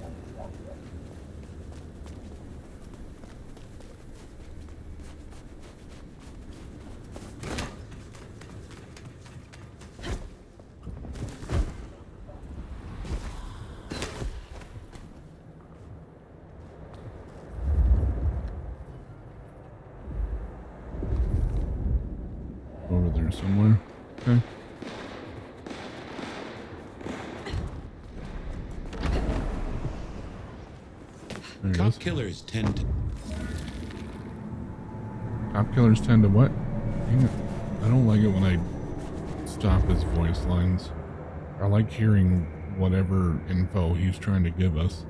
Over there somewhere. Okay. There it Cop is. killers tend to... Cop killers tend to what? Dang it. I don't like it when I stop his voice lines. I like hearing whatever info he's trying to give us.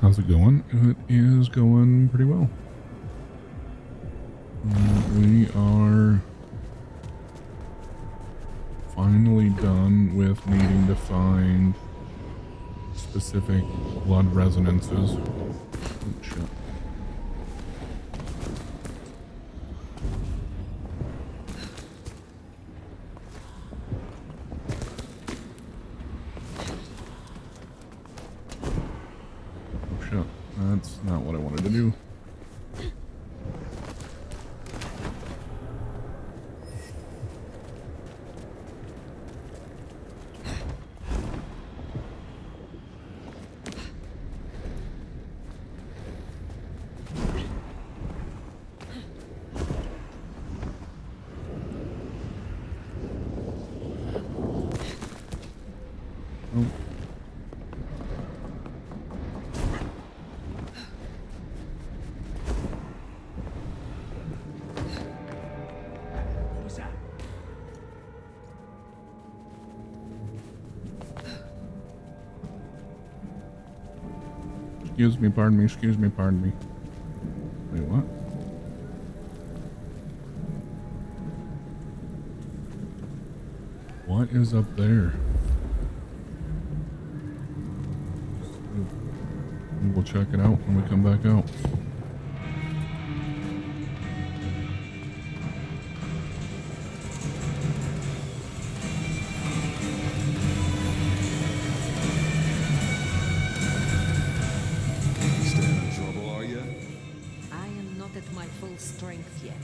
How's it going? It is going pretty well. We are finally done with needing to find specific blood resonances. Oh, shit. That's not what I wanted to do. Excuse me, pardon me, excuse me, pardon me. Wait, what? What is up there? We'll check it out when we come back out. Strength yet.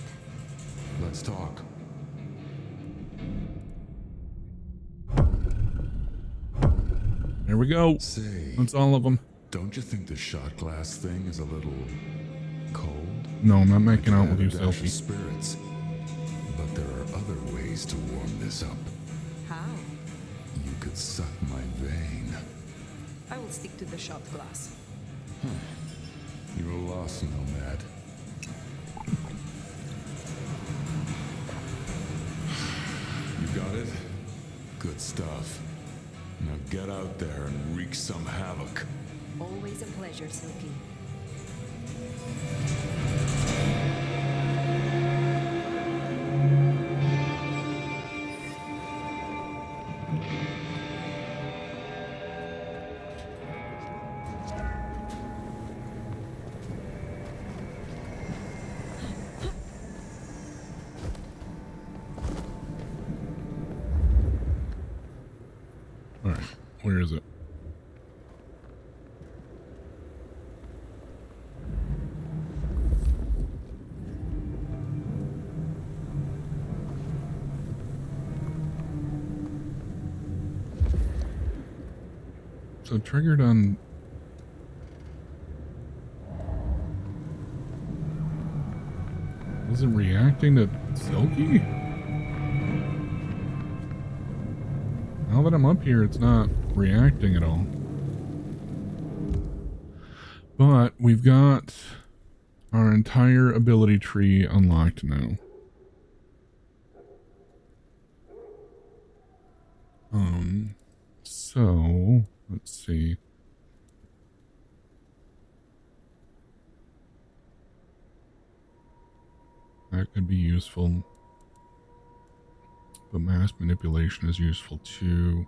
Let's talk. There we go. Say, that's all of them. Don't you think the shot glass thing is a little cold? No, I'm not making out with you, Selfie. Selfie. Spirits. But there are other ways to warm this up. How? You could suck my vein. I will stick to the shot glass. You're a lost nomad. You got it? Good stuff. Now get out there and wreak some havoc. Always a pleasure, Silky. Alright, where is it? So triggered on... Wasn't reacting to Silky? Now that I'm up here, it's not reacting at all. But we've got our entire ability tree unlocked now. So let's see. That could be useful. But mass manipulation is useful too.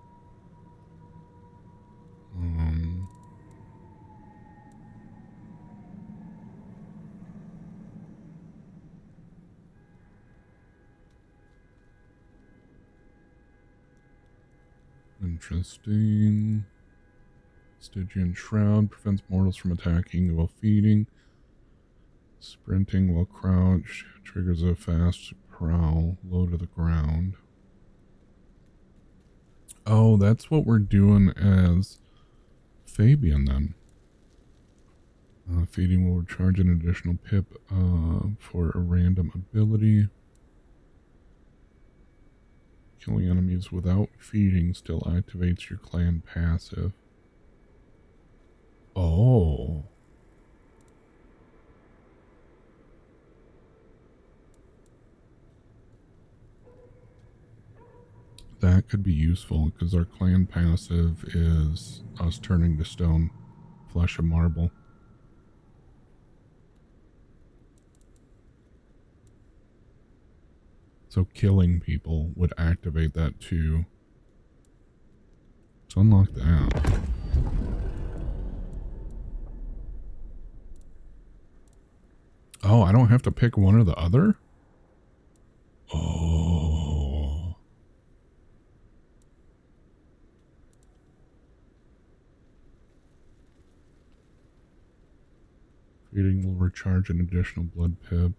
Interesting. Stygian Shroud prevents mortals from attacking while feeding. Sprinting while crouched triggers a fast prowl low to the ground. Oh, that's what we're doing as Fabian then. Feeding will recharge an additional pip for a random ability. Killing enemies without feeding still activates your clan passive. Oh. That could be useful because our clan passive is us turning to stone, flesh of marble. So killing people would activate that too. Let's unlock that. Oh, I don't have to pick one or the other? Oh. Feeding will recharge an additional blood pip.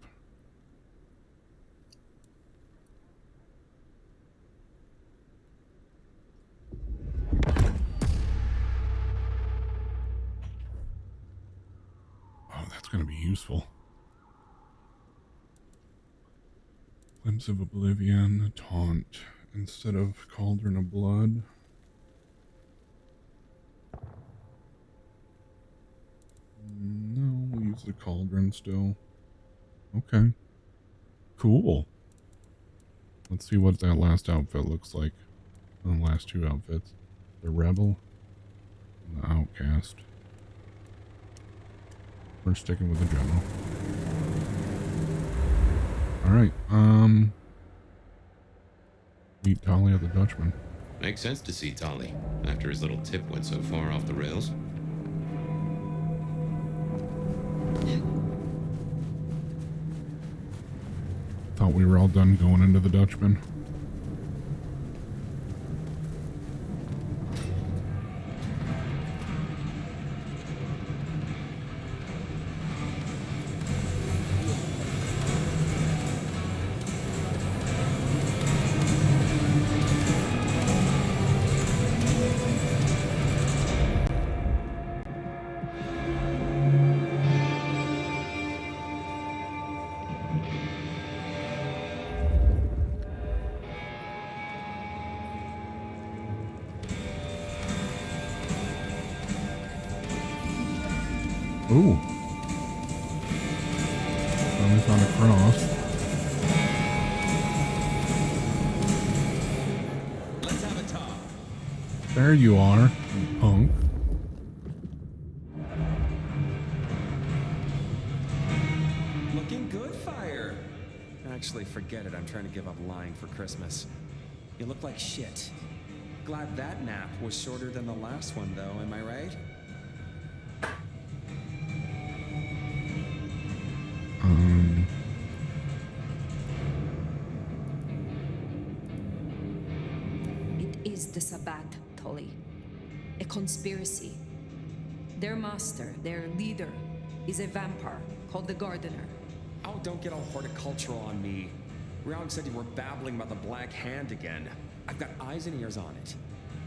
Oh, that's going to be useful. Glimpse of Oblivion, Taunt, instead of Cauldron of Blood. No, we'll use the Cauldron still. Okay. Cool. Let's see what that last outfit looks like. The last two outfits. The Rebel and the Outcast. We're sticking with the General. Alright, meet Talia the Dutchman. Makes sense to see Tolly after his little tip went so far off the rails. Thought we were all done going into the Dutchman. Ooh. Finally found a cross. Let's have a talk. There you are, you punk. Looking good, Fire. Actually, forget it. I'm trying to give up lying for Christmas. You look like shit. Glad that nap was shorter than the last one, though, am I right? It is the Sabbat, Tolly. A conspiracy. Their master, their leader, is a vampire called the Gardener. Oh, don't get all horticultural on me. Ryog said you were babbling about the Black Hand again. I've got eyes and ears on it.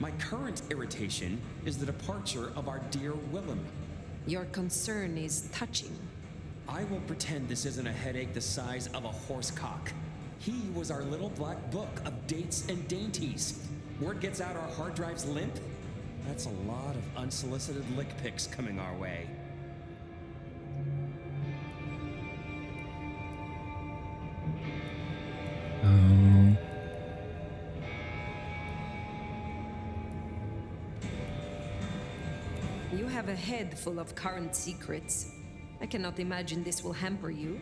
My current irritation is the departure of our dear Willem. Your concern is touching. I will pretend this isn't a headache the size of a horse cock. He was our little black book of dates and dainties. Word gets out our hard drives limp? That's a lot of unsolicited lick pics coming our way. You have a head full of current secrets. I cannot imagine this will hamper you.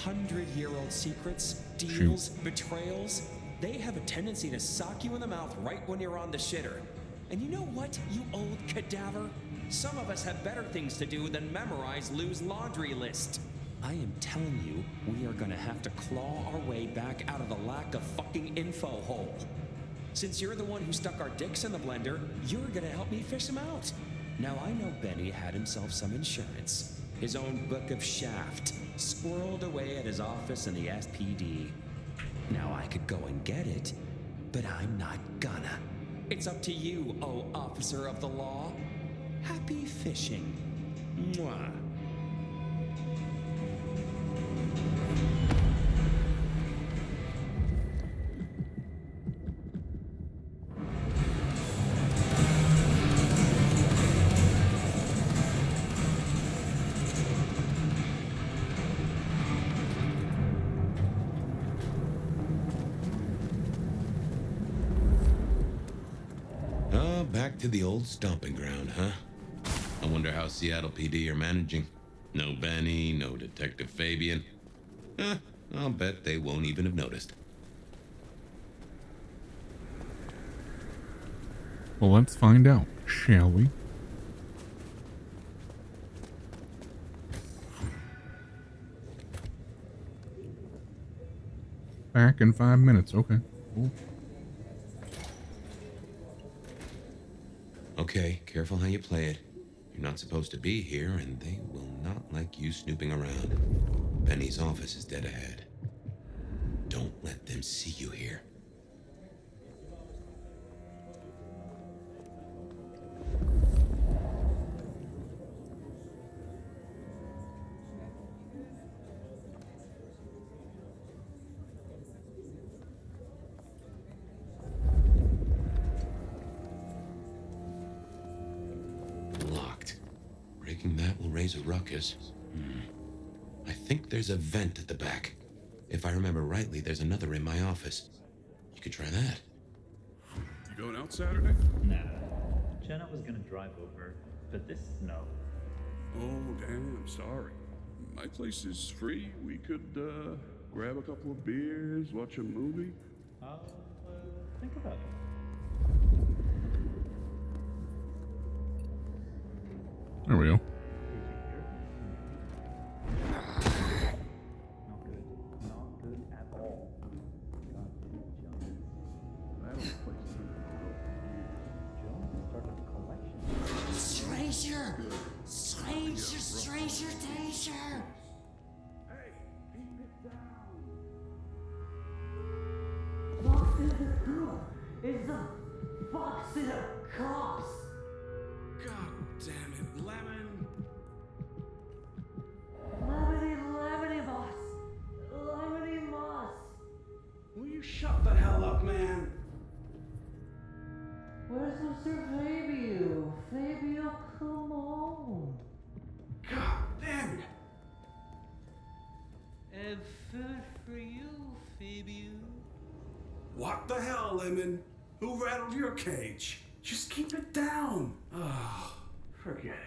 100-year-old secrets, deals, betrayals, they have a tendency to sock you in the mouth right when you're on the shitter. And you know what, you old cadaver? Some of us have better things to do than memorize Lou's laundry list. I am telling you, we are gonna have to claw our way back out of the lack of fucking info hole. Since you're the one who stuck our dicks in the blender, you're gonna help me fish them out. Now I know Benny had himself some insurance. His own book of Shaft, squirreled away at his office in the SPD. Now I could go and get it, but I'm not gonna. It's up to you, oh officer of the law. Happy fishing. Mwah. Back to the old stomping ground, huh? I wonder how Seattle PD are managing. No Benny, no Detective Fabian. I'll bet they won't even have noticed. Well, let's find out, shall we? Back in 5 minutes. Okay. Cool. Okay, careful how you play it. You're not supposed to be here, and they will not like you snooping around. Benny's office is dead ahead. Don't let them see you here. Locked. Breaking that will raise a ruckus. I think there's a vent at the back. If I remember rightly, there's another in my office. You could try that. You going out Saturday? Nah. Jenna was gonna drive over, but this snow. Oh, damn, sorry. My place is free. We could, grab a couple of beers, watch a movie. I'll think about it. There we go. Not good. Not good at all. Jones started a collection. Stranger! Stranger danger! Locked in the pool is the box of cops! God damn it, Lemon! Lemony boss! Lemony moss! Will you shut the hell up, man? Where's Mr. Fabio? Fabio, come on! God damn it! And food for you, Fabio. What the hell, Lemon? Who rattled your cage? Just keep it down. Oh, forget it.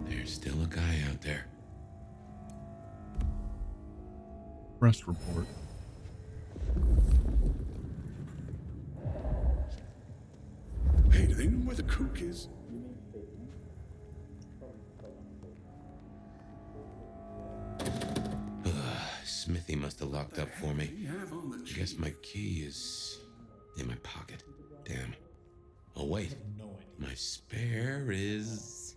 There's still a guy out there. Press report. Hey, do they know where the kook is? Smithy must have locked up for me. Guess my key is in my pocket. Damn. Oh, wait. My spare is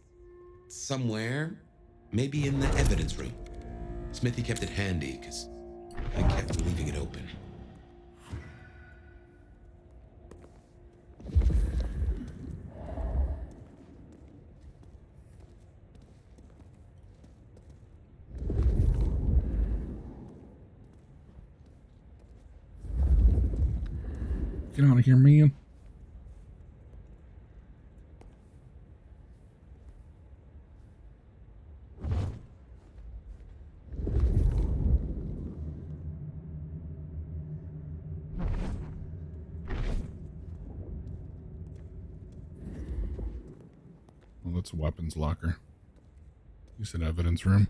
somewhere. Maybe in the evidence room. Smithy kept it handy, because I kept leaving it open. Get out of here, man. Well, that's a weapons locker. You said evidence room.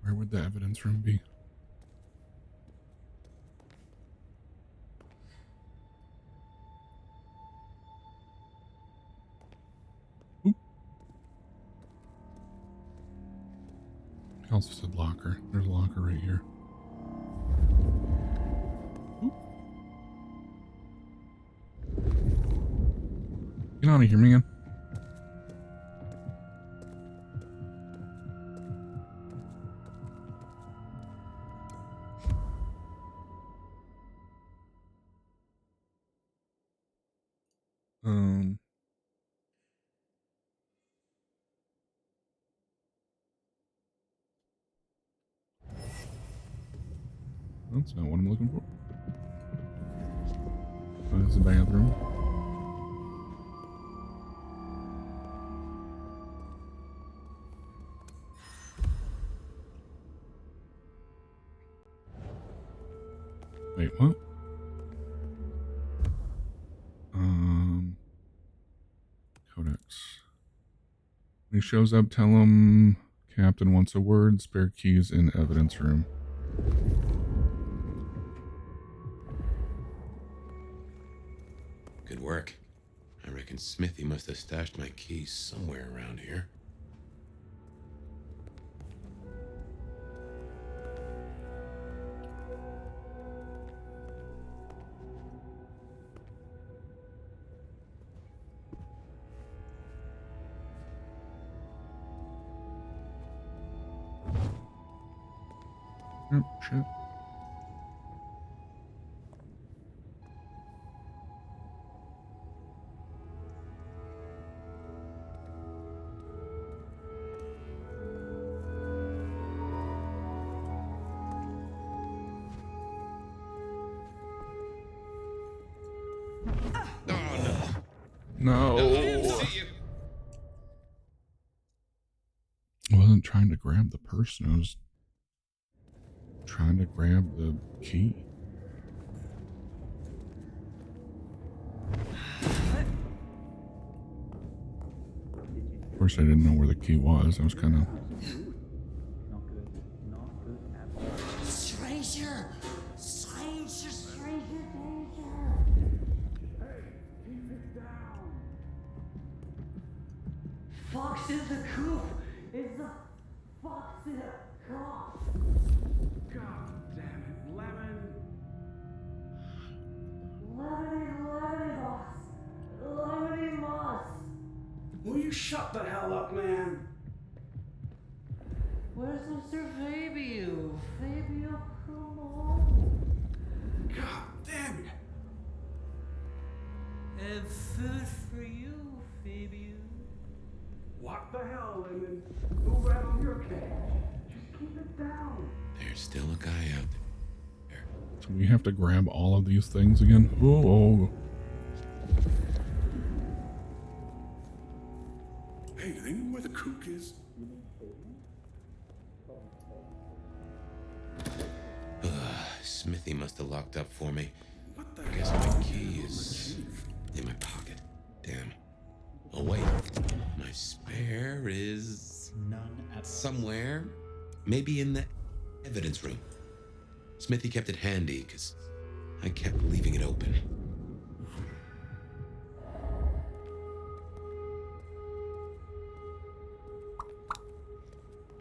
Where would the evidence room be? I also said locker. There's a locker right here. Oop. Get out of here, man. That's not what I'm looking for. Oh, it's a bathroom. Wait, what? Codex. When he shows up, tell him Captain wants a word. Spare keys in evidence room. Good work. I reckon Smithy must have stashed my keys somewhere around here. Oh, shit. No. I wasn't trying to grab the person. I was trying to grab the key. Of course, I didn't know where the key was. I was kind of... Stranger! Stranger, stranger, danger! Hey, keep it down! Fox in the coop! It's the fox in the coop! God damn it, Lemon! Lemony moss! Lemony moss! Will you shut the hell up, man? Where's Mr. Fabio? Fabio, come on! God damn it! And food for you, Fabio. What the hell, Lemon? Who rattled your cage? Just keep it down. There's still a guy out there. So we have to grab all of these things again? Oh. Hey, do they know where the kook is? Smithy must have locked up for me. I guess my key is in my pocket. Damn. Oh wait, my spare is somewhere. Maybe in the evidence room. Smithy kept it handy because I kept leaving it open.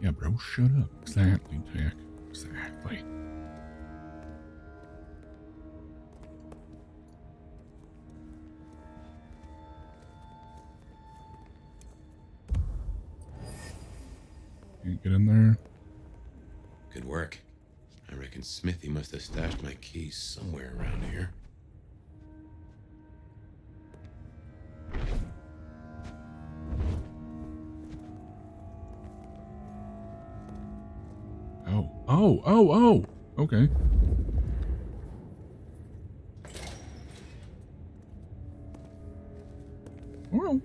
Yeah, bro, shut up. Exactly, Jack. Exactly. Can't get in there. Good work. I reckon Smithy must have stashed my keys somewhere around here. Oh. Okay. Well.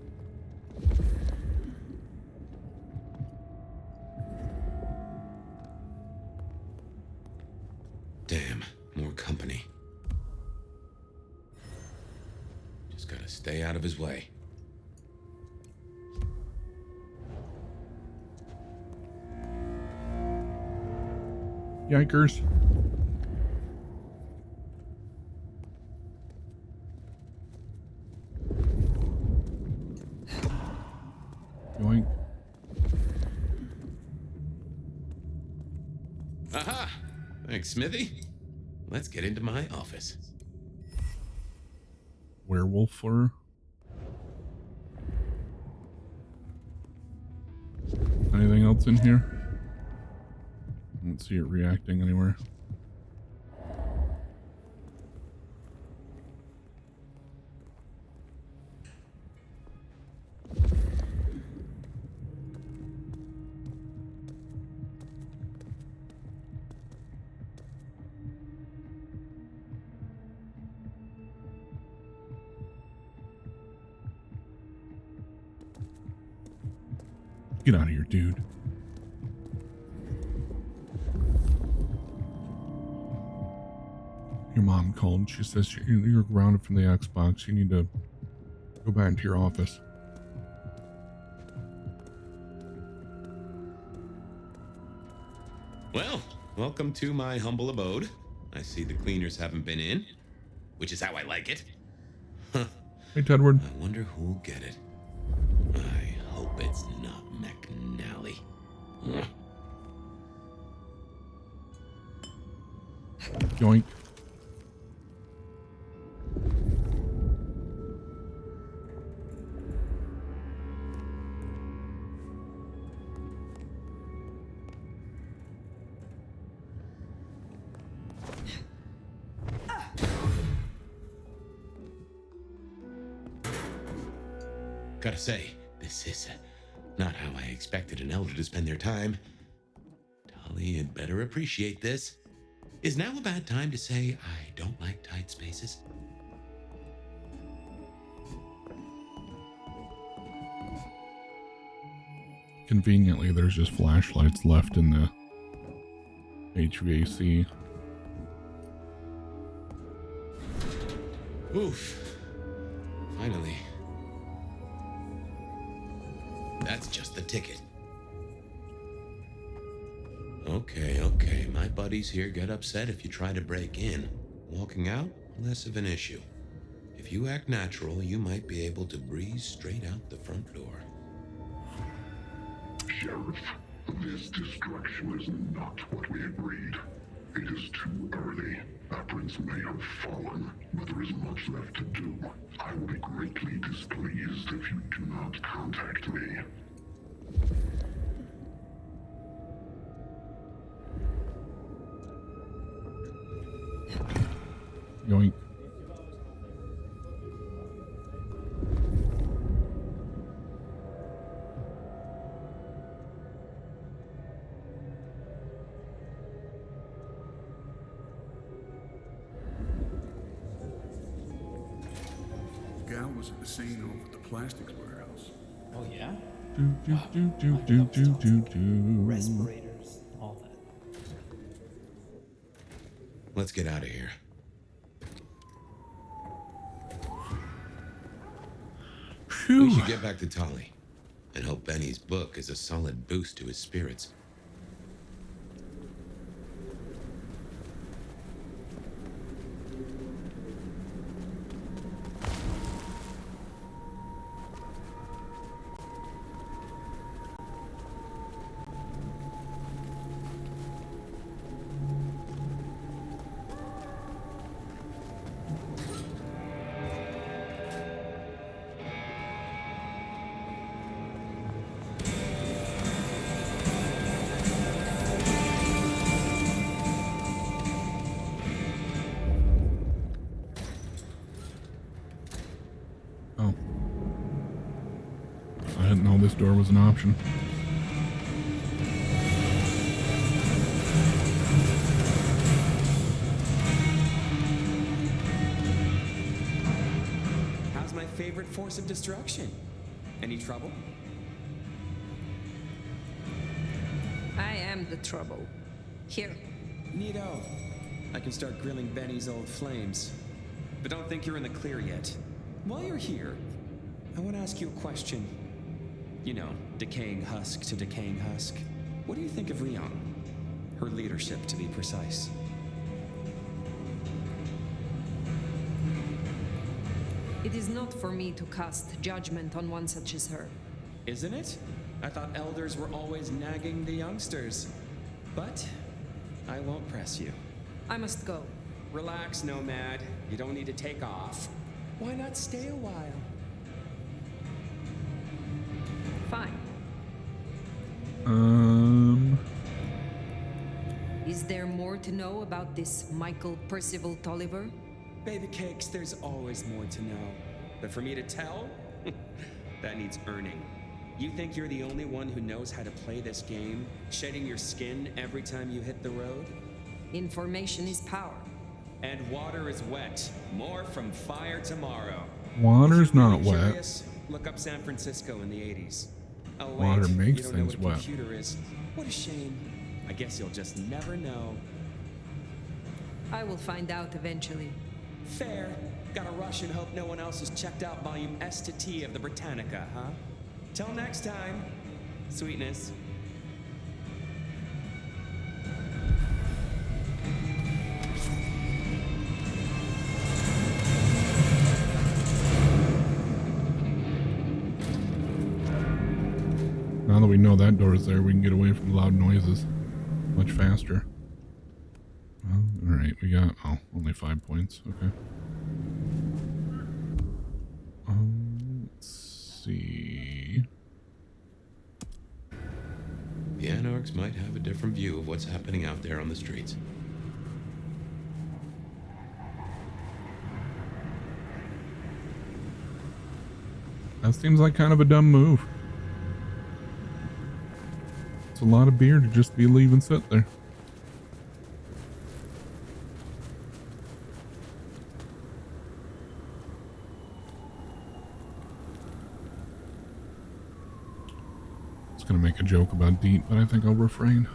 Damn, more company. Just gotta stay out of his way. Yikers. Yoink. Aha! Thanks, Smithy. Let's get into my office. Werewolf fur. Anything else in here? I don't see it reacting anywhere. Get out of here, dude. Your mom called. She says you're grounded from the Xbox. You need to go back into your office. Well, welcome to my humble abode. I see the cleaners haven't been in, which is how I like it. Huh. Hey, Tedward. I wonder who'll get it. I hope it's not McNally. Yoink. Gotta say, this is not how I expected an elder to spend their time. Tali had better appreciate this. Is now a bad time to say I don't like tight spaces? Conveniently, there's just flashlights left in the HVAC. Oof. Finally. That's just the ticket. Okay. My buddies here get upset if you try to break in. Walking out, less of an issue. If you act natural, you might be able to breeze straight out the front door. Sheriff, this destruction is not what we agreed. It is too early. Our prince may have fallen, but there is much left to do. I will be greatly displeased if you do not contact me. Yoink. Gal was at the scene over at the plastics warehouse. Oh, yeah? Do. Respirators, all that. Let's get out of here. Phew. We should get back to Tali and hope Benny's book is a solid boost to his spirits. I didn't know this door was an option. How's my favorite force of destruction? Any trouble? I am the trouble. Here. Neato. I can start grilling Benny's old flames. But don't think you're in the clear yet. While you're here, I want to ask you a question. You know, decaying husk to decaying husk. What do you think of Rion? Her leadership, to be precise. It is not for me to cast judgment on one such as her. Isn't it? I thought elders were always nagging the youngsters. But I won't press you. I must go. Relax, Nomad. You don't need to take off. Why not stay a while? Fine. Is there more to know about this Michael Percival Tolliver? Baby cakes, there's always more to know. But for me to tell? That needs earning. You think you're the only one who knows how to play this game? Shedding your skin every time you hit the road? Information is power. And water is wet. More from fire tomorrow. Water's not wet. Curious, look up San Francisco in the 80s. Oh, wait. Water makes You don't know things what a wet. computer is. What a shame. I guess you'll just never know. I will find out eventually. Fair. Gotta rush and hope no one else has checked out volume S to T of the Britannica, huh? Till next time. Sweetness. Now that we know that door is there, we can get away from loud noises much faster. Well, alright, we got, only 5 points. Okay. Let's see. The Anarchs might have a different view of what's happening out there on the streets. That seems like kind of a dumb move. It's a lot of beer to just be leaving sit there. I was gonna make a joke about DEET, but I think I'll refrain.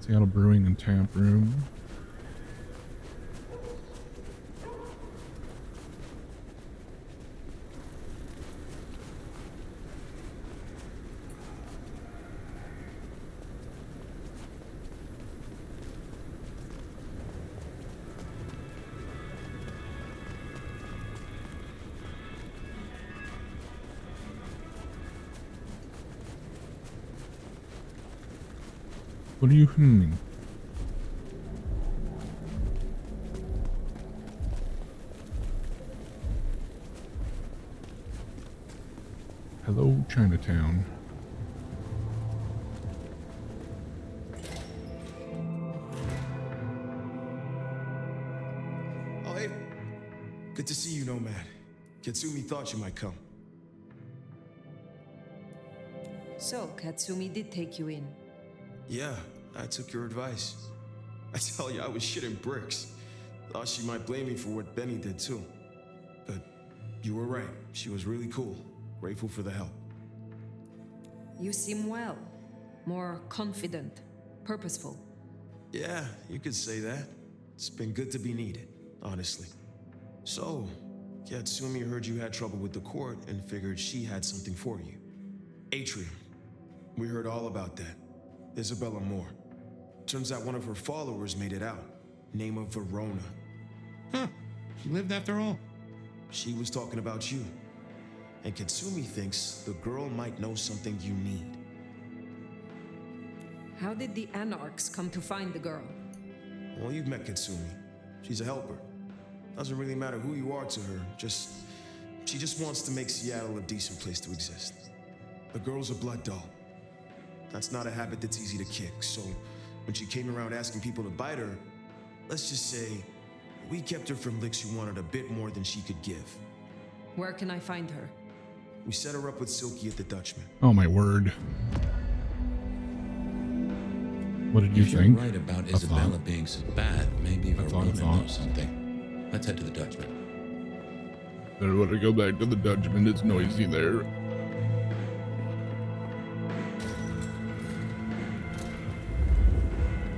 Seattle Brewing and Tap Room. What are you humming? Hello, Chinatown. Oh, hey. Good to see you, Nomad. Katsumi thought you might come. So, Katsumi did take you in. Yeah, I took your advice. I tell you, I was shitting bricks. Thought she might blame me for what Benny did too. But you were right. She was really cool. Grateful for the help. You seem well. More confident. Purposeful. Yeah, you could say that. It's been good to be needed, honestly. So, Katsumi heard you had trouble with the court and figured she had something for you. Atrium. We heard all about that. Isabella Moore. Turns out one of her followers made it out. Name of Verona. Huh. She lived after all. She was talking about you. And Katsumi thinks the girl might know something you need. How did the Anarchs come to find the girl? Well, you've met Katsumi. She's a helper. Doesn't really matter who you are to her, she just wants to make Seattle a decent place to exist. The girl's a blood doll. That's not a habit that's easy to kick, so when she came around asking people to bite her, let's just say, we kept her from licks who wanted a bit more than she could give. Where can I find her? We set her up with Silky at the Dutchman. Oh my word. What did you If think? you're right about Isabella being so bad, maybe Verona knows something. Let's head to the Dutchman. Better want to go back to the Dutchman. It's noisy there.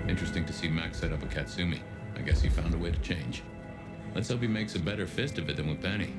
Interesting to see Max set up a Katsumi. I guess he found a way to change. Let's hope he makes a better fist of it than with Benny.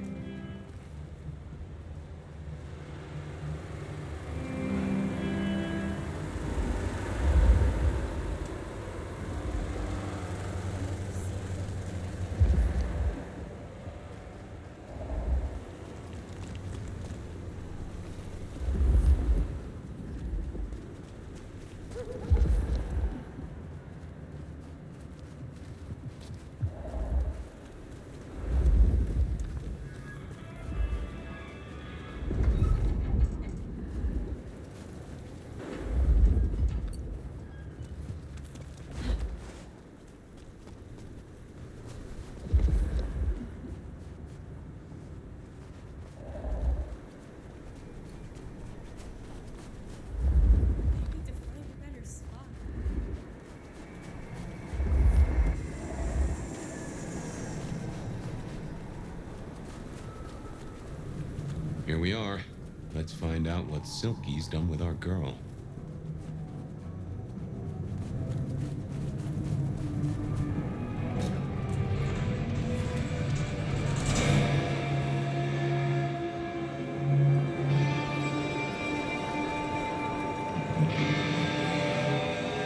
Here we are. Let's find out what Silky's done with our girl.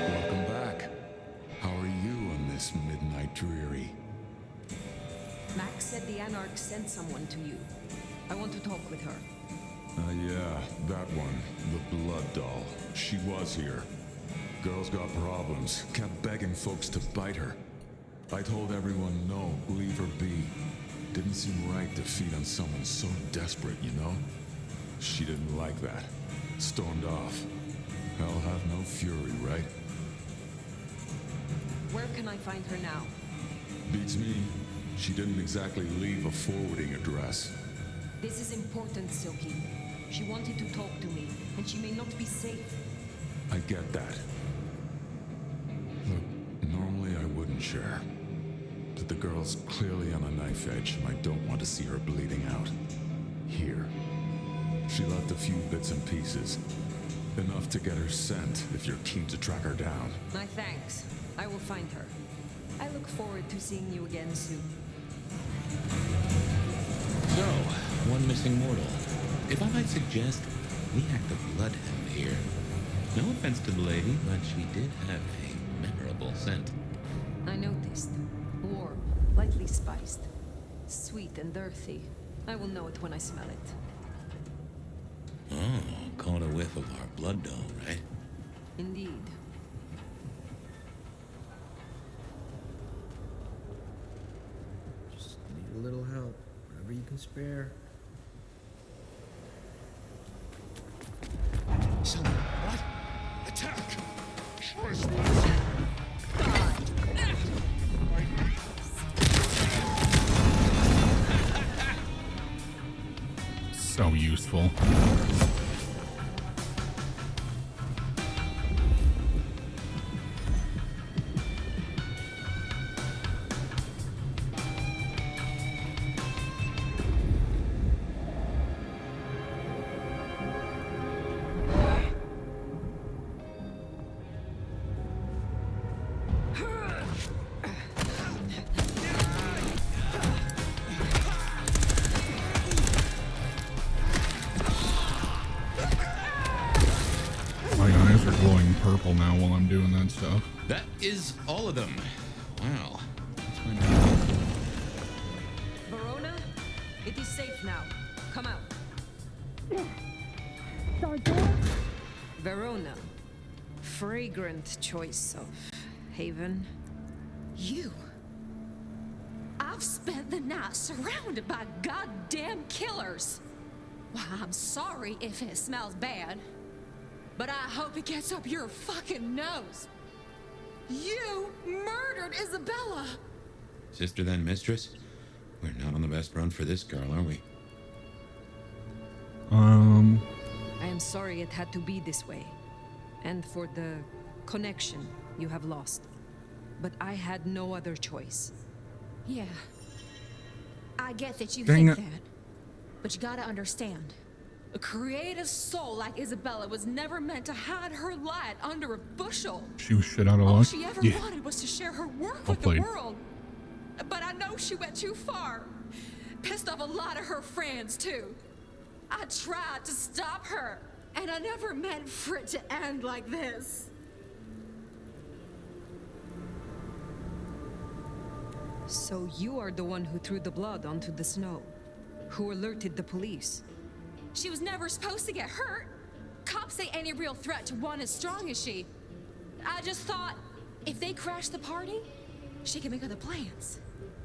Welcome back. How are you on this midnight dreary? Max said the Anarch sent someone to you. I want to talk with her. Yeah, that one. The blood doll. She was here. Girl's got problems. Kept begging folks to bite her. I told everyone no, leave her be. Didn't seem right to feed on someone so desperate, you know? She didn't like that. Stormed off. Hell have no fury, right? Where can I find her now? Beats me. She didn't exactly leave a forwarding address. This is important, Silky. She wanted to talk to me, and she may not be safe. I get that. Look, normally I wouldn't share. But the girl's clearly on a knife edge, and I don't want to see her bleeding out. Here. She left a few bits and pieces. Enough to get her sent, if you're keen to track her down. My thanks. I will find her. I look forward to seeing you again soon. So, one missing mortal. If I might suggest, we act the bloodhound here. No offense to the lady, but she did have a memorable scent. I noticed. Warm, lightly spiced. Sweet and earthy. I will know it when I smell it. Oh, caught a whiff of our blood doll, right? Indeed. Just need a little help, whatever you can spare. Someone, what? Attack! So useful. My eyes are glowing purple now while I'm doing that stuff. That is all of them. Wow. Verona, it is safe now. Come out. Verona. Fragrant choice of haven. You. I've spent the night surrounded by goddamn killers. Why, I'm sorry if it smells bad, but I hope it gets up your fucking nose. You murdered Isabella. Sister then mistress? We're not on the best run for this girl, are we? I am sorry it had to be this way. And for the connection you have lost. But I had no other choice. Yeah. I get that you Dang think it. that. But you gotta understand. A creative soul like Isabella was never meant to hide her light under a bushel. She was shit out of All luck. she ever Yeah. wanted was to share her work Well with played. the world. But I know she went too far. Pissed off a lot of her friends, too. I tried to stop her, and I never meant for it to end like this. So you are the one who threw the blood onto the snow, who alerted the police. She was never supposed to get hurt. Cops ain't any real threat to one as strong as she. I just thought, if they crash the party, she can make other plans.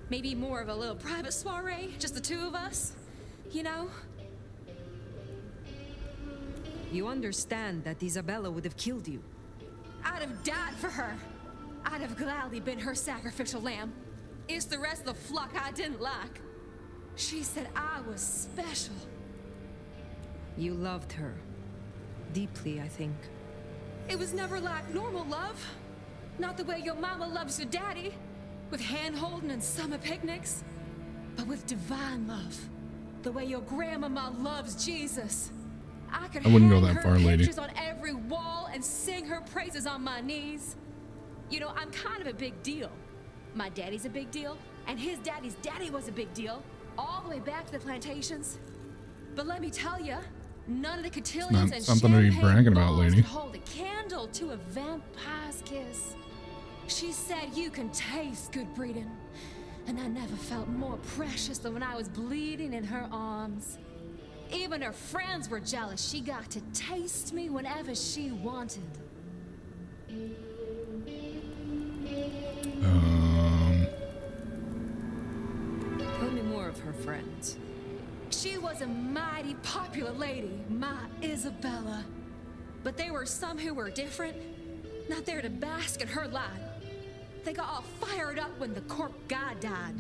Maybe more of a little private soiree, just the two of us, you know? You understand that Isabella would have killed you. I'd have died for her. I'd have gladly been her sacrificial lamb. It's the rest of the flock I didn't like. She said I was special. You loved her. Deeply, I think. It was never like normal love. Not the way your mama loves your daddy, with hand-holding and summer picnics, but with divine love. The way your grandmama loves Jesus. I could I wouldn't go hang that her far, lady. pictures on every wall and sing her praises on my knees. You know, I'm kind of a big deal. My daddy's a big deal, and his daddy's daddy was a big deal, all the way back to the plantations. But let me tell you, none of the cotillions and something to be champagne bragging about, balls lady. could hold a candle to a vampire's kiss. She said you can taste good breeding, and I never felt more precious than when I was bleeding in her arms. Even her friends were jealous. She got to taste me whenever she wanted. Tell me more of her friends. She was a mighty popular lady, my Isabella. But there were some who were different, not there to bask in her light. They got all fired up when the corp guy died.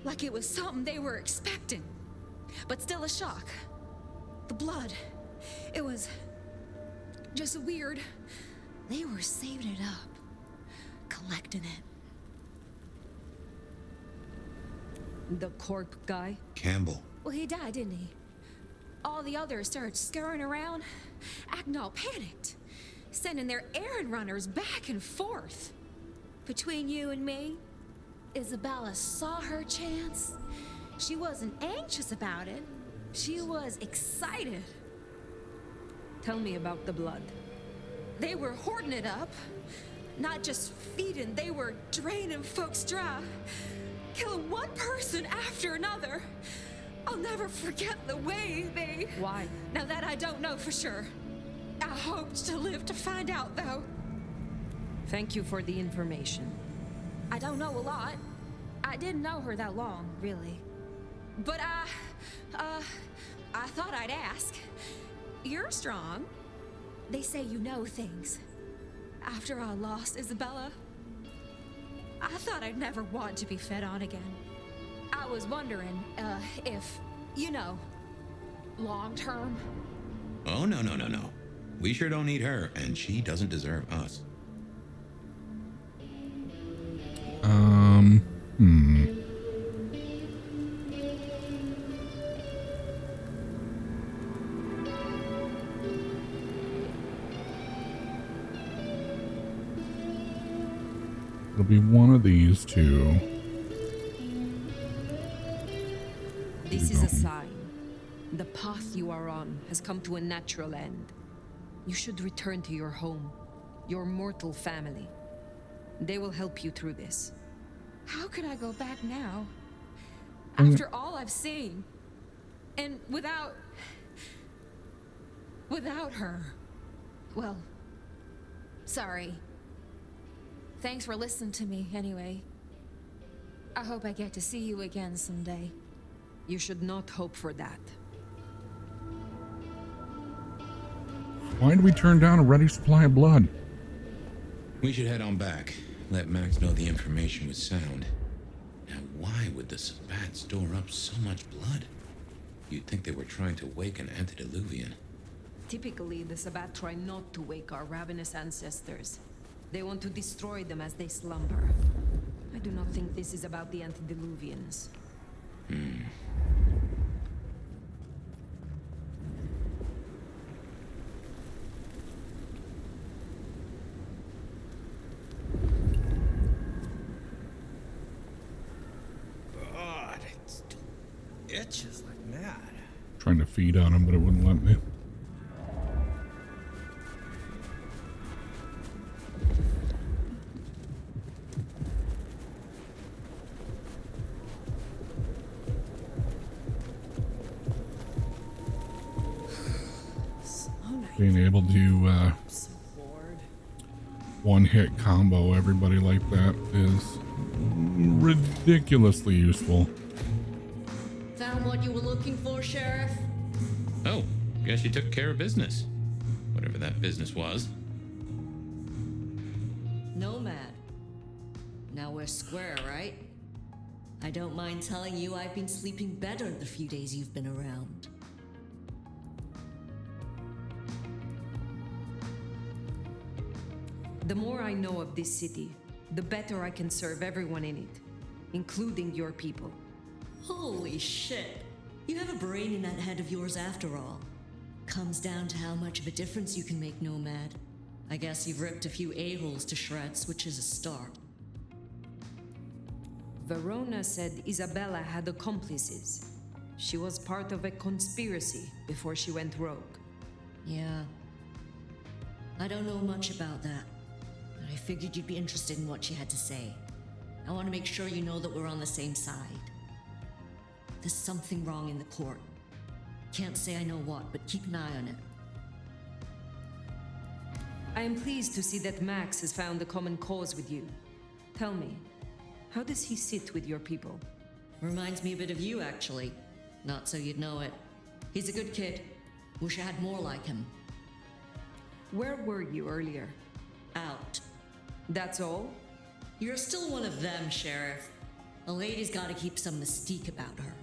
Like it was something they were expecting. But still a shock. The blood. It was just weird. They were saving it up. Collecting it. The corp guy? Campbell. Well, he died, didn't he? All the others started scurrying around, acting all panicked, sending their errand runners back and forth. Between you and me, Isabella saw her chance. She wasn't anxious about it. She was excited. Tell me about the blood. They were hoarding it up. Not just feeding, they were draining folks dry. Killing one person after another. I'll never forget the way they... Why? Now that I don't know for sure. I hoped to live to find out, though. Thank you for the information. I don't know a lot. I didn't know her that long, really. But I thought I'd ask. You're strong. They say you know things. After I lost Isabella, I thought I'd never want to be fed on again. I was wondering, if, you know, long term. Oh, no. We sure don't need her, and she doesn't deserve us. It'll be one of these two. This is a sign. The path you are on has come to a natural end. You should return to your home, your mortal family. They will help you through this. How could I go back now? After all I've seen. And without her. Well, sorry. Thanks for listening to me, anyway. I hope I get to see you again someday. You should not hope for that. Why did we turn down a ready supply of blood? We should head on back. Let Max know the information was sound. Now, why would the Sabbat store up so much blood? You'd think they were trying to wake an antediluvian. Typically, the Sabbat try not to wake our ravenous ancestors. They want to destroy them as they slumber. I do not think this is about the antediluvians. God, it still itches like mad. Trying to feed on him, but it wouldn't let me. Being able to one-hit combo everybody like that is ridiculously useful. Found what you were looking for, Sheriff? Oh, guess you took care of business. Whatever that business was. Nomad. Now we're square, right? I don't mind telling you I've been sleeping better the few days you've been around. The more I know of this city, the better I can serve everyone in it, including your people. Holy shit. You have a brain in that head of yours after all. Comes down to how much of a difference you can make, Nomad. I guess you've ripped a few a-holes to shreds, which is a start. Verona said Isabella had accomplices. She was part of a conspiracy before she went rogue. Yeah. I don't know much about that, but I figured you'd be interested in what she had to say. I want to make sure you know that we're on the same side. There's something wrong in the court. Can't say I know what, but keep an eye on it. I am pleased to see that Max has found a common cause with you. Tell me, how does he sit with your people? Reminds me a bit of you, actually. Not so you'd know it. He's a good kid. Wish I had more like him. Where were you earlier? Out. That's all? You're still one of them, Sheriff. A lady's gotta keep some mystique about her.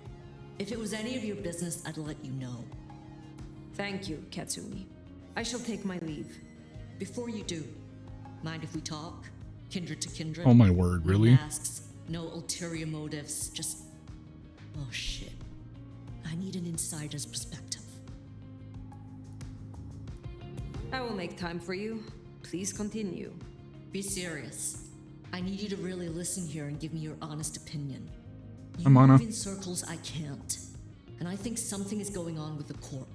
If it was any of your business, I'd let you know. Thank you, Katsumi. I shall take my leave. Before you do, mind if we talk? Kindred to kindred? Oh my word, really? No masks, no ulterior motives, just... Oh shit. I need an insider's perspective. I will make time for you. Please continue. Be serious. I need you to really listen here and give me your honest opinion. You I'm move in circles I can't. And I think something is going on with the court.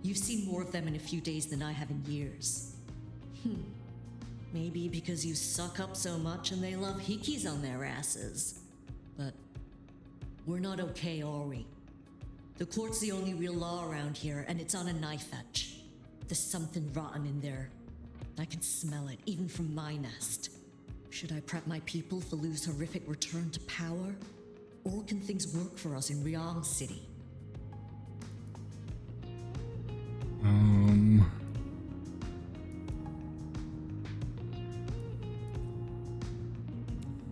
You've seen more of them in a few days than I have in years. Maybe because you suck up so much and they love hikis on their asses. But we're not okay, are we? The court's the only real law around here, and it's on a knife edge. There's something rotten in there. I can smell it, even from my nest. Should I prep my people for Lu's horrific return to power? Or can things work for us in Ryong City?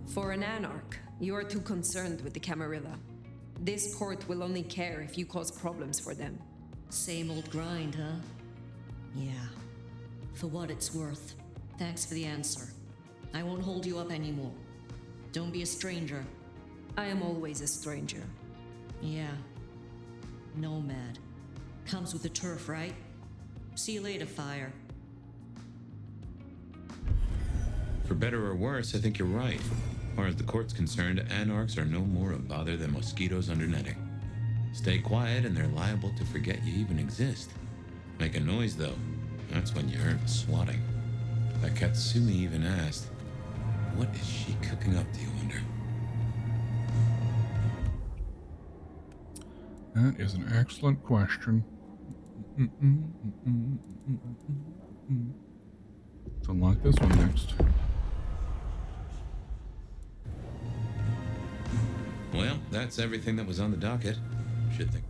For an anarch, you are too concerned with the Camarilla. This court will only care if you cause problems for them. Same old grind, huh? Yeah. For what it's worth. Thanks for the answer. I won't hold you up anymore. Don't be a stranger. I am always a stranger. Yeah. Nomad. Comes with the turf, right? See you later, Fire. For better or worse, I think you're right. As far as the court's concerned, anarchs are no more a bother than mosquitoes under netting. Stay quiet and they're liable to forget you even exist. Make a noise, though. That's when you earn swatting. That Katsumi even asked, what is she cooking up, do you wonder? That is an excellent question. Let's unlock this one next. Well, that's everything that was on the docket. Should think.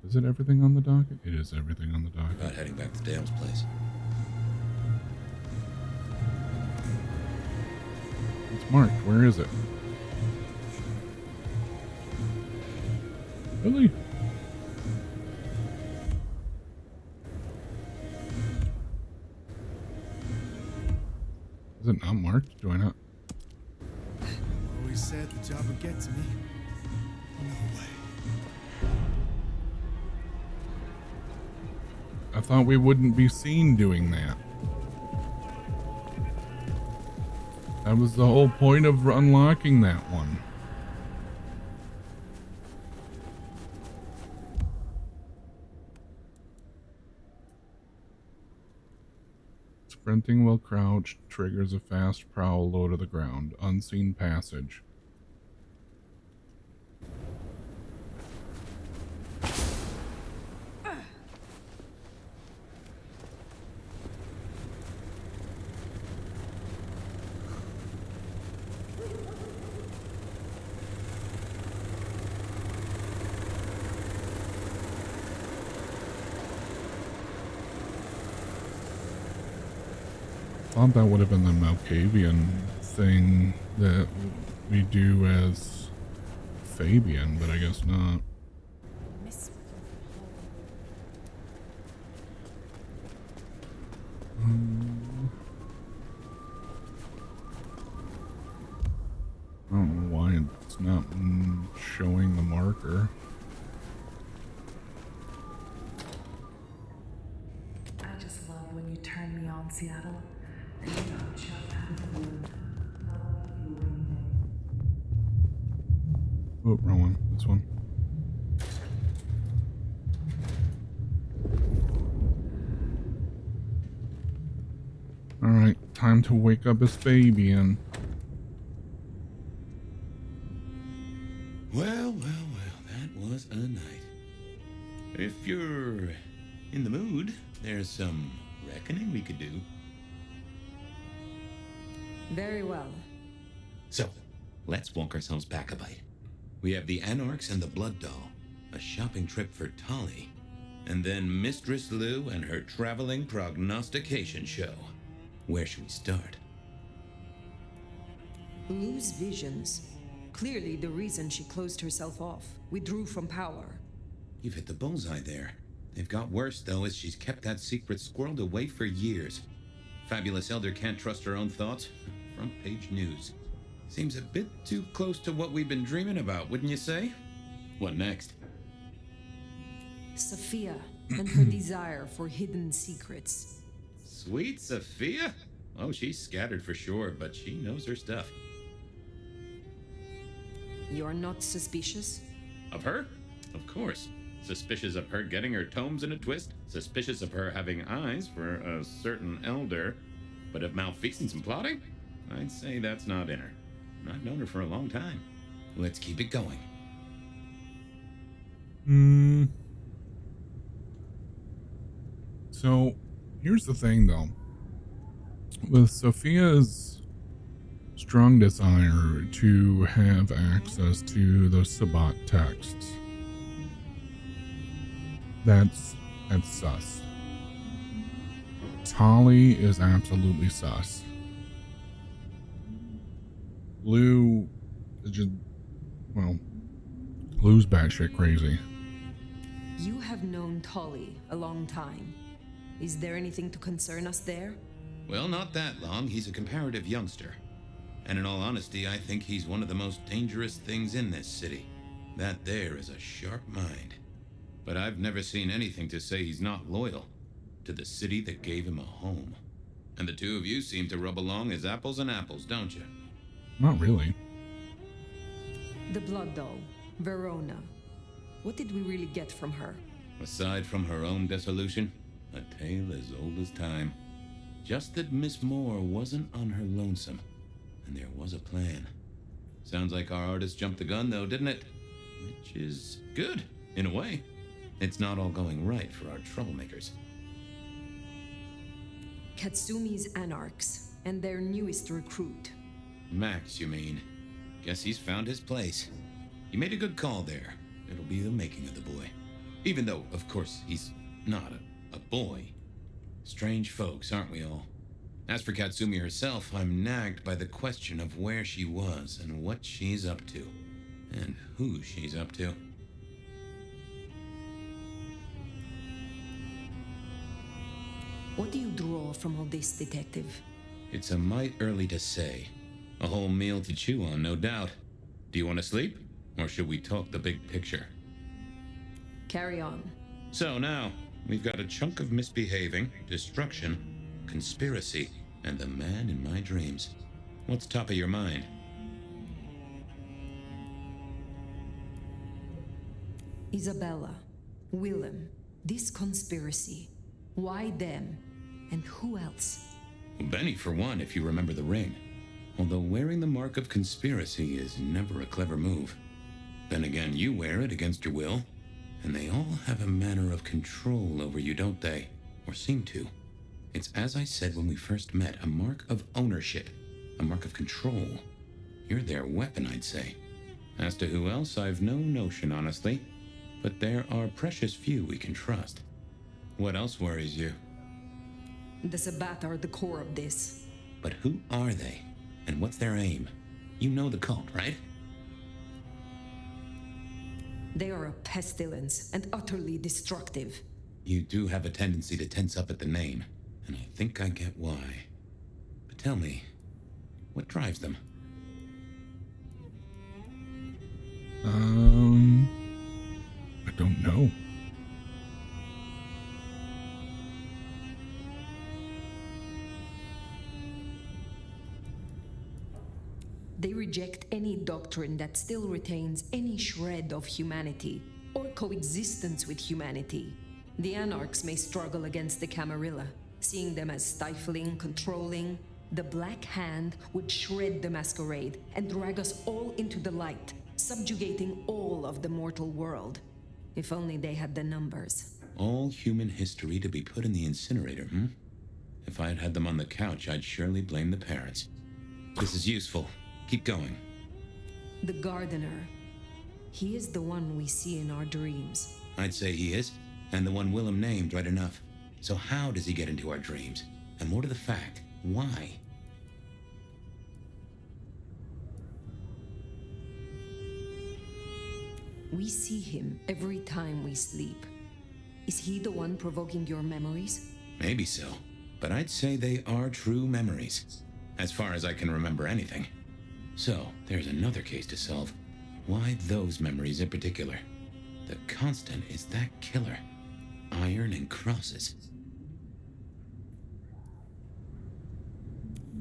Is it everything on the docket? It is everything on the docket. About heading back to Dale's place. It's marked. Where is it? Really? Is it not marked? Do I not? Always said the job would get to me. No way. I thought we wouldn't be seen doing that. That was the whole point of unlocking that one. Sprinting while crouched triggers a fast prowl low to the ground. Unseen passage. I thought that would have been the Malkavian thing that we do as Fabian, but I guess not. I don't know why It's not showing the marker. I just love when you turn me on, Seattle. And you know just how to do it. Oh, wrong one. This one. Alright, time to wake up this baby and... Well, that was a night. If you're in the mood, there's some reckoning we could do. Very well. So, let's walk ourselves back a bite. We have the Anarchs and the Blood Doll, a shopping trip for Tolly, and then Mistress Lou and her traveling prognostication show. Where should we start? Lou's visions. Clearly the reason she closed herself off, withdrew from power. You've hit the bullseye there. They've got worse, though, as she's kept that secret squirreled away for years. Fabulous Elder can't trust her own thoughts. Front page news. Seems a bit too close to what we've been dreaming about, wouldn't you say? What next? Sophia and her desire for hidden secrets. Sweet Sophia? Oh, she's scattered for sure, but she knows her stuff. You're not suspicious? Of her? Of course. Suspicious of her getting her tomes in a twist. Suspicious of her having eyes for a certain elder. But of malfeasance and plotting? I'd say that's not in her. I've known her for a long time. Let's keep it going. So, here's the thing, though. With Sophia's strong desire to have access to those Sabbat texts, that's sus. Tolly is absolutely sus. Lou is just, well, Lou's batshit crazy. You have known Tolly a long time. Is there anything to concern us there? Well, not that long. He's a comparative youngster. And in all honesty, I think he's one of the most dangerous things in this city. That there is a sharp mind. But I've never seen anything to say he's not loyal to the city that gave him a home. And the two of you seem to rub along as apples and apples, don't you? Not really. The Blood Doll, Verona. What did we really get from her? Aside from her own dissolution, a tale as old as time. Just that Miss Moore wasn't on her lonesome, and there was a plan. Sounds like our artist jumped the gun, though, didn't it? Which is good, in a way. It's not all going right for our troublemakers. Katsumi's Anarchs, and their newest recruit. Max, you mean? Guess he's found his place. You made a good call there. It'll be the making of the boy. Even though, of course, he's not a boy. Strange folks, aren't we all? As for Katsumi herself, I'm nagged by the question of where she was and what she's up to. And who she's up to. What do you draw from all this, Detective? It's a mite early to say. A whole meal to chew on, no doubt. Do you want to sleep? Or should we talk the big picture? Carry on. So now, we've got a chunk of misbehaving, destruction, conspiracy, and the man in my dreams. What's top of your mind? Isabella, Willem, this conspiracy. Why them? And who else? Benny, for one, if you remember the ring. Although wearing the mark of conspiracy is never a clever move. Then again, you wear it against your will. And they all have a manner of control over you, don't they? Or seem to. It's as I said when we first met, a mark of ownership. A mark of control. You're their weapon, I'd say. As to who else, I've no notion, honestly. But there are precious few we can trust. What else worries you? The Sabbat are the core of this. But who are they? And what's their aim? You know the cult, right? They are a pestilence and utterly destructive. You do have a tendency to tense up at the name, and I think I get why. But tell me, what drives them? I don't know. They reject any doctrine that still retains any shred of humanity or coexistence with humanity. The Anarchs may struggle against the Camarilla, seeing them as stifling, controlling. The Black Hand would shred the Masquerade and drag us all into the light, subjugating all of the mortal world. If only they had the numbers. All human history to be put in the incinerator, hmm? If I had had them on the couch, I'd surely blame the parents. This is useful. Keep going. The Gardener. He is the one we see in our dreams. I'd say he is, and the one Willem named right enough. So how does he get into our dreams? And more to the fact, why? We see him every time we sleep. Is he the one provoking your memories? Maybe so, but I'd say they are true memories, as far as I can remember anything. So, there's another case to solve. Why those memories in particular? The constant is that killer. Iron and crosses.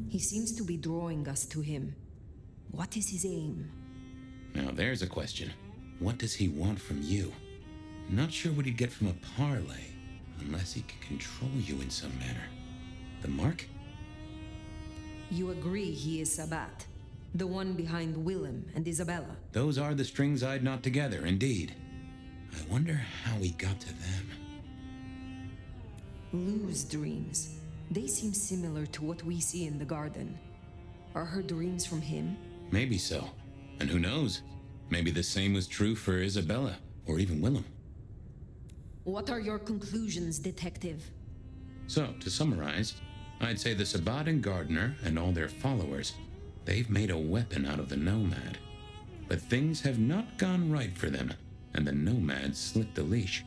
He seems to be drawing us to him. What is his aim? Now there's a question. What does he want from you? Not sure what he'd get from a parlay, unless he can control you in some manner. The mark? You agree he is Sabat, the one behind Willem and Isabella. Those are the strings I'd knot together, indeed. I wonder how he got to them. Lou's dreams. They seem similar to what we see in the garden. Are her dreams from him? Maybe so. And who knows? Maybe the same was true for Isabella, or even Willem. What are your conclusions, Detective? So, to summarize, I'd say the Sabat and Gardener and all their followers, they've made a weapon out of the Nomad. But things have not gone right for them, and the Nomad slipped the leash.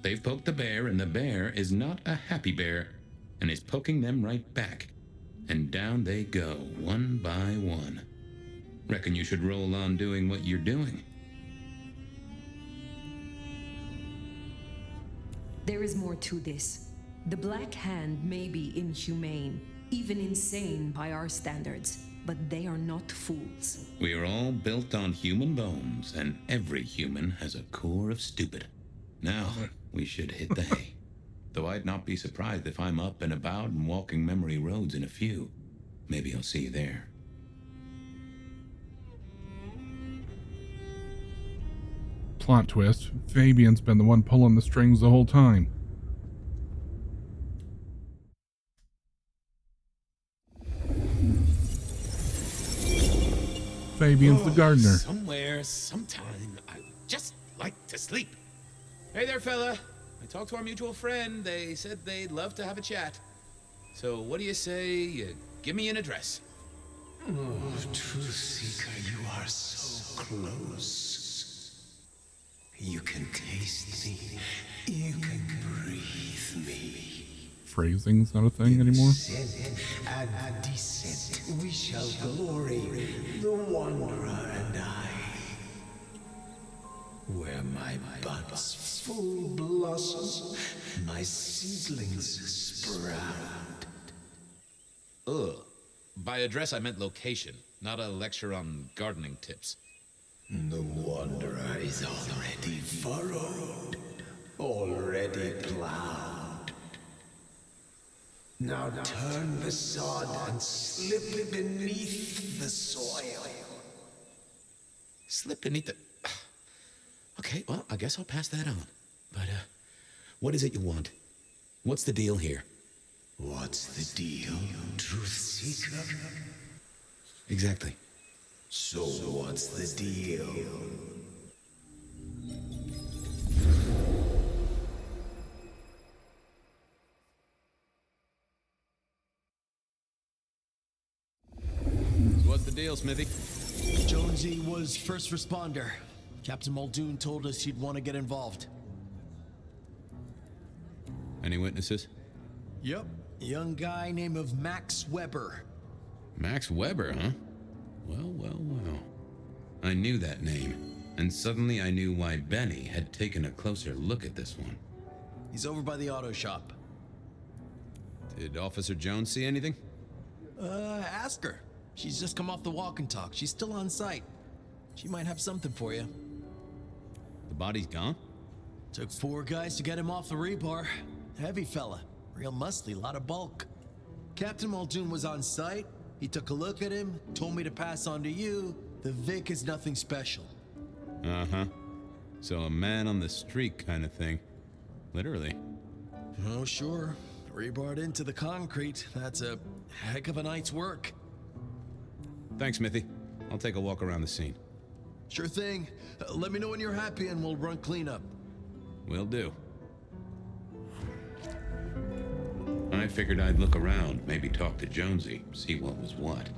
They've poked the bear, and the bear is not a happy bear, and is poking them right back. And down they go, one by one. Reckon you should roll on doing what you're doing. There is more to this. The Black Hand may be inhumane, even insane by our standards, but they are not fools. We are all built on human bones, and every human has a core of stupid. Now, we should hit the hay. Though I'd not be surprised if I'm up and about and walking memory roads in a few. Maybe I'll see you there. Plot twist, Fabian's been the one pulling the strings the whole time. Fabian's the gardener. Somewhere, sometime, I would just like to sleep. Hey there, fella. I talked to our mutual friend. They said they'd love to have a chat. So what do you say you give me an address? Oh, Truth Seeker, you are so close. You can taste me. You can breathe me. Phrasing's not a thing anymore. Ascent and descent, we shall glory, the Wanderer and I. Where my buds full blossom, my seedlings sprout. Ugh. By address, I meant location, not a lecture on gardening tips. The Wanderer is already furrowed, already plowed. Now turn the sod and slip beneath the soil. Slip beneath the... Okay, well, I guess I'll pass that on. But, what is it you want? What's the deal here? What's the deal, Truth Seeker? Exactly. So what's the deal? So what's the deal, Smithy? Jonesy was first responder. Captain Muldoon told us he'd want to get involved. Any witnesses? Yep. Young guy named of Max Weber. Max Weber, huh? Well, well, well. I knew that name, And suddenly I knew why Benny had taken a closer look at this one. He's over by the auto shop. Did Officer Jones see anything? Ask her. She's just come off the walk and talk. She's still on site. She might have something for you. The body's gone? Took 4 guys to get him off the rebar. Heavy fella. Real muscly, lot of bulk. Captain Muldoon was on site. He took a look at him, told me to pass on to you. The Vic is nothing special. Uh-huh. So a man on the street kind of thing. Literally. Oh, sure. Rebarred into the concrete. That's a heck of a night's work. Thanks, Smithy. I'll take a walk around the scene. Sure thing. Let me know when you're happy and we'll run cleanup. Will do. I figured I'd look around, maybe talk to Jonesy, see what was what.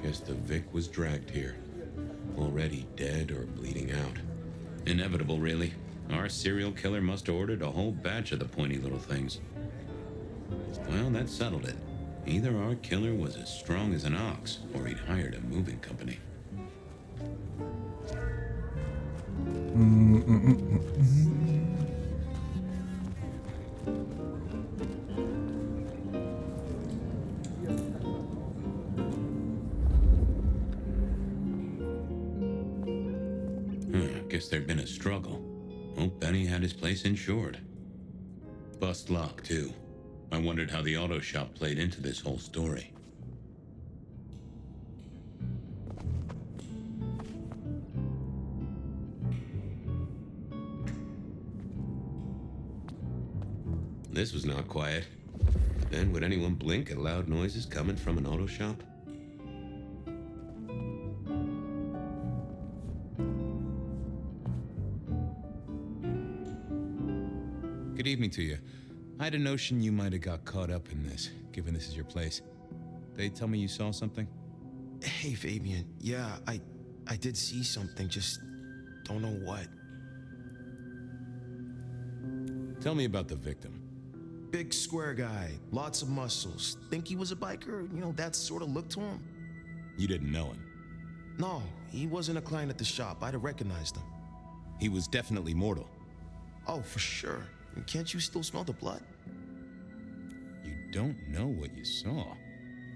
Guess the Vic was dragged here. Already dead or bleeding out. Inevitable, really. Our serial killer must have ordered a whole batch of the pointy little things. Well, that settled it. Either our killer was as strong as an ox, or he'd hired a moving company. Guess there'd been a struggle. Hope Benny had his place insured. Bust lock, too. I wondered how the auto shop played into this whole story. This was not quiet. Then would anyone blink at loud noises coming from an auto shop? Good evening to you. I had a notion you might have got caught up in this, given this is your place. They tell me you saw something? Hey, Fabian. Yeah, I did see something, just don't know what. Tell me about the victim. Big square guy, lots of muscles. Think he was a biker? You know, that sort of look to him? You didn't know him? No, he wasn't a client at the shop. I'd have recognized him. He was definitely mortal. Oh, for sure. Can't you still smell the blood? You don't know what you saw.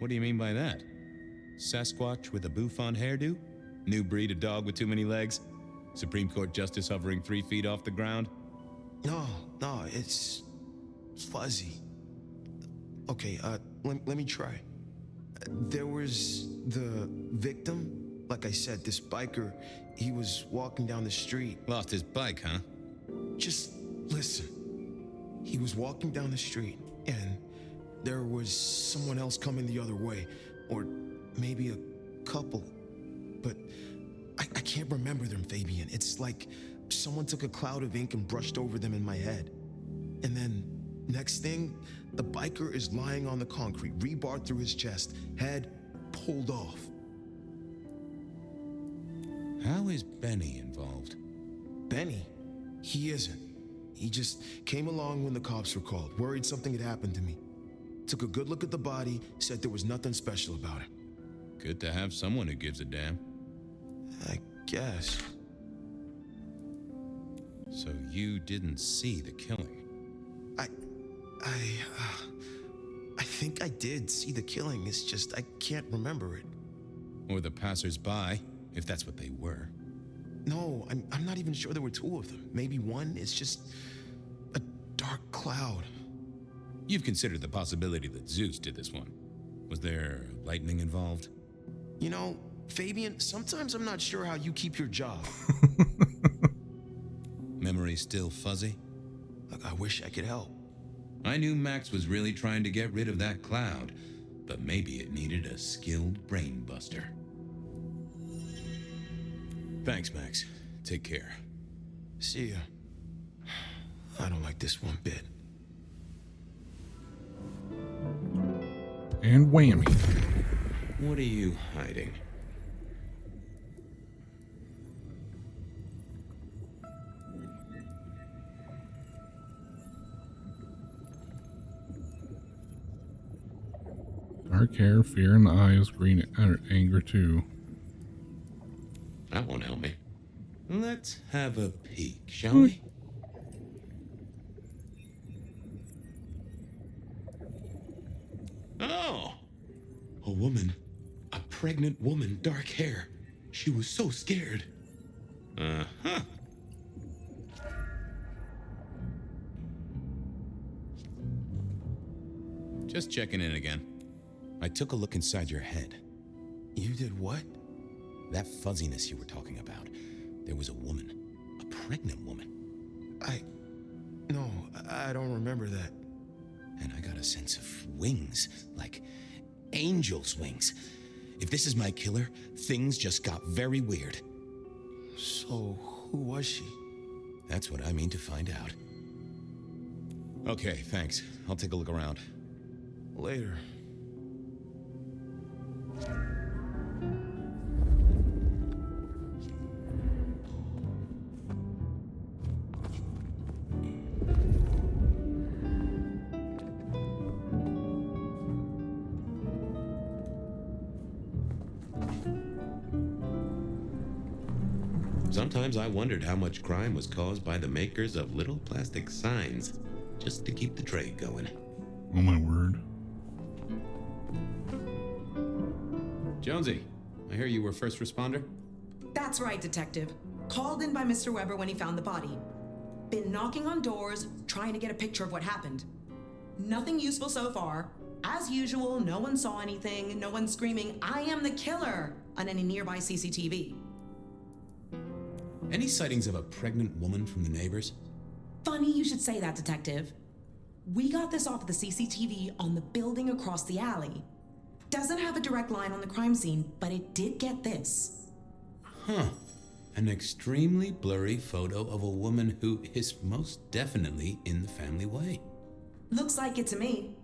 What do you mean by that? Sasquatch with a bouffant hairdo? New breed of dog with too many legs? Supreme Court justice hovering 3 feet off the ground? No, it's fuzzy. Okay, let me try. There was the victim. Like I said, this biker, he was walking down the street. Lost his bike, huh? Just listen. He was walking down the street, and there was someone else coming the other way. Or maybe a couple. But I can't remember them, Fabian. It's like someone took a cloud of ink and brushed over them in my head. And then, next thing, the biker is lying on the concrete, rebarred through his chest, head pulled off. How is Benny involved? Benny? He isn't. He just came along when the cops were called, worried something had happened to me. Took a good look at the body, said there was nothing special about it. Good to have someone who gives a damn. I guess. So you didn't see the killing? I think I did see the killing. It's just I can't remember it. Or the passers-by, if that's what they were. No, I'm not even sure there were 2 of them. Maybe one is just a dark cloud. You've considered the possibility that Zeus did this one. Was there lightning involved? You know, Fabian, sometimes I'm not sure how you keep your job. Memory still fuzzy? Look, I wish I could help. I knew Max was really trying to get rid of that cloud, but maybe it needed a skilled brain buster. Thanks, Max. Take care. See ya. I don't like this one bit. And whammy. What are you hiding? Dark hair, fear in the eyes, green anger too. That won't help me. Let's have a peek, shall we? Oh! A woman. A pregnant woman, dark hair. She was so scared. Uh-huh. Just checking in again. I took a look inside your head. You did what? That fuzziness you were talking about. There was a woman. A pregnant woman. No, I don't remember that. And I got a sense of wings, like angel's wings. If this is my killer, things just got very weird. So, who was she? That's what I mean to find out. Okay, thanks. I'll take a look around. Later. Sometimes I wondered how much crime was caused by the makers of little plastic signs, just to keep the trade going. Oh my word. Jonesy, I hear you were first responder? That's right, Detective. Called in by Mr. Weber when he found the body. Been knocking on doors, trying to get a picture of what happened. Nothing useful so far. As usual, no one saw anything, no one screaming, "I am the killer," on any nearby CCTV. Any sightings of a pregnant woman from the neighbors? Funny you should say that, Detective. We got this off of the CCTV on the building across the alley. Doesn't have a direct line on the crime scene, but it did get this. Huh. An extremely blurry photo of a woman who is most definitely in the family way. Looks like it to me.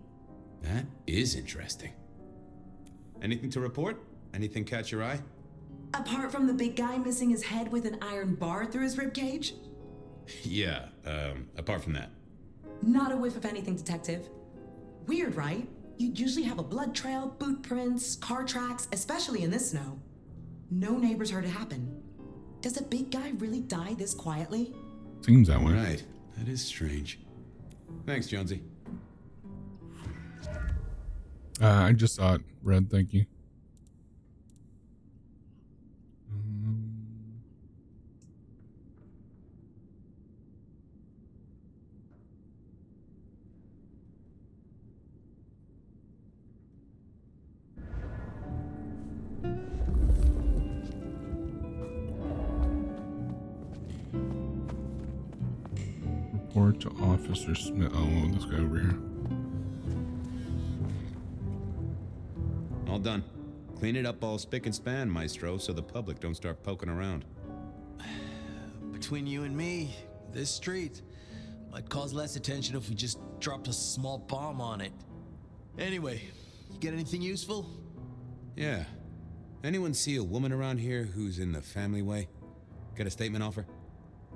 That is interesting. Anything to report? Anything catch your eye? Apart from the big guy missing his head with an iron bar through his ribcage? Yeah, apart from that. Not a whiff of anything, Detective. Weird, right? You'd usually have a blood trail, boot prints, car tracks, especially in this snow. No neighbors heard it happen. Does a big guy really die this quietly? Seems that way. Right. That is strange. Thanks, Jonesy. I just saw it. Red, thank you. Report to Officer Smith. Oh, this guy over here. All done. Clean it up all spick and span, Maestro, so the public don't start poking around. Between you and me, this street might cause less attention if we just dropped a small bomb on it. Anyway, you get anything useful? Yeah. Anyone see a woman around here who's in the family way? Get a statement off her?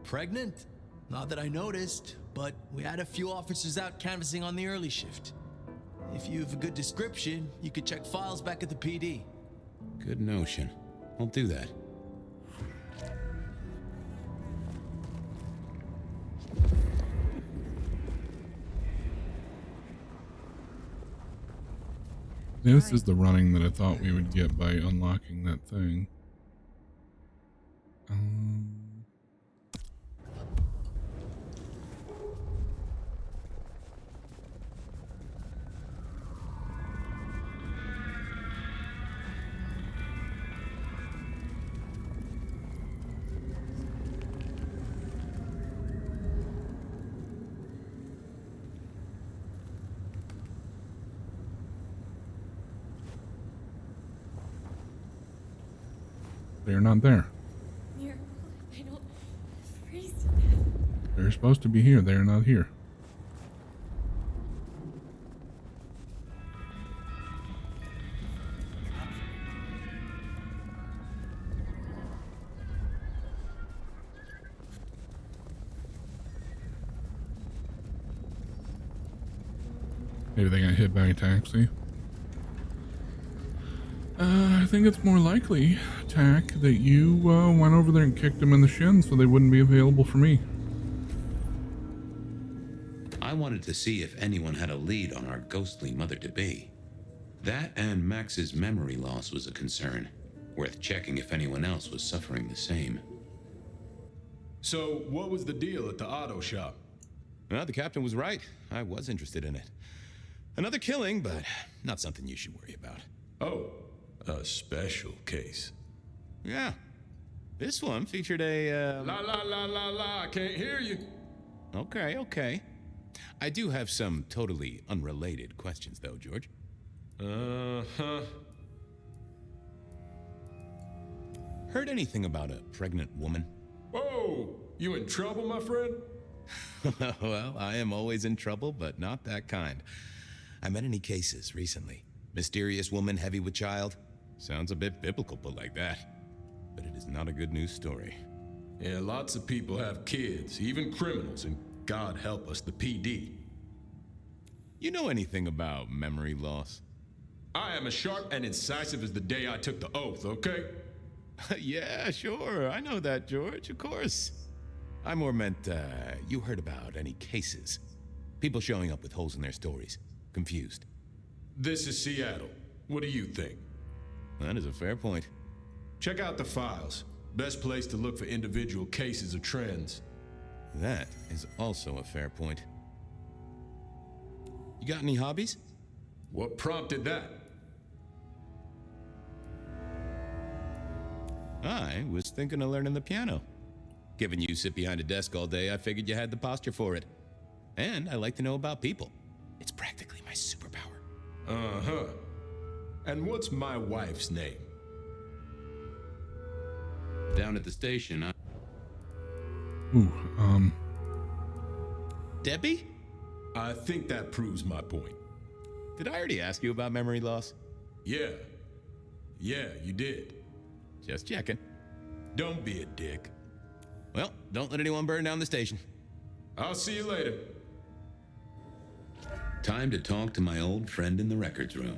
Pregnant? Not that I noticed, but we had a few officers out canvassing on the early shift. If you have a good description, you could check files back at the PD. Good notion. I'll do that. This is the running that I thought we would get by unlocking that thing. They're not there. Miracle, I don't freeze to They're supposed to be here. They're not here. Maybe they got hit by a taxi. I think it's more likely, Tack, that you went over there and kicked them in the shin so they wouldn't be available for me. I wanted to see if anyone had a lead on our ghostly mother-to-be. That and Max's memory loss was a concern, worth checking if anyone else was suffering the same. So, what was the deal at the auto shop? Well, the captain was right. I was interested in it. Another killing, but not something you should worry about. Oh, a special case. Yeah. This one featured a, La la la la la, I can't hear you. Okay. I do have some totally unrelated questions, though, George. Uh-huh. Heard anything about a pregnant woman? Whoa! You in trouble, my friend? Well, I am always in trouble, but not that kind. I met any cases recently. Mysterious woman heavy with child? Sounds a bit biblical put like that. But it is not a good news story. Yeah, lots of people have kids, even criminals, and God help us, the PD. You know anything about memory loss? I am as sharp and incisive as the day I took the oath, okay? Yeah, sure. I know that, George, of course. I more meant, you heard about any cases. People showing up with holes in their stories. Confused. This is Seattle. What do you think? That is a fair point. Check out the files. Best place to look for individual cases or trends. That is also a fair point. You got any hobbies? What prompted that? I was thinking of learning the piano. Given you sit behind a desk all day, I figured you had the posture for it. And I like to know about people. It's practically my superpower. Uh-huh. And what's my wife's name? Down at the station, Debbie? I think that proves my point. Did I already ask you about memory loss? Yeah, you did. Just checking. Don't be a dick. Well, don't let anyone burn down the station. I'll see you later. time to talk to my old friend in the records room.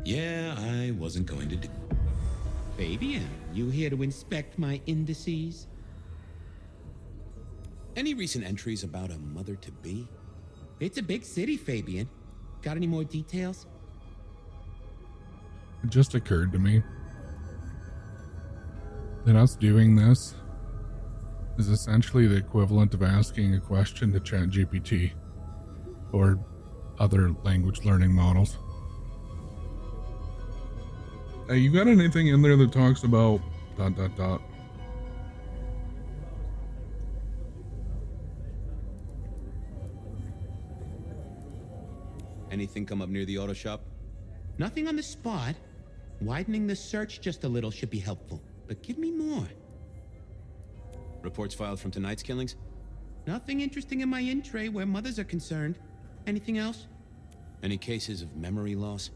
Yeah, I wasn't going to do. Fabian, you here to inspect my indices? Any recent entries about a mother-to-be? It's a big city, Fabian. Got any more details? It just occurred to me that us doing this is essentially the equivalent of asking a question to ChatGPT or other language learning models. Hey, you got anything in there that talks about ... Anything come up near the auto shop? Nothing on the spot. Widening the search just a little should be helpful, but give me more. Reports filed from tonight's killings? Nothing interesting in my in tray where mothers are concerned. Anything else? Any cases of memory loss?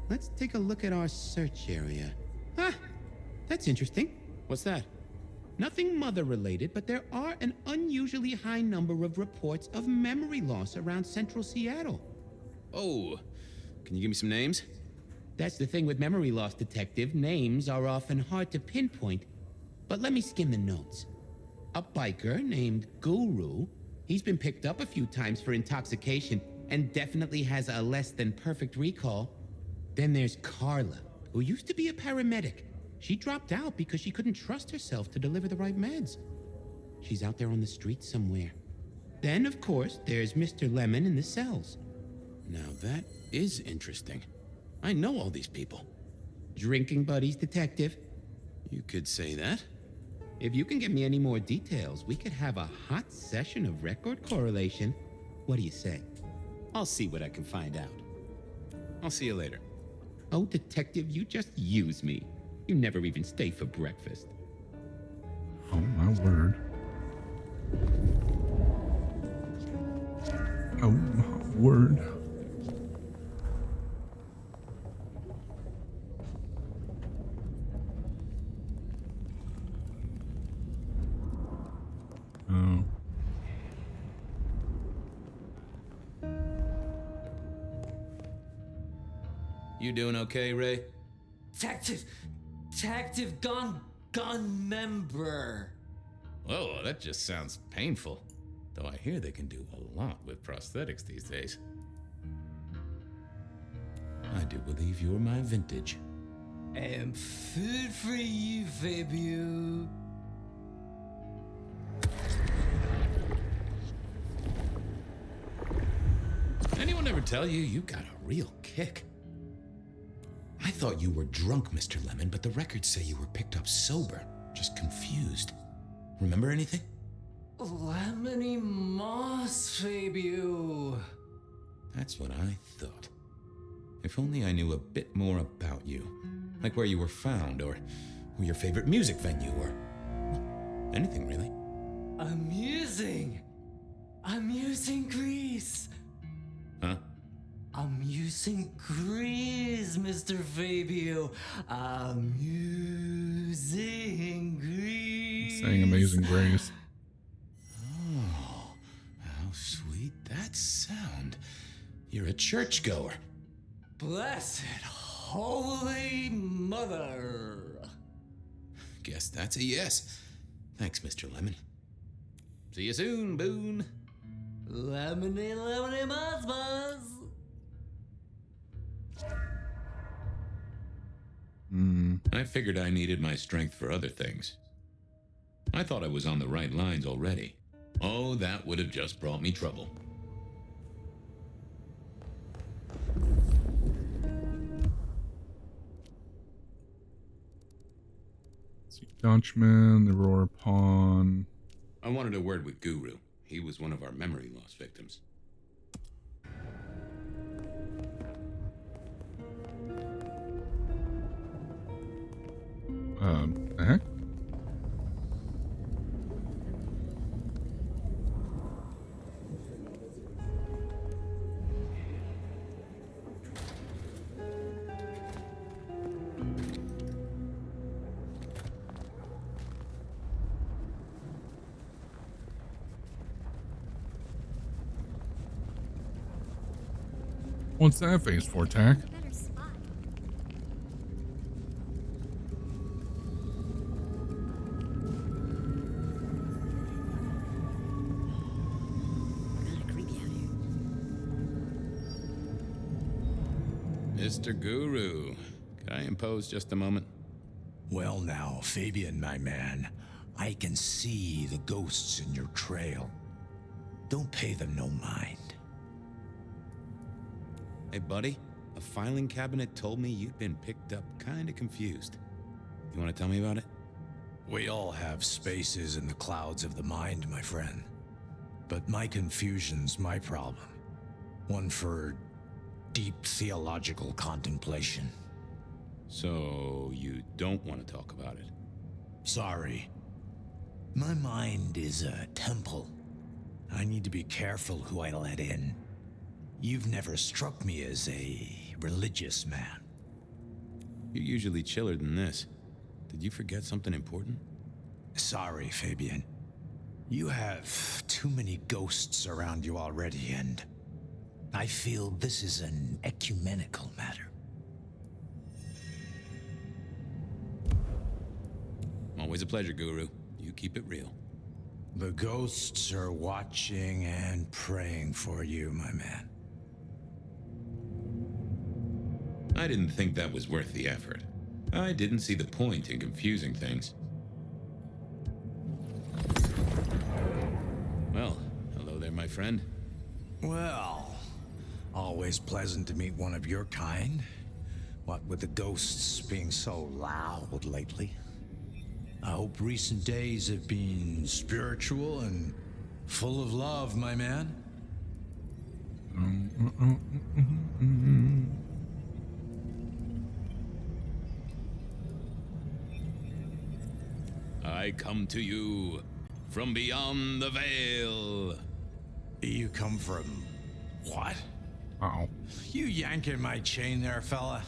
Let's take a look at our search area. Ah, that's interesting. What's that? Nothing mother-related, but there are an unusually high number of reports of memory loss around central Seattle. Oh, can you give me some names? That's the thing with memory loss, Detective. Names are often hard to pinpoint. But let me skim the notes. A biker named Guru. He's been picked up a few times for intoxication and definitely has a less than perfect recall. Then there's Carla, who used to be a paramedic. She dropped out because she couldn't trust herself to deliver the right meds. She's out there on the street somewhere. Then, of course, there's Mr. Lemon in the cells. Now that is interesting. I know all these people. Drinking buddies, Detective. You could say that. If you can give me any more details, we could have a hot session of record correlation. What do you say? I'll see what I can find out. I'll see you later. Oh, Detective, you just use me. You never even stay for breakfast. Oh, my word. Oh, my word. Oh. You doing okay, Ray? Tactive gun member. Whoa, that just sounds painful. Though I hear they can do a lot with prosthetics these days. I do believe you're my vintage. And food for you, Fabio. Anyone ever tell you you got a real kick? I thought you were drunk, Mr. Lemon, but the records say you were picked up sober, just confused. Remember anything? Lemony moss, Fabio. That's what I thought. If only I knew a bit more about you. Like where you were found, or who your favorite music venue, or anything really. Amusing Greece. Huh? Amusing Greece, Mr. Fabio. Amusing Greece. Saying Amazing Grace. Oh, how sweet that sound. You're a churchgoer. Blessed Holy Mother. Guess that's a yes. Thanks, Mr. Lemon. See you soon, Boone. Lemony Muzz. I figured I needed my strength for other things. I thought I was on the right lines already. Oh, that would have just brought me trouble. Dutchman, the Roar Pawn. I wanted a word with Guru. He was one of our memory loss victims. The heck? What's that face for, Tack? Mr. Guru, could I impose just a moment? Well now, Fabian, my man, I can see the ghosts in your trail. Don't pay them no mind. Hey, buddy, a filing cabinet told me you'd been picked up kinda confused. You wanna tell me about it? We all have spaces in the clouds of the mind, my friend. But my confusion's my problem. One for deep theological contemplation. So, you don't want to talk about it? Sorry. My mind is a temple. I need to be careful who I let in. You've never struck me as a religious man. You're usually chiller than this. Did you forget something important? Sorry, Fabian. You have too many ghosts around you already, and I feel this is an ecumenical matter. Always a pleasure, Guru. You keep it real. The ghosts are watching and praying for you, my man. I didn't think that was worth the effort. I didn't see the point in confusing things. Well, hello there, my friend. Well, always pleasant to meet one of your kind. What with the ghosts being so loud lately. I hope recent days have been spiritual and full of love, my man. I come to you from beyond the veil. You come from what? Uh-oh. You yanking my chain there, fella?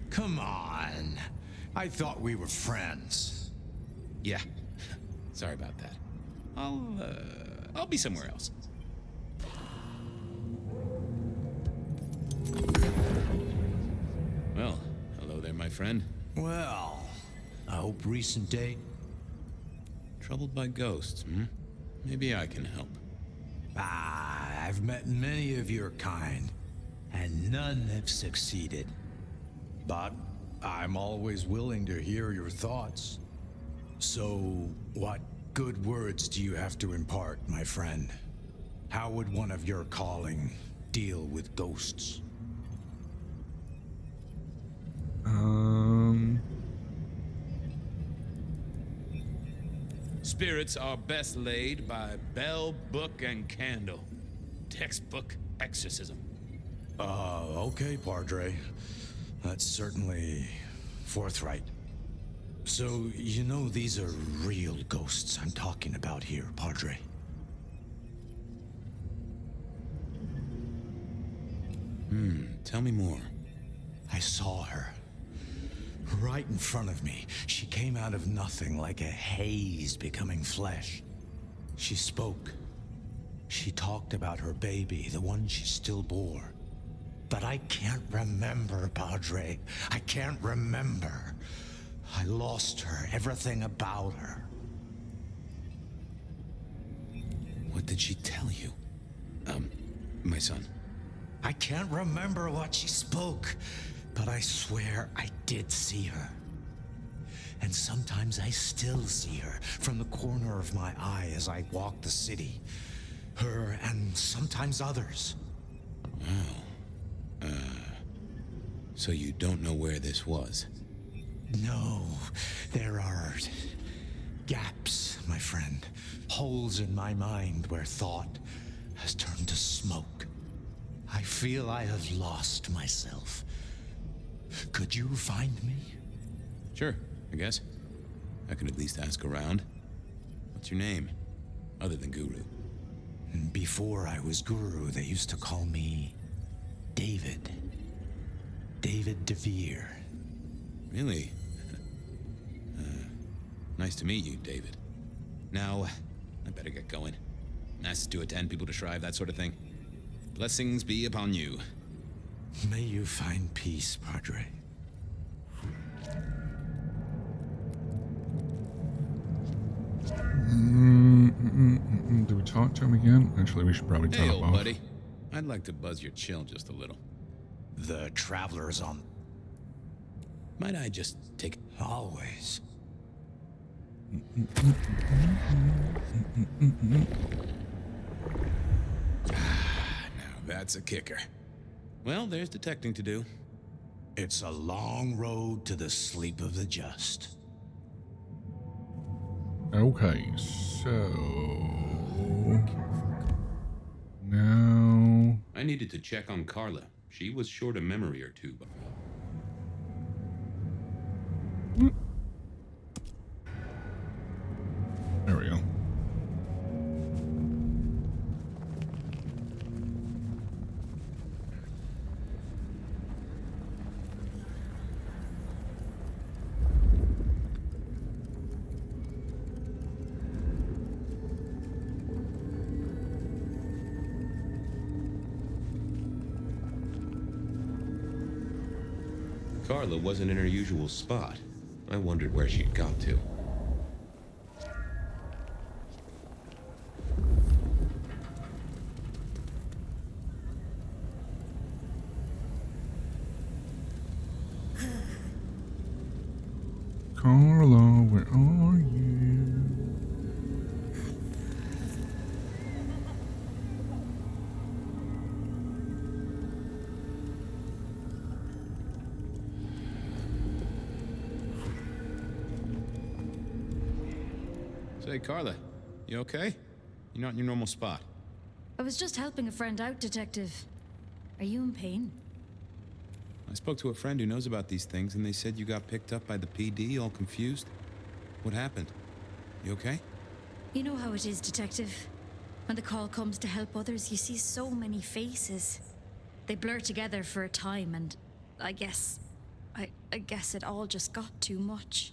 Come on. I thought we were friends. Yeah. Sorry about that. I'll be somewhere else. my friend? Well, I hope recent day... Troubled by ghosts, hmm? Maybe I can help. I've met many of your kind, and none have succeeded. But I'm always willing to hear your thoughts. So, what good words do you have to impart, my friend? How would one of your calling deal with ghosts? Spirits are best laid by bell, book, and candle. Textbook exorcism. Okay, Padre. That's certainly forthright. So, you know these are real ghosts I'm talking about here, Padre. Tell me more. I saw her. Right in front of me. She came out of nothing like a haze becoming flesh. She spoke. She talked about her baby, the one she still bore. But I can't remember, Padre. I can't remember. I lost her, everything about her. What did she tell you? My son. I can't remember what she spoke, but I swear I did see her. And sometimes I still see her from the corner of my eye as I walk the city. Her and sometimes others. Wow. So you don't know where this was? No, there are gaps, my friend. Holes in my mind where thought has turned to smoke. I feel I have lost myself. Could you find me? Sure, I guess. I could at least ask around. What's your name? Other than Guru. Before I was Guru, they used to call me David. David DeVere. Really? Nice to meet you, David. Now, I better get going. Nice to attend people to Shrive, that sort of thing. Blessings be upon you. May you find peace, Padre. Do we talk to him again? Actually, we should probably Hey, top old off. buddy. I'd like to buzz your chill just a little. The traveler's on. Might I just take... Always. Now that's a kicker. Well, there's detecting to do. It's a long road to the sleep of the just. Okay, so now I needed to check on Carla. She was short a memory or two, but there we go. Carla wasn't in her usual spot. I wondered where she'd got to. Carla, where are you? Say, Carla, you okay? You're not in your normal spot. I was just helping a friend out, Detective. Are you in pain? I spoke to a friend who knows about these things, and they said you got picked up by the PD, all confused. What happened? You okay? You know how it is, Detective. When the call comes to help others, you see so many faces. They blur together for a time, and I guess it all just got too much.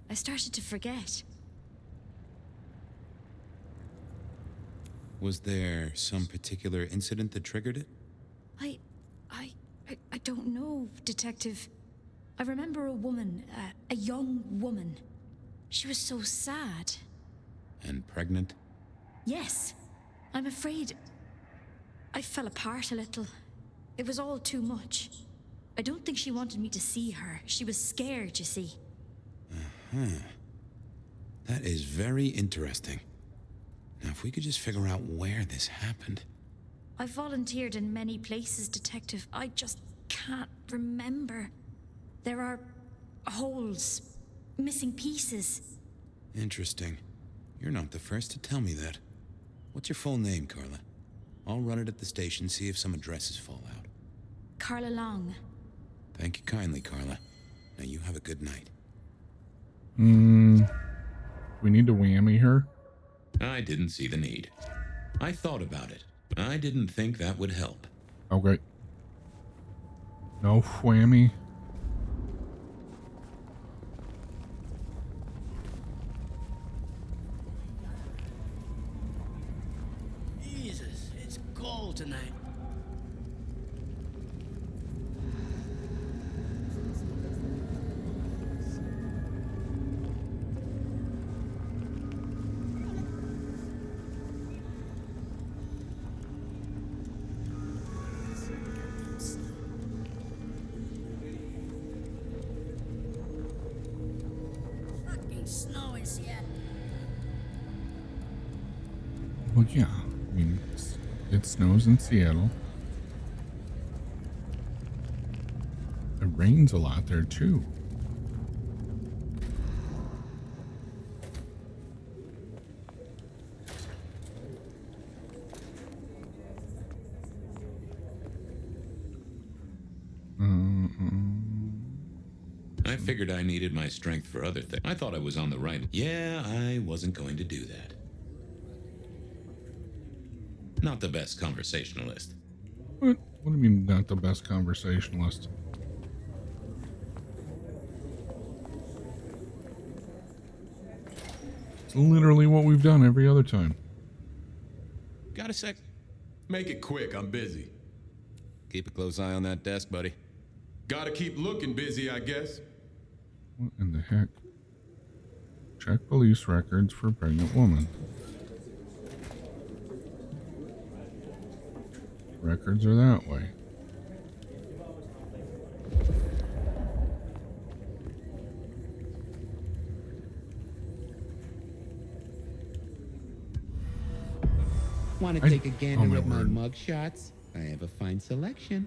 I started to forget. Was there some particular incident that triggered it? I don't know, Detective. I remember a woman, a young woman. She was so sad. And pregnant? Yes. I'm afraid I fell apart a little. It was all too much. I don't think she wanted me to see her. She was scared, you see. That is very interesting. Now, if we could just figure out where this happened. I've volunteered in many places, Detective. I just can't remember. There are holes, missing pieces. Interesting. You're not the first to tell me that. What's your full name, Carla? I'll run it at the station, see if some addresses fall out. Carla Long. Thank you kindly, Carla. Now you have a good night. We need to whammy her? I didn't see the need. I thought about it. I didn't think that would help. Okay. No whammy. Jesus, it's cold tonight. Fucking snow in Seattle. Well, yeah. I mean, it snows in Seattle. It rains a lot there, too. I figured I needed my strength for other things. I thought I was on the right. Yeah, I wasn't going to do that. Not the best conversationalist. What do you mean, not the best conversationalist? It's literally what we've done every other time. Got a sec? Make it quick, I'm busy. Keep a close eye on that desk, buddy. Gotta keep looking busy, I guess. What in the heck? Check police records for pregnant woman. Records are that way. Want to take a gander at my word. mug shots? I have a fine selection.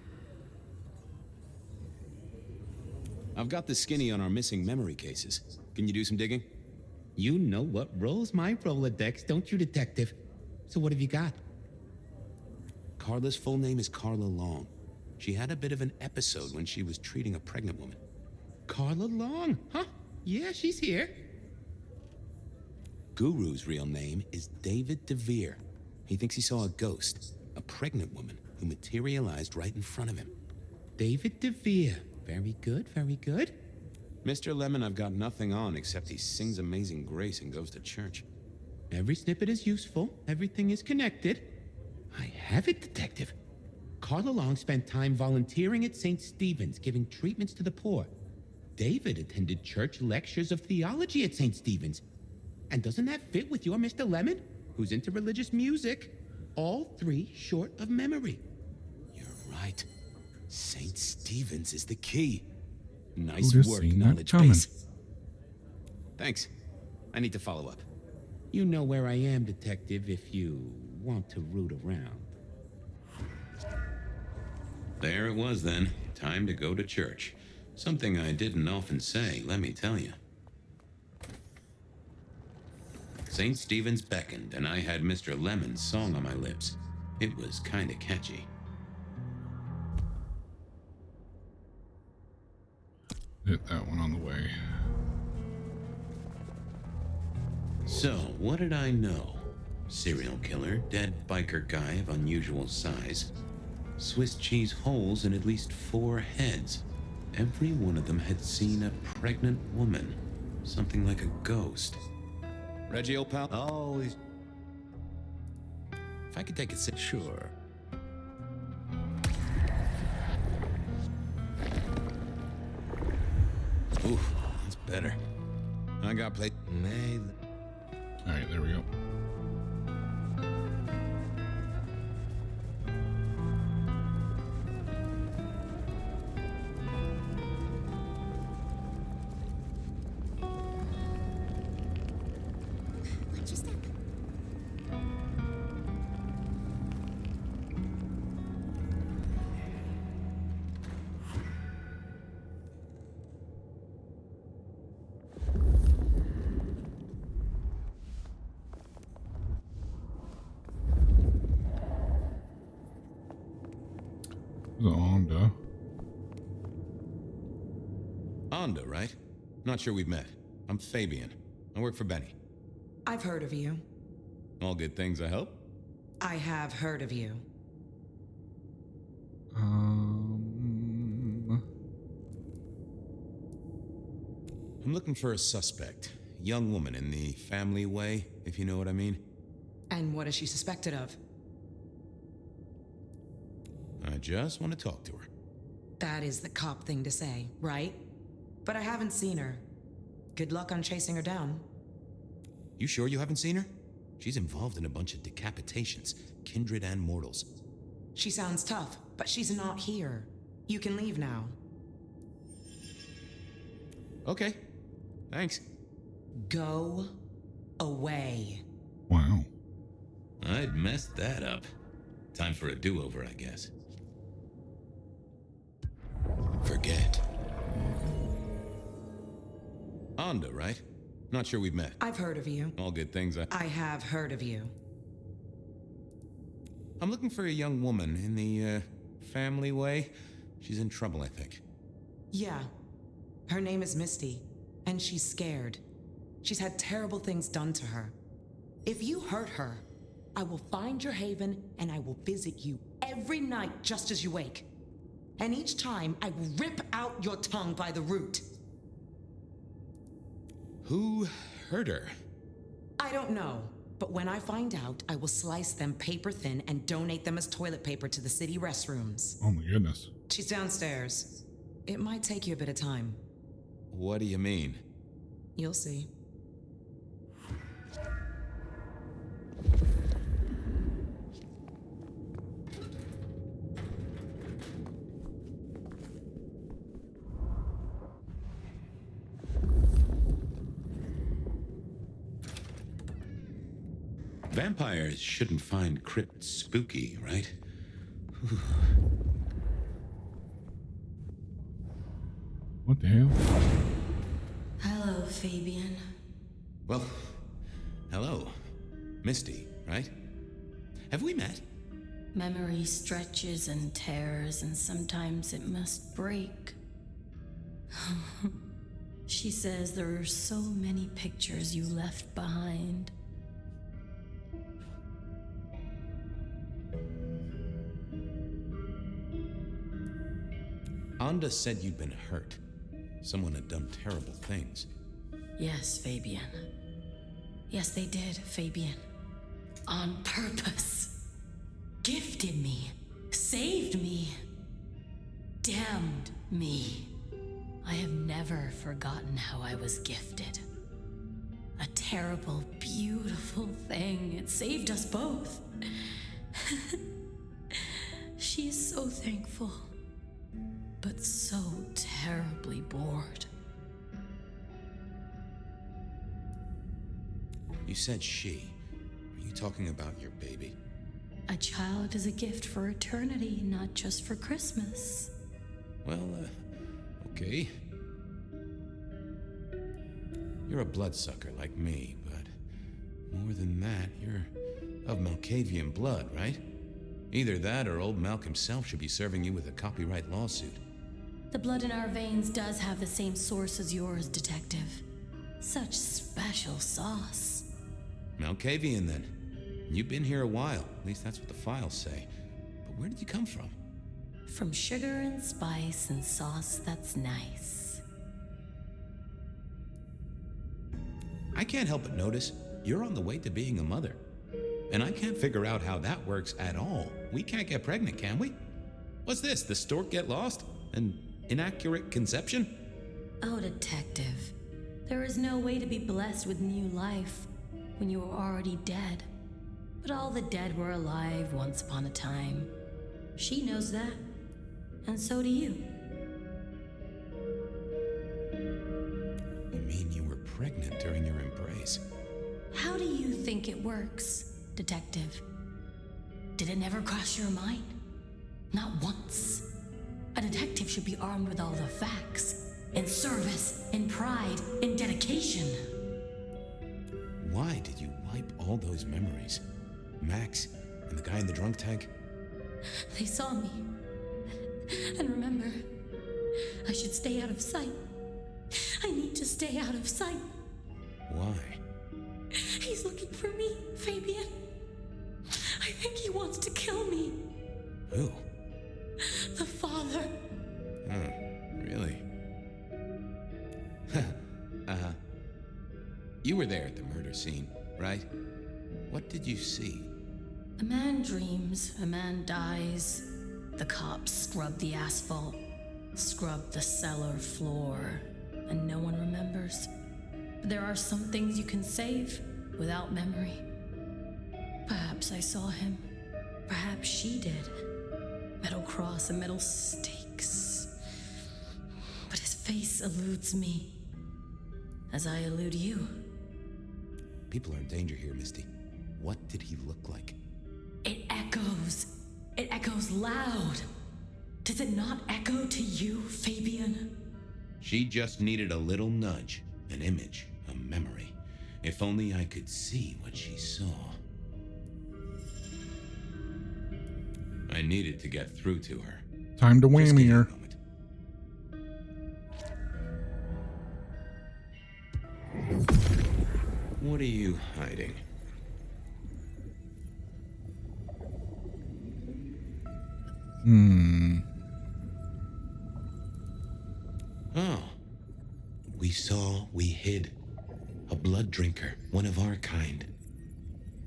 I've got the skinny on our missing memory cases. Can you do some digging? You know what rolls my Rolodex, don't you, Detective? So what have you got? Carla's full name is Carla Long. She had a bit of an episode when she was treating a pregnant woman. Carla Long, huh? Yeah, she's here. Guru's real name is David DeVere. He thinks he saw a ghost, a pregnant woman who materialized right in front of him. David DeVere. Very good, very good. Mr. Lemon, I've got nothing on except he sings Amazing Grace and goes to church. Every snippet is useful. Everything is connected. I have it, Detective. Carla Long spent time volunteering at St. Stephen's, giving treatments to the poor. David attended church lectures of theology at St. Stephen's. And doesn't that fit with your Mr. Lemon, who's into religious music? All three short of memory. You're right. St. Stephen's is the key. Nice Who'd have work, seen that knowledge coming? base. Thanks. I need to follow up. You know where I am, Detective, if you want to root around. There it was then. Time to go to church. Something I didn't often say, let me tell you. St. Stephen's beckoned, and I had Mr. Lemon's song on my lips. It was kinda catchy. Hit that one on the way. So, what did I know? Serial killer, dead biker guy of unusual size. Swiss cheese holes in at least 4 heads. Every one of them had seen a pregnant woman. Something like a ghost. Reggie, old pal? Always. If I could take a sip. Sure. Ooh, that's better. I got plate. All right, there we go. Watch your step. The Honda. Onda, right? Not sure we've met. I'm Fabian. I work for Benny. I've heard of you. All good things, I hope? I have heard of you. I'm looking for a suspect. A young woman in the family way, if you know what I mean. And what is she suspected of? I just want to talk to her. That is the cop thing to say, right? But I haven't seen her. Good luck on chasing her down. You sure you haven't seen her? She's involved in a bunch of decapitations, kindred and mortals. She sounds tough, but she's not here. You can leave now. Okay. Thanks. Go away. Wow. I'd messed that up. Time for a do-over, I guess. Forget. Onda, right? Not sure we've met. I've heard of you. All good things, I have heard of you. I'm looking for a young woman in the, family way. She's in trouble, I think. Yeah. Her name is Misty, and she's scared. She's had terrible things done to her. If you hurt her, I will find your haven and I will visit you every night just as you wake. And each time I will rip out your tongue by the root. Who hurt her? I don't know, but when I find out, I will slice them paper thin and donate them as toilet paper to the city restrooms. Oh my goodness. She's downstairs. It might take you a bit of time. What do you mean? You'll see. Vampires shouldn't find crypts spooky, right? What the hell? Hello, Fabian. Well, hello. Misty, right? Have we met? Memory stretches and tears, and sometimes it must break. She says there are so many pictures you left behind. Onda said you'd been hurt. Someone had done terrible things. Yes, Fabian. Yes, they did, Fabian. On purpose. Gifted me. Saved me. Damned me. I have never forgotten how I was gifted. A terrible, beautiful thing. It saved us both. She is so thankful, but so terribly bored. You said she. Are you talking about your baby? A child is a gift for eternity, not just for Christmas. Well, okay. You're a bloodsucker like me, but more than that, you're of Malkavian blood, right? Either that or old Malk himself should be serving you with a copyright lawsuit. The blood in our veins does have the same source as yours, Detective. Such special sauce. Malkavian, then. You've been here a while. At least that's what the files say. But where did you come from? From sugar and spice and sauce that's nice. I can't help but notice you're on the way to being a mother. And I can't figure out how that works at all. We can't get pregnant, can we? What's this? The stork get lost? An inaccurate conception? Oh, detective. There is no way to be blessed with new life when you are already dead. But all the dead were alive once upon a time. She knows that. And so do you. You mean you were pregnant during your embrace? How do you think it works, detective? Did it never cross your mind? Not once. A detective should be armed with all the facts. In service, in pride, in dedication. Why did you wipe all those memories? Max and the guy in the drunk tank? They saw me. And remember, I should stay out of sight. I need to stay out of sight. Why? He's looking for me, Fabian. I think he wants to kill me. Who? The father. Oh, really? You were there at the murder scene, right? What did you see? A man dreams, a man dies. The cops scrub the asphalt, scrub the cellar floor, and no one remembers. But there are some things you can save without memory. Perhaps I saw him. Perhaps she did. Metal cross and metal stakes. But his face eludes me, as I elude you. People are in danger here, Misty. What did he look like? It echoes. It echoes loud. Does it not echo to you, Fabian? She just needed a little nudge, an image, a memory. If only I could see what she saw. I needed to get through to her. Time to whammy her. What are you hiding? Oh. We saw, we hid. A blood drinker, one of our kind.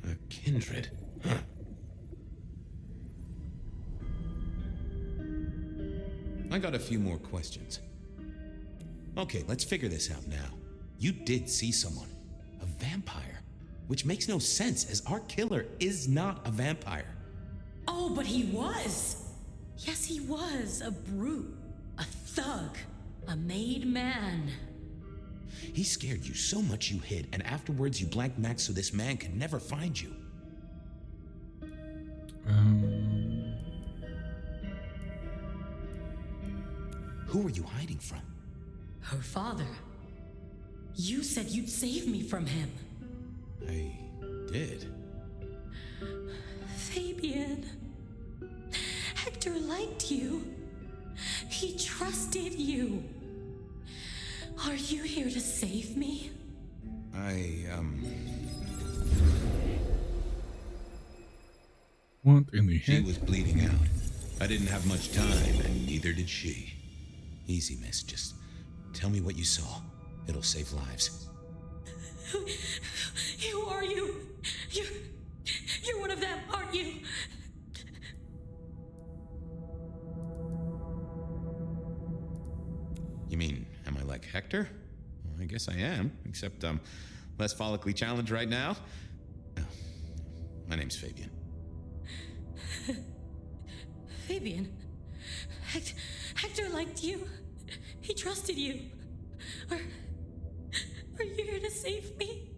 A kindred, huh? I got a few more questions. Okay, let's figure this out now. You did see someone. A vampire. Which makes no sense, as our killer is not a vampire. Oh, but he was. Yes, he was. A brute. A thug. A made man. He scared you so much you hid, and afterwards you blanked Max so this man could never find you. Who were you hiding from? Her father. You said you'd save me from him. I did. Fabian. Hector liked you. He trusted you. Are you here to save me? What in the heck? She was bleeding out. I didn't have much time, and neither did she. Easy, miss. Just tell me what you saw. It'll save lives. Who are you? You're one of them, aren't you? You mean, am I like Hector? Well, I guess I am, except I'm less follically challenged right now. Oh, my name's Fabian. Fabian? Hector liked you. He trusted you. Are you here to save me?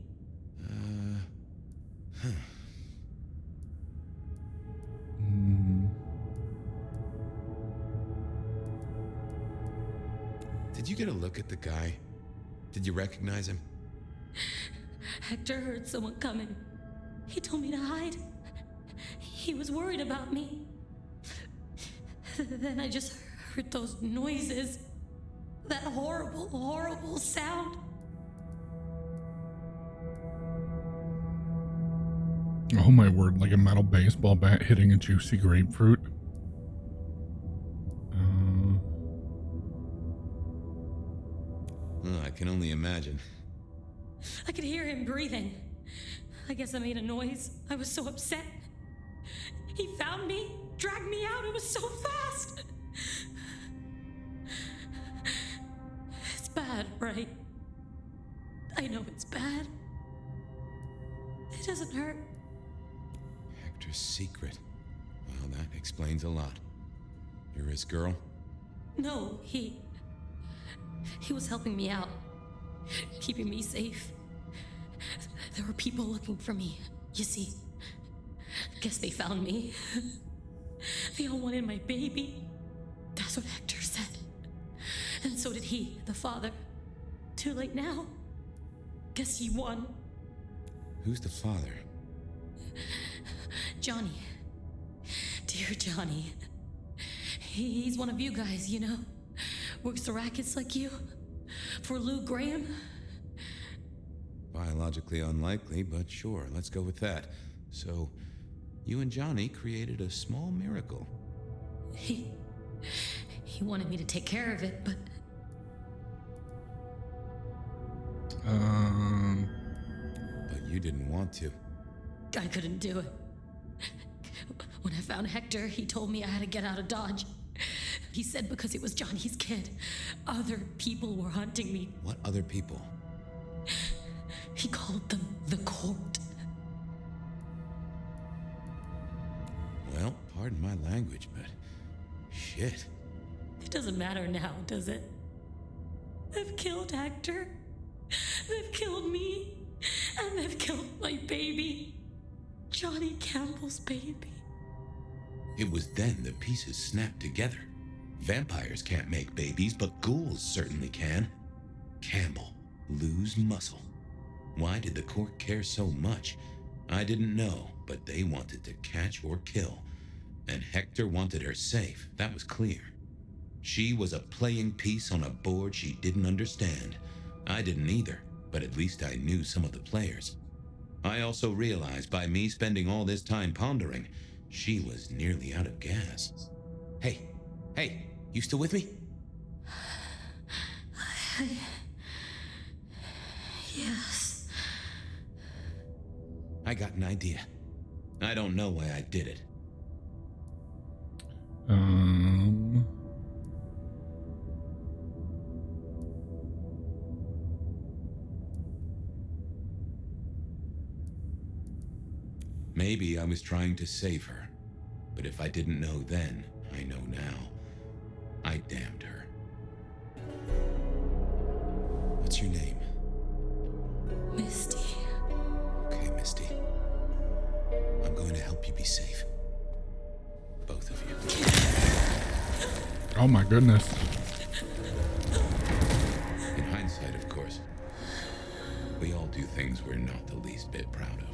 Did you get a look at the guy? Did you recognize him? Hector heard someone coming. He told me to hide. He was worried about me. Then I just heard those noises. That horrible, horrible sound. Oh my word, like a metal baseball bat hitting a juicy grapefruit. Oh, I can only imagine. I could hear him breathing. I guess I made a noise. I was so upset. He found me, dragged me out. It was so fast. It's bad. that, right? I know it's bad. It doesn't hurt. Hector's secret. Well, that explains a lot. You're his girl? No, he was helping me out, keeping me safe. There were people looking for me, you see. Guess they found me. They all wanted my baby. That's what Hector said. And so did he, the father. Too late now. Guess he won. Who's the father? Johnny. Dear Johnny. He's one of you guys, you know. Works the rackets like you. For Lou Graham. Biologically unlikely, but sure, let's go with that. So, you and Johnny created a small miracle. He wanted me to take care of it, but... But you didn't want to. I couldn't do it. When I found Hector, he told me I had to get out of Dodge. He said because it was Johnny's kid, other people were hunting me. What other people? He called them the court. Well, pardon my language, but... shit. It doesn't matter now, does it? They've killed Hector. They've killed me. And they've killed my baby. Johnny Campbell's baby. It was then the pieces snapped together. Vampires can't make babies, but ghouls certainly can. Campbell, lose muscle. Why did the court care so much? I didn't know, but they wanted to catch or kill. And Hector wanted her safe, that was clear. She was a playing piece on a board she didn't understand. I didn't either, but at least I knew some of the players. I also realized by me spending all this time pondering, she was nearly out of gas. Hey, you still with me? Yes. I got an idea. I don't know why I did it. Maybe I was trying to save her. But if I didn't know then, I know now. I damned her. What's your name? Misty. Okay, Misty. I'm going to help you be safe. Both of you. Oh my goodness. In hindsight, of course. We all do things we're not the least bit proud of.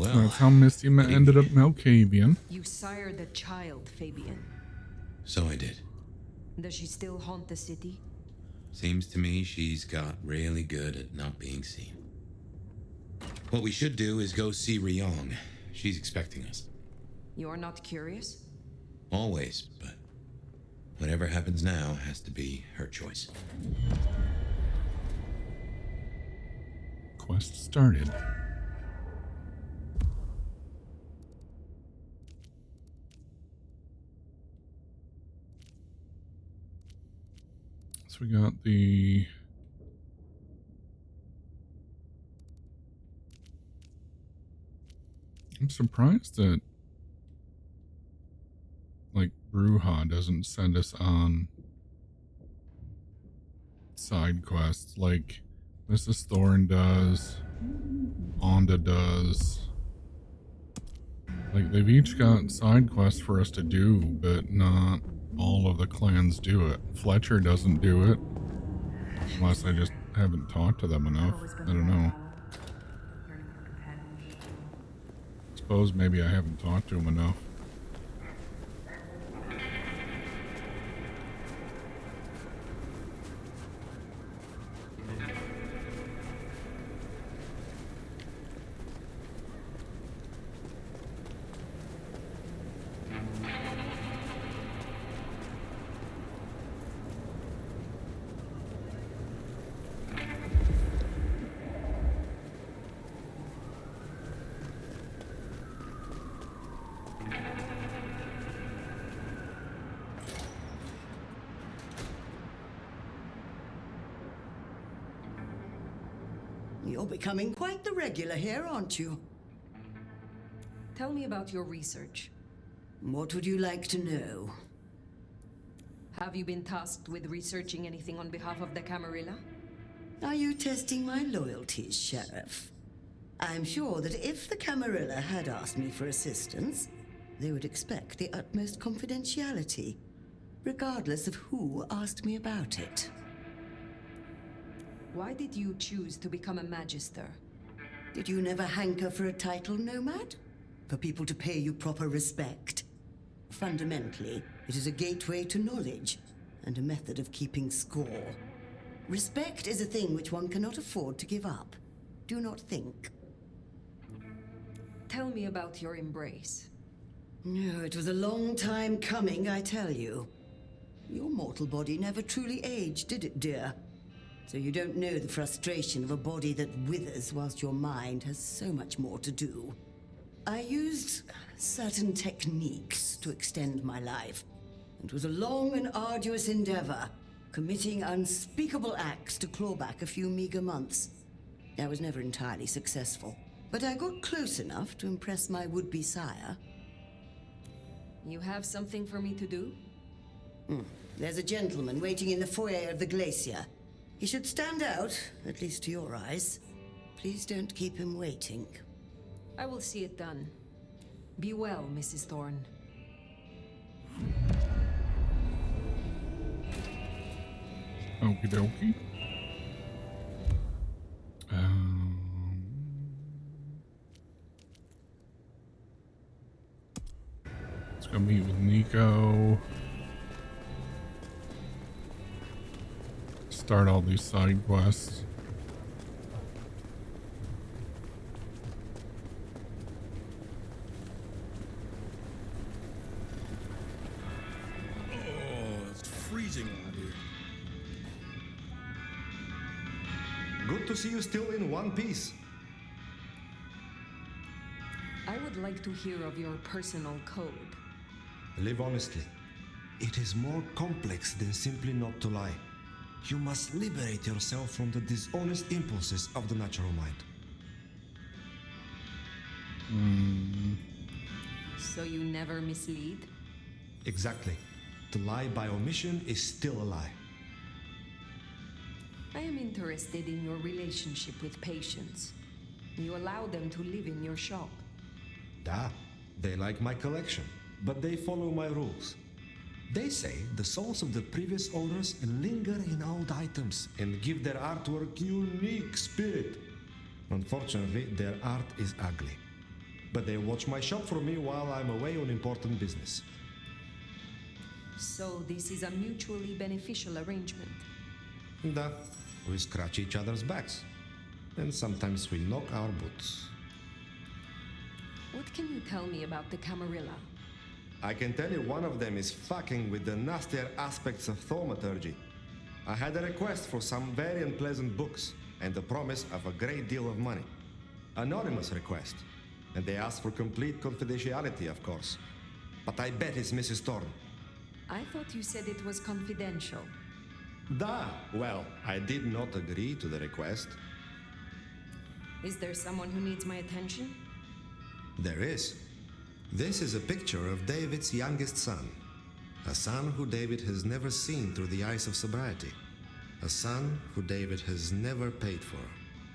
So that's how Misty ended up Malkavian. You sired the child, Fabian. So I did. Does she still haunt the city? Seems to me she's got really good at not being seen. What we should do is go see Ryong. She's expecting us. You're not curious? Always, but whatever happens now has to be her choice. Quest started. So we got the I'm surprised that like Bruja doesn't send us on side quests like Mrs. Thorne does, Onda does. Like they've each got side quests for us to do, but not all of the clans do it. Fletcher doesn't do it. Unless I just haven't talked to them enough. I don't know. Suppose maybe I haven't talked to him enough. You're becoming quite the regular here, aren't you? Tell me about your research. What would you like to know? Have you been tasked with researching anything on behalf of the Camarilla? Are you testing my loyalties, Sheriff? I'm sure that if the Camarilla had asked me for assistance, they would expect the utmost confidentiality, regardless of who asked me about it. Why did you choose to become a Magister? Did you never hanker for a title, Nomad? For people to pay you proper respect? Fundamentally, it is a gateway to knowledge and a method of keeping score. Respect is a thing which one cannot afford to give up. Do not think. Tell me about your embrace. No, it was a long time coming, I tell you. Your mortal body never truly aged, did it, dear? So you don't know the frustration of a body that withers whilst your mind has so much more to do. I used certain techniques to extend my life. It was a long and arduous endeavor, committing unspeakable acts to claw back a few meager months. I was never entirely successful, but I got close enough to impress my would-be sire. You have something for me to do? There's a gentleman waiting in the foyer of the glacier. He should stand out, at least to your eyes. Please don't keep him waiting. I will see it done. Be well, Mrs. Thorne. Okie dokie. Let's go meet with Nico. Start all these side quests. Oh, it's freezing out here. Good to see you still in one piece. I would like to hear of your personal code. Live honestly. It is more complex than simply not to lie. You must liberate yourself from the dishonest impulses of the natural mind. So you never mislead? Exactly. To lie by omission is still a lie. I am interested in your relationship with patients. You allow them to live in your shop. They like my collection, but they follow my rules. They say the souls of the previous owners linger in old items and give their artwork unique spirit. Unfortunately, their art is ugly. But they watch my shop for me while I'm away on important business. So this is a mutually beneficial arrangement. We scratch each other's backs. And sometimes we knock our boots. What can you tell me about the Camarilla? I can tell you one of them is fucking with the nastier aspects of thaumaturgy. I had a request for some very unpleasant books and the promise of a great deal of money. Anonymous request. And they asked for complete confidentiality, of course. But I bet it's Mrs. Thorne. I thought you said it was confidential. Well, I did not agree to the request. Is there someone who needs my attention? There is. This is a picture of David's youngest son. A son who David has never seen through the eyes of sobriety. A son who David has never paid for,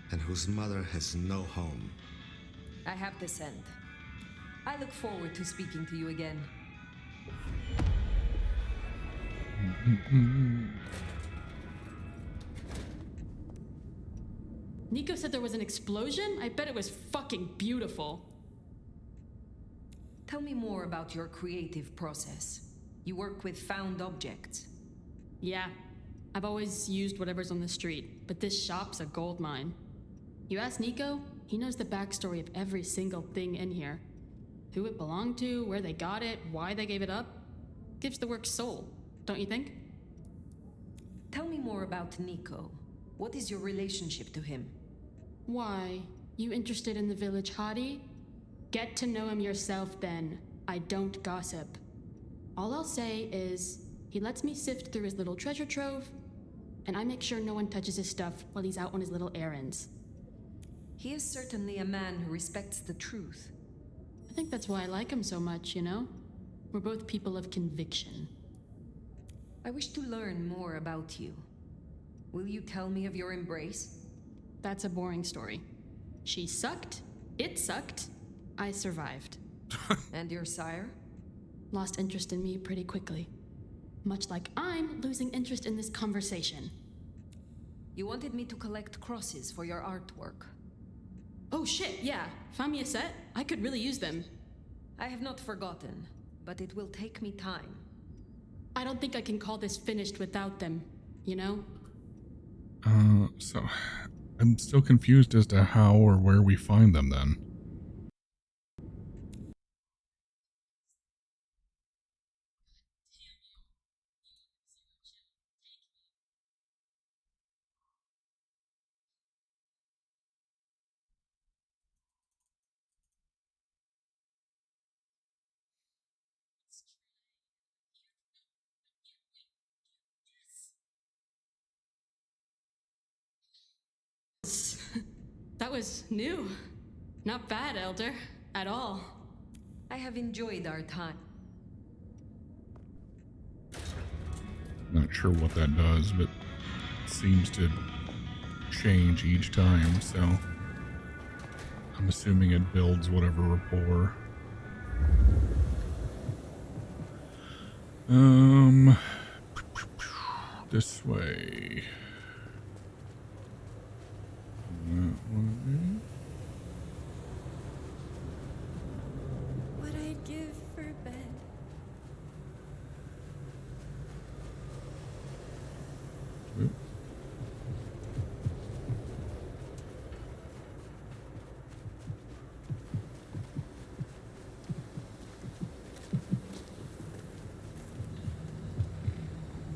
and whose mother has no home. I have the scent. I look forward to speaking to you again. Nico said there was an explosion? I bet it was fucking beautiful. Tell me more about your creative process. You work with found objects. Yeah, I've always used whatever's on the street, but this shop's a gold mine. You ask Nico, he knows the backstory of every single thing in here. Who it belonged to, where they got it, why they gave it up. Gives the work soul, don't you think? Tell me more about Nico. What is your relationship to him? Why? You interested in the village hottie? Get to know him yourself then. I don't gossip. All I'll say is, he lets me sift through his little treasure trove, and I make sure no one touches his stuff while he's out on his little errands. He is certainly a man who respects the truth. I think that's why I like him so much, you know? We're both people of conviction. I wish to learn more about you. Will you tell me of your embrace? That's a boring story. She sucked, it sucked, I survived. And your sire? Lost interest in me pretty quickly. Much like I'm losing interest in this conversation. You wanted me to collect crosses for your artwork. Oh shit, yeah. Find me a set? I could really use them. I have not forgotten, but it will take me time. I don't think I can call this finished without them, you know? So I'm still confused as to how or where we find them then. That was new. Not bad, Elder. At all. I have enjoyed our time. Not sure what that does, but it seems to change each time, so I'm assuming it builds whatever rapport. This way. What I'd give for bed. Oop.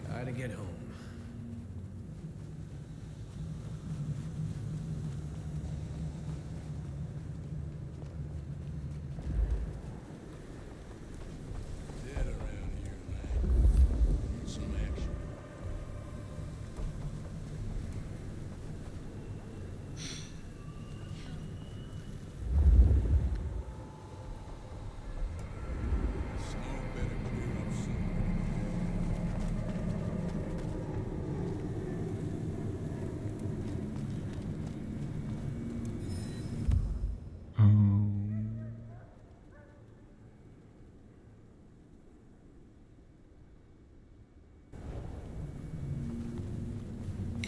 Gotta get home. Dead around here, man. Need some action. Snow better clear up soon.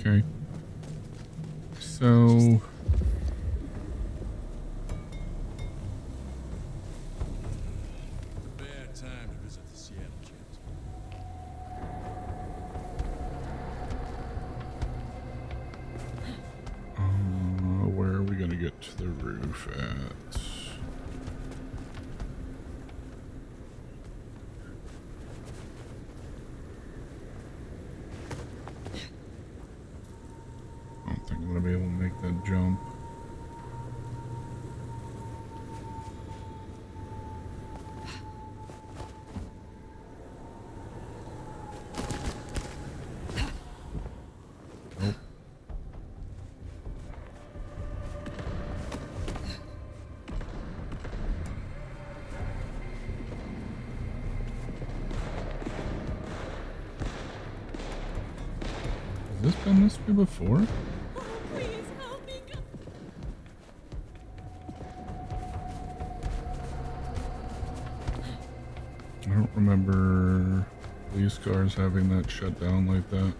Okay. So Bad time to visit the Seattle Jets. where are we gonna get to the roof at? I don't think I'm gonna be able to make that jump. Nope. Has this been this way before? Please help me. I don't remember police cars having that shut down like that.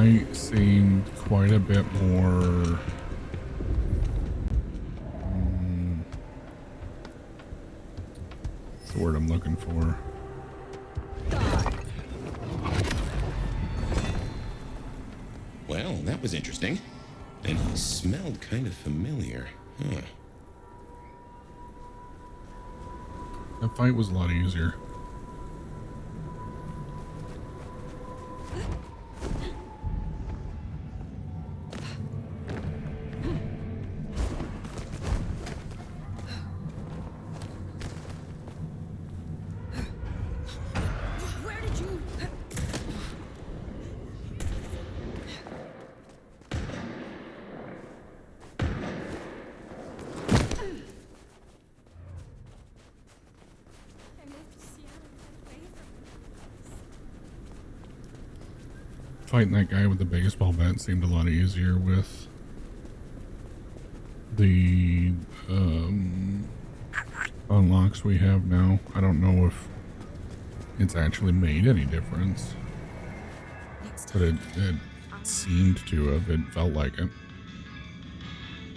fight seemed quite a bit more what's the word I'm looking for? Well, that was interesting. And he smelled kind of familiar. Huh. That fight was a lot easier. Where did you... Fighting that guy with the baseball bat seemed a lot easier with the unlocks we have now. I don't know if it's actually made any difference, but it seemed to have. It felt like it.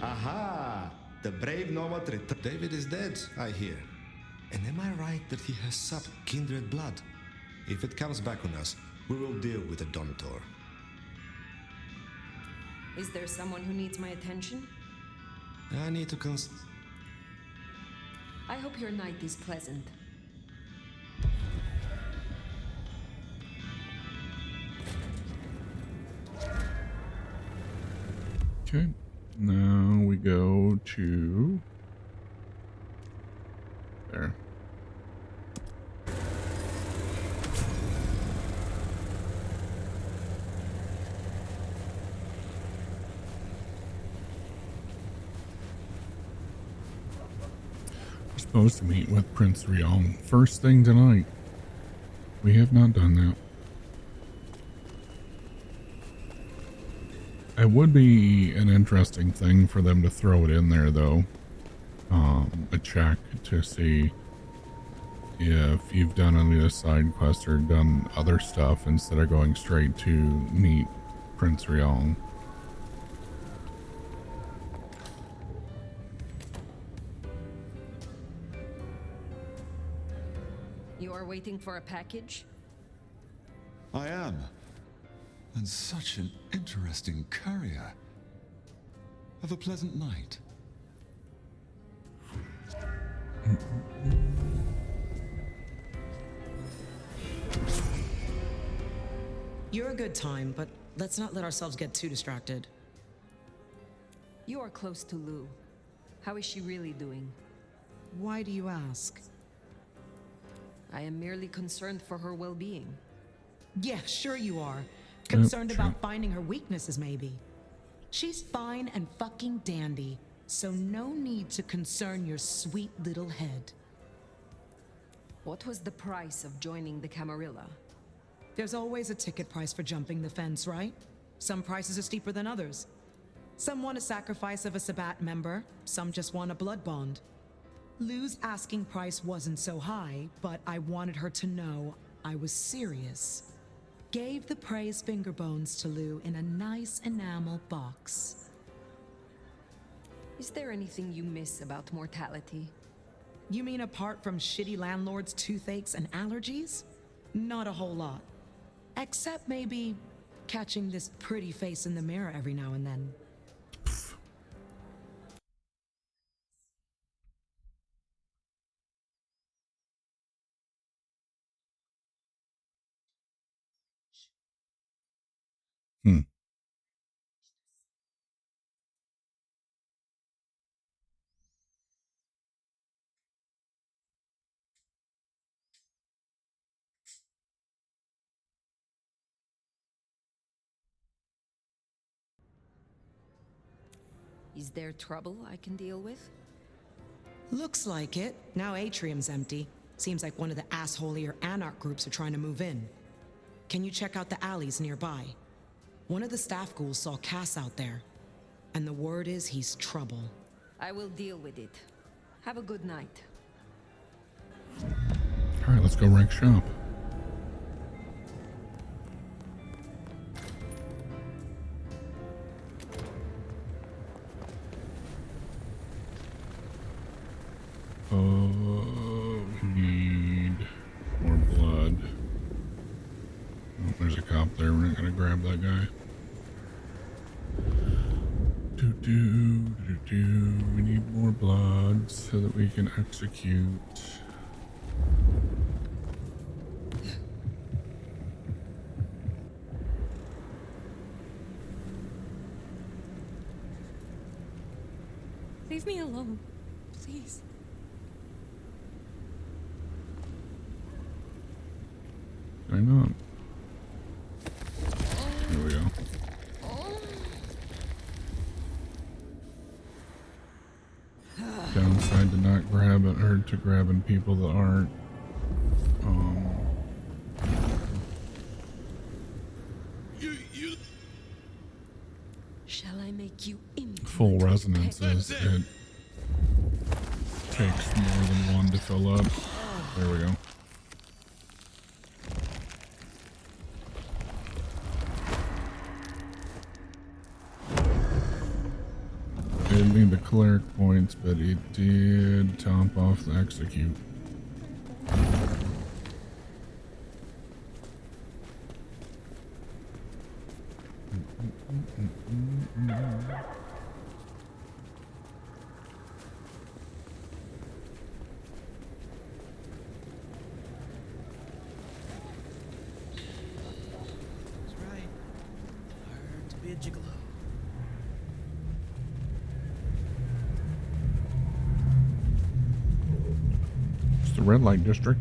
Aha! The brave nomad returned. David is dead, I hear. And am I right that he has supped kindred blood? If it comes back on us, we will deal with the Dominator. Is there someone who needs my attention? I need to I hope your night is pleasant. Okay, now we go to there. Supposed to meet with Prince Ryong first thing tonight. We have not done that. It would be an interesting thing for them to throw it in there, though. A check to see if you've done any of the side quests or done other stuff instead of going straight to meet Prince Ryong. You are waiting for a package? I am. And such an interesting courier. Have a pleasant night. You're a good time, but let's not let ourselves get too distracted. You are close to Lou. How is she really doing? Why do you ask? I am merely concerned for her well-being. Yeah, sure you are. Concerned about finding her weaknesses, maybe. She's fine and fucking dandy, so no need to concern your sweet little head. What was the price of joining the Camarilla? There's always a ticket price for jumping the fence, right? Some prices are steeper than others. Some want a sacrifice of a Sabbat member, some just want a blood bond. Lou's asking price wasn't so high, but I wanted her to know I was serious. Gave the praise finger bones to Lou in a nice enamel box. Is there anything you miss about mortality? You mean apart from shitty landlords, toothaches, and allergies? Not a whole lot. Except maybe catching this pretty face in the mirror every now and then. Is there trouble I can deal with? Looks like it. Now Atrium's empty. Seems like one of the assholier anarch groups are trying to move in. Can you check out the alleys nearby? One of the staff ghouls saw Cass out there, and the word is he's trouble. I will deal with it. Have a good night. Alright, let's go rank shop. We need more blood. Oh, there's a cop there. We're not gonna grab that guy. We need more blood so that we can execute. Leave me alone, please. Why not? Here we go. Downside to not grabbing or to grabbing people that aren't Shall I make you full resonances. It takes more than one to fill up. There we go. I didn't need the cleric points, but it did top off the execute. That's right. Hard to be a gigolo. It's the red light district.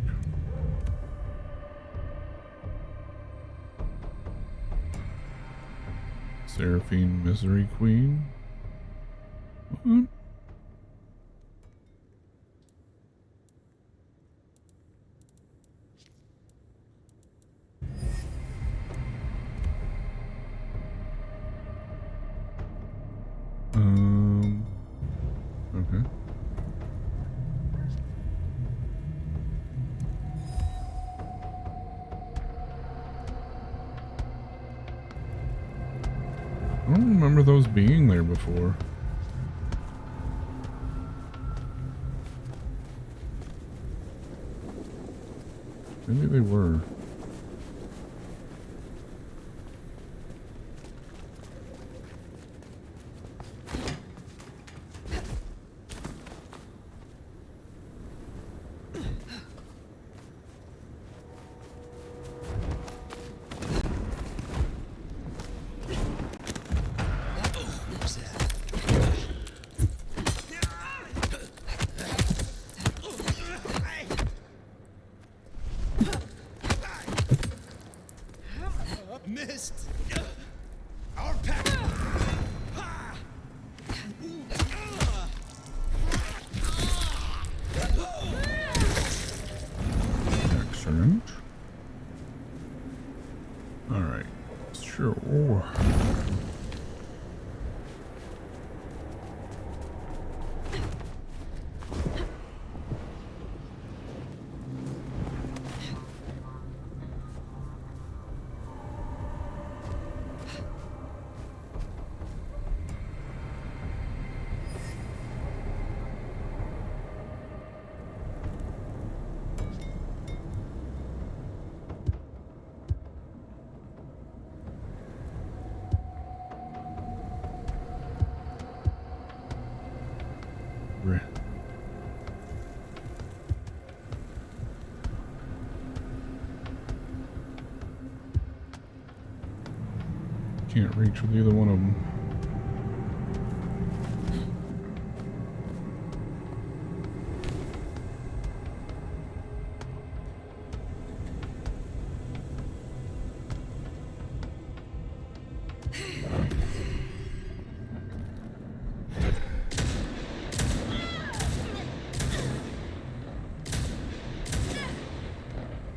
Seraphine Misery Queen. What? Okay. I don't remember those being there before. Maybe they were. Missed. Our pack. Excellent. All right. Sure. Can't reach with either one of them.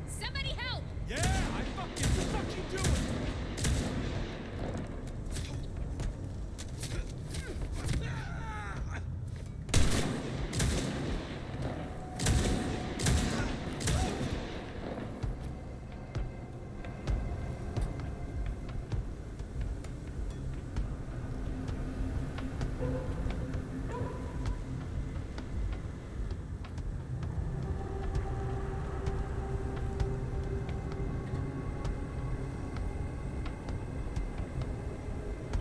Somebody help! Yeah, I fucking what the fuck you doing?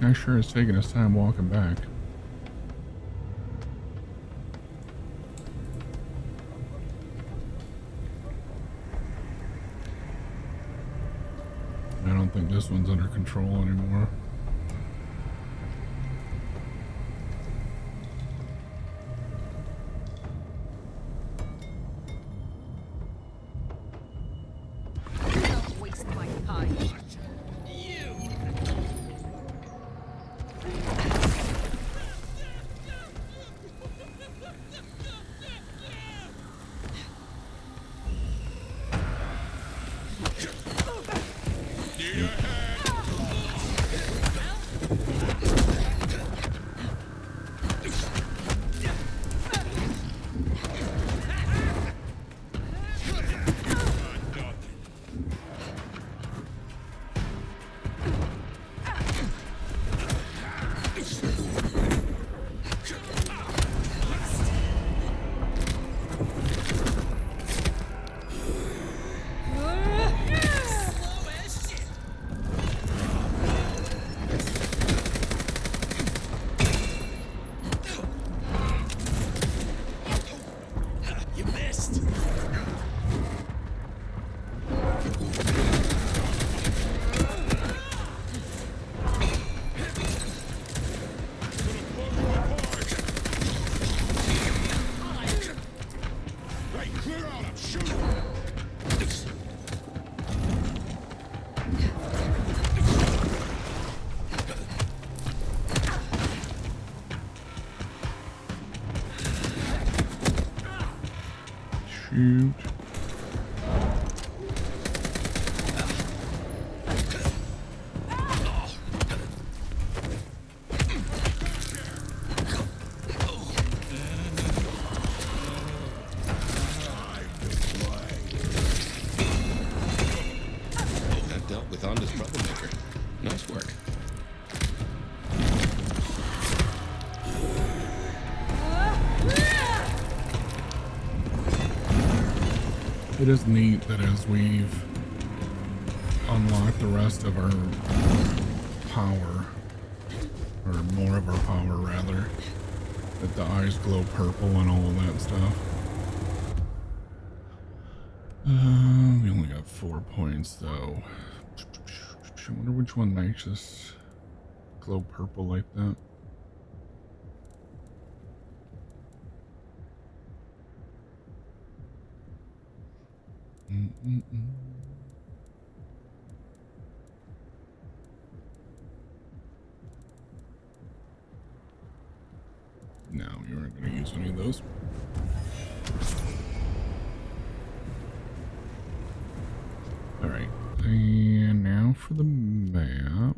Guy sure is taking his time walking back. I don't think this one's under control anymore. Shoot. That dealt with Honda's troublemaker. Nice work. It is neat that as we've unlocked the rest of our power, or more of our power rather, that the eyes glow purple and all of that stuff. We only got 4 points though. I wonder which one makes us glow purple like that. No, you aren't going to use any of those. All right, and now for the map.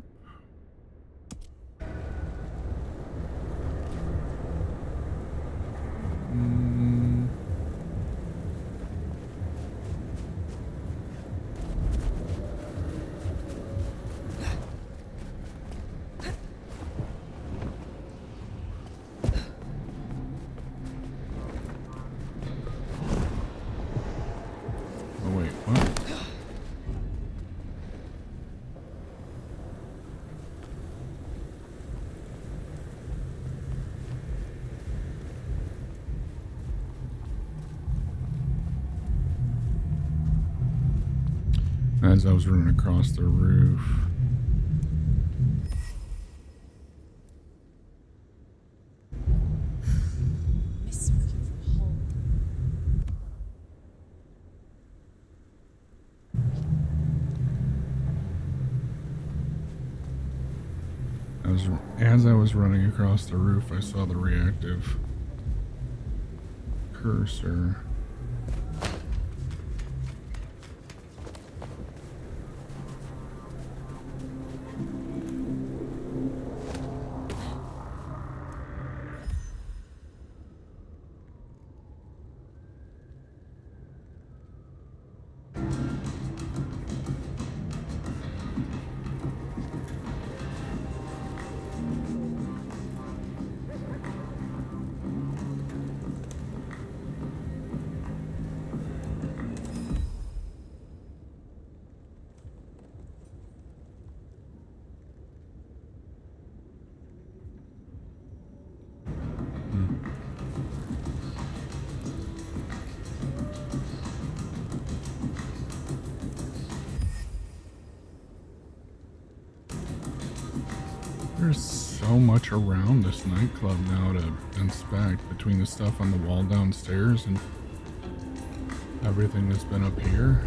As I was running across the roof. As I was running across the roof, I saw the reactive cursor. There's so much around this nightclub now to inspect, between the stuff on the wall downstairs and everything that's been up here.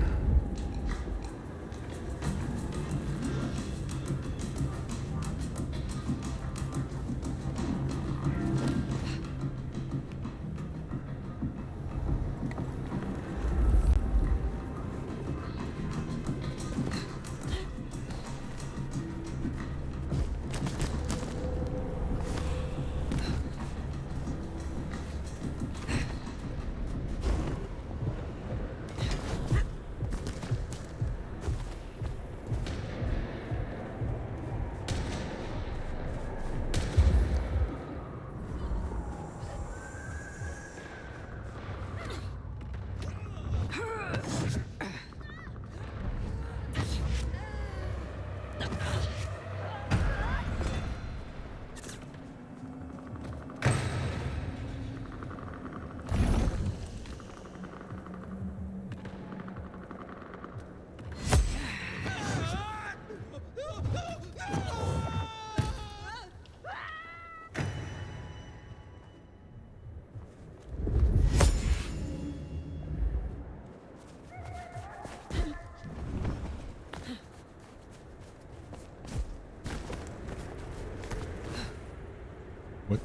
What?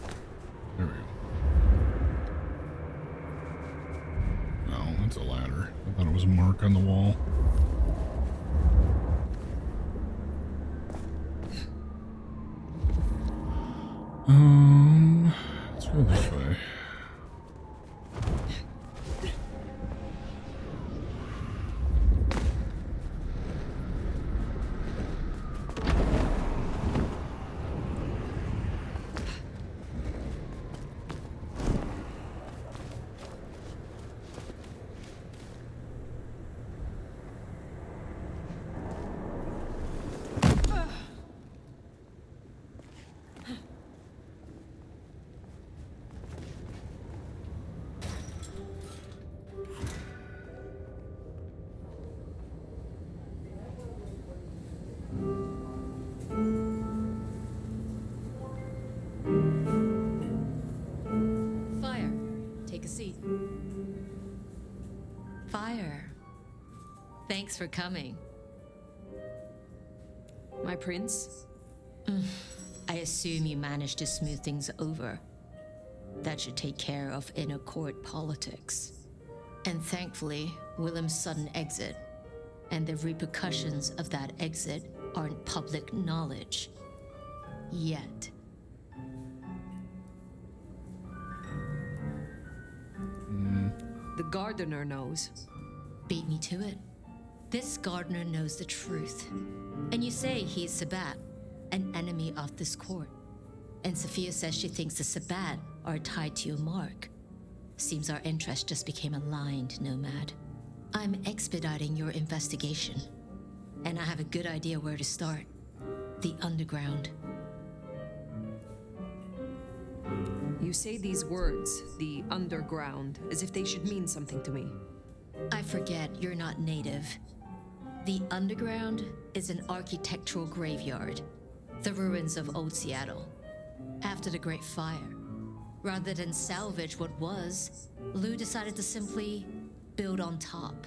There we go. Oh, that's a ladder. I thought it was a mark on the wall. Let's go this way. Fire, take a seat. Fire, thanks for coming. My prince? I assume you managed to smooth things over. That should take care of inner court politics. And thankfully, Willem's sudden exit and the repercussions of that exit aren't public knowledge. Yet. The gardener knows. Beat me to it. This gardener knows the truth. And you say he's Sabbat, an enemy of this court. And Sophia says she thinks the Sabbat are tied to your mark. Seems our interests just became aligned, Nomad. I'm expediting your investigation. And I have a good idea where to start. The underground. You say these words, the underground, as if they should mean something to me. I forget you're not native. The underground is an architectural graveyard. The ruins of old Seattle. After the Great Fire. Rather than salvage what was, Lou decided to simply build on top.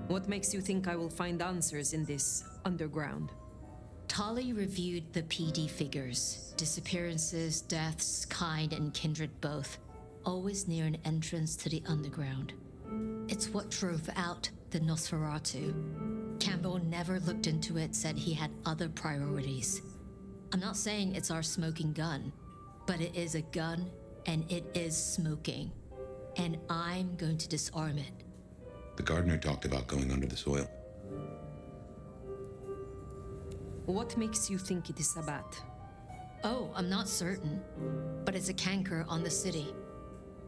What makes you think I will find answers in this underground? Tali reviewed the PD figures. Disappearances, deaths, kind and kindred both. Always near an entrance to the underground. It's what drove out the Nosferatu. Campbell never looked into it, said he had other priorities. I'm not saying it's our smoking gun, but it is a gun and it is smoking. And I'm going to disarm it. The gardener talked about going under the soil. What makes you think it is Sabbat? Oh, I'm not certain, but it's a canker on the city.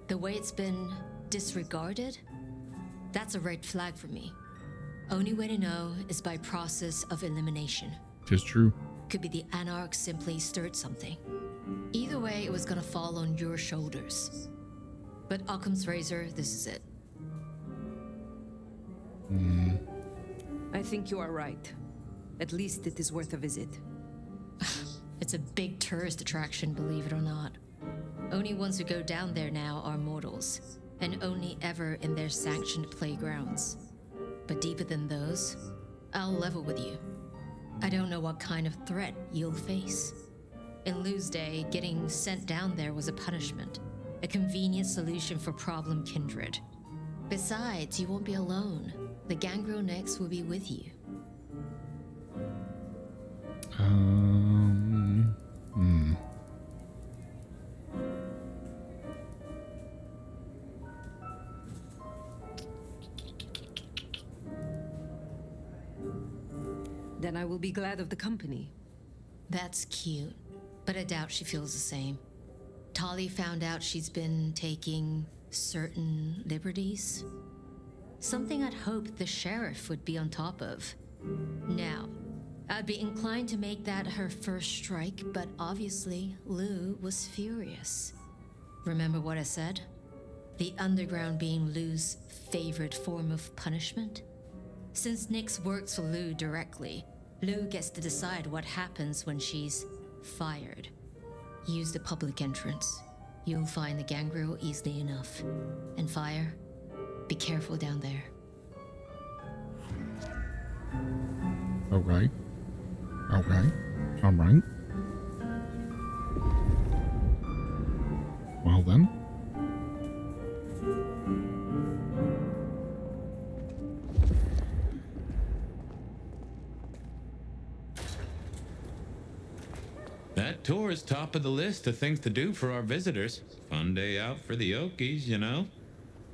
The way it's been disregarded, that's a red flag for me. Only way to know is by process of elimination. Tis true. Could be the Anarch simply stirred something. Either way, it was gonna fall on your shoulders. But Occam's razor, this is it. I think you are right. At least it is worth a visit. It's a big tourist attraction, believe it or not. Only ones who go down there now are mortals, and only ever in their sanctioned playgrounds. But deeper than those, I'll level with you. I don't know what kind of threat you'll face. In Lou's day, getting sent down there was a punishment, a convenient solution for problem kindred. Besides, you won't be alone. The Gangrel next will be with you. Then I will be glad of the company. That's cute, but I doubt she feels the same. Tali found out she's been taking certain liberties. Something I'd hoped the sheriff would be on top of. Now, I'd be inclined to make that her first strike, but obviously Lou was furious. Remember what I said? The underground being Lou's favorite form of punishment? Since Nyx works for Lou directly, Lou gets to decide what happens when she's fired. Use the public entrance. You'll find the Gangrel easily enough. And Fire, be careful down there. Okay. Okay. Alright. Well then. That tour is top of the list of things to do for our visitors. Fun day out for the Okies, you know?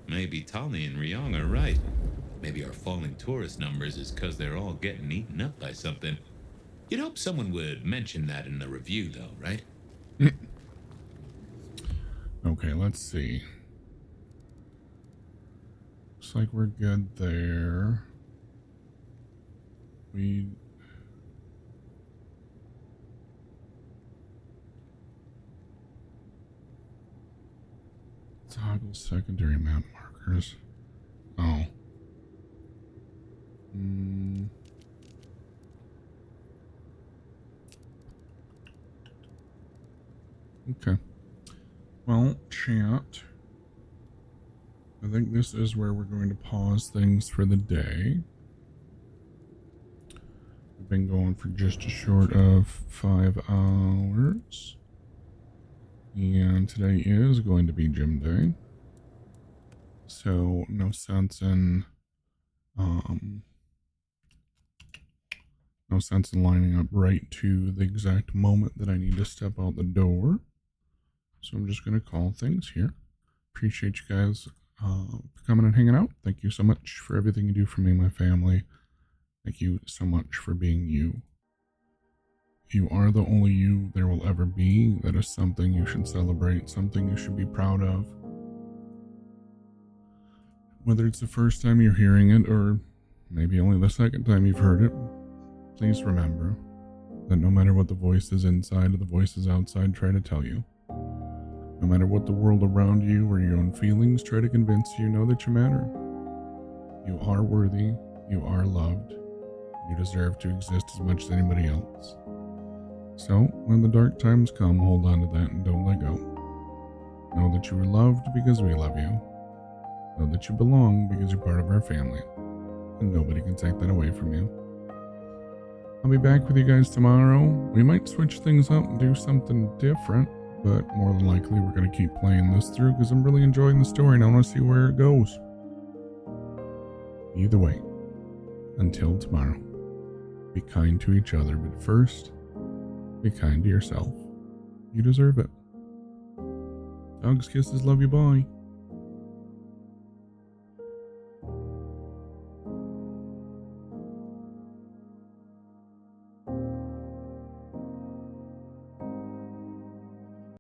Maybe Tali and Ryong are right. Maybe our falling tourist numbers is because they're all getting eaten up by something. You'd hope someone would mention that in the review, though, right? Okay, let's see. Looks like we're good there. Toggle secondary map markers. Oh. Okay. Well, chat. I think this is where we're going to pause things for the day. We've been going for just a short of 5 hours. And today is going to be gym day. So no sense in lining up right to the exact moment that I need to step out the door. So I'm just going to call things here. Appreciate you guys for coming and hanging out. Thank you so much for everything you do for me and my family. Thank you so much for being you. You are the only you there will ever be. That is something you should celebrate, something you should be proud of. Whether it's the first time you're hearing it or maybe only the second time you've heard it, please remember that no matter what the voices inside or the voices outside try to tell you, no matter what the world around you or your own feelings try to convince you, know that you matter. You are worthy, you are loved, you deserve to exist as much as anybody else. So, when the dark times come, hold on to that and don't let go. Know that you are loved because we love you. Know that you belong because you're part of our family. And nobody can take that away from you. I'll be back with you guys tomorrow. We might switch things up and do something different, but more than likely we're going to keep playing this through because I'm really enjoying the story and I want to see where it goes. Either way, until tomorrow, be kind to each other, but first, be kind to yourself. You deserve it. Hugs, kisses, love you, bye.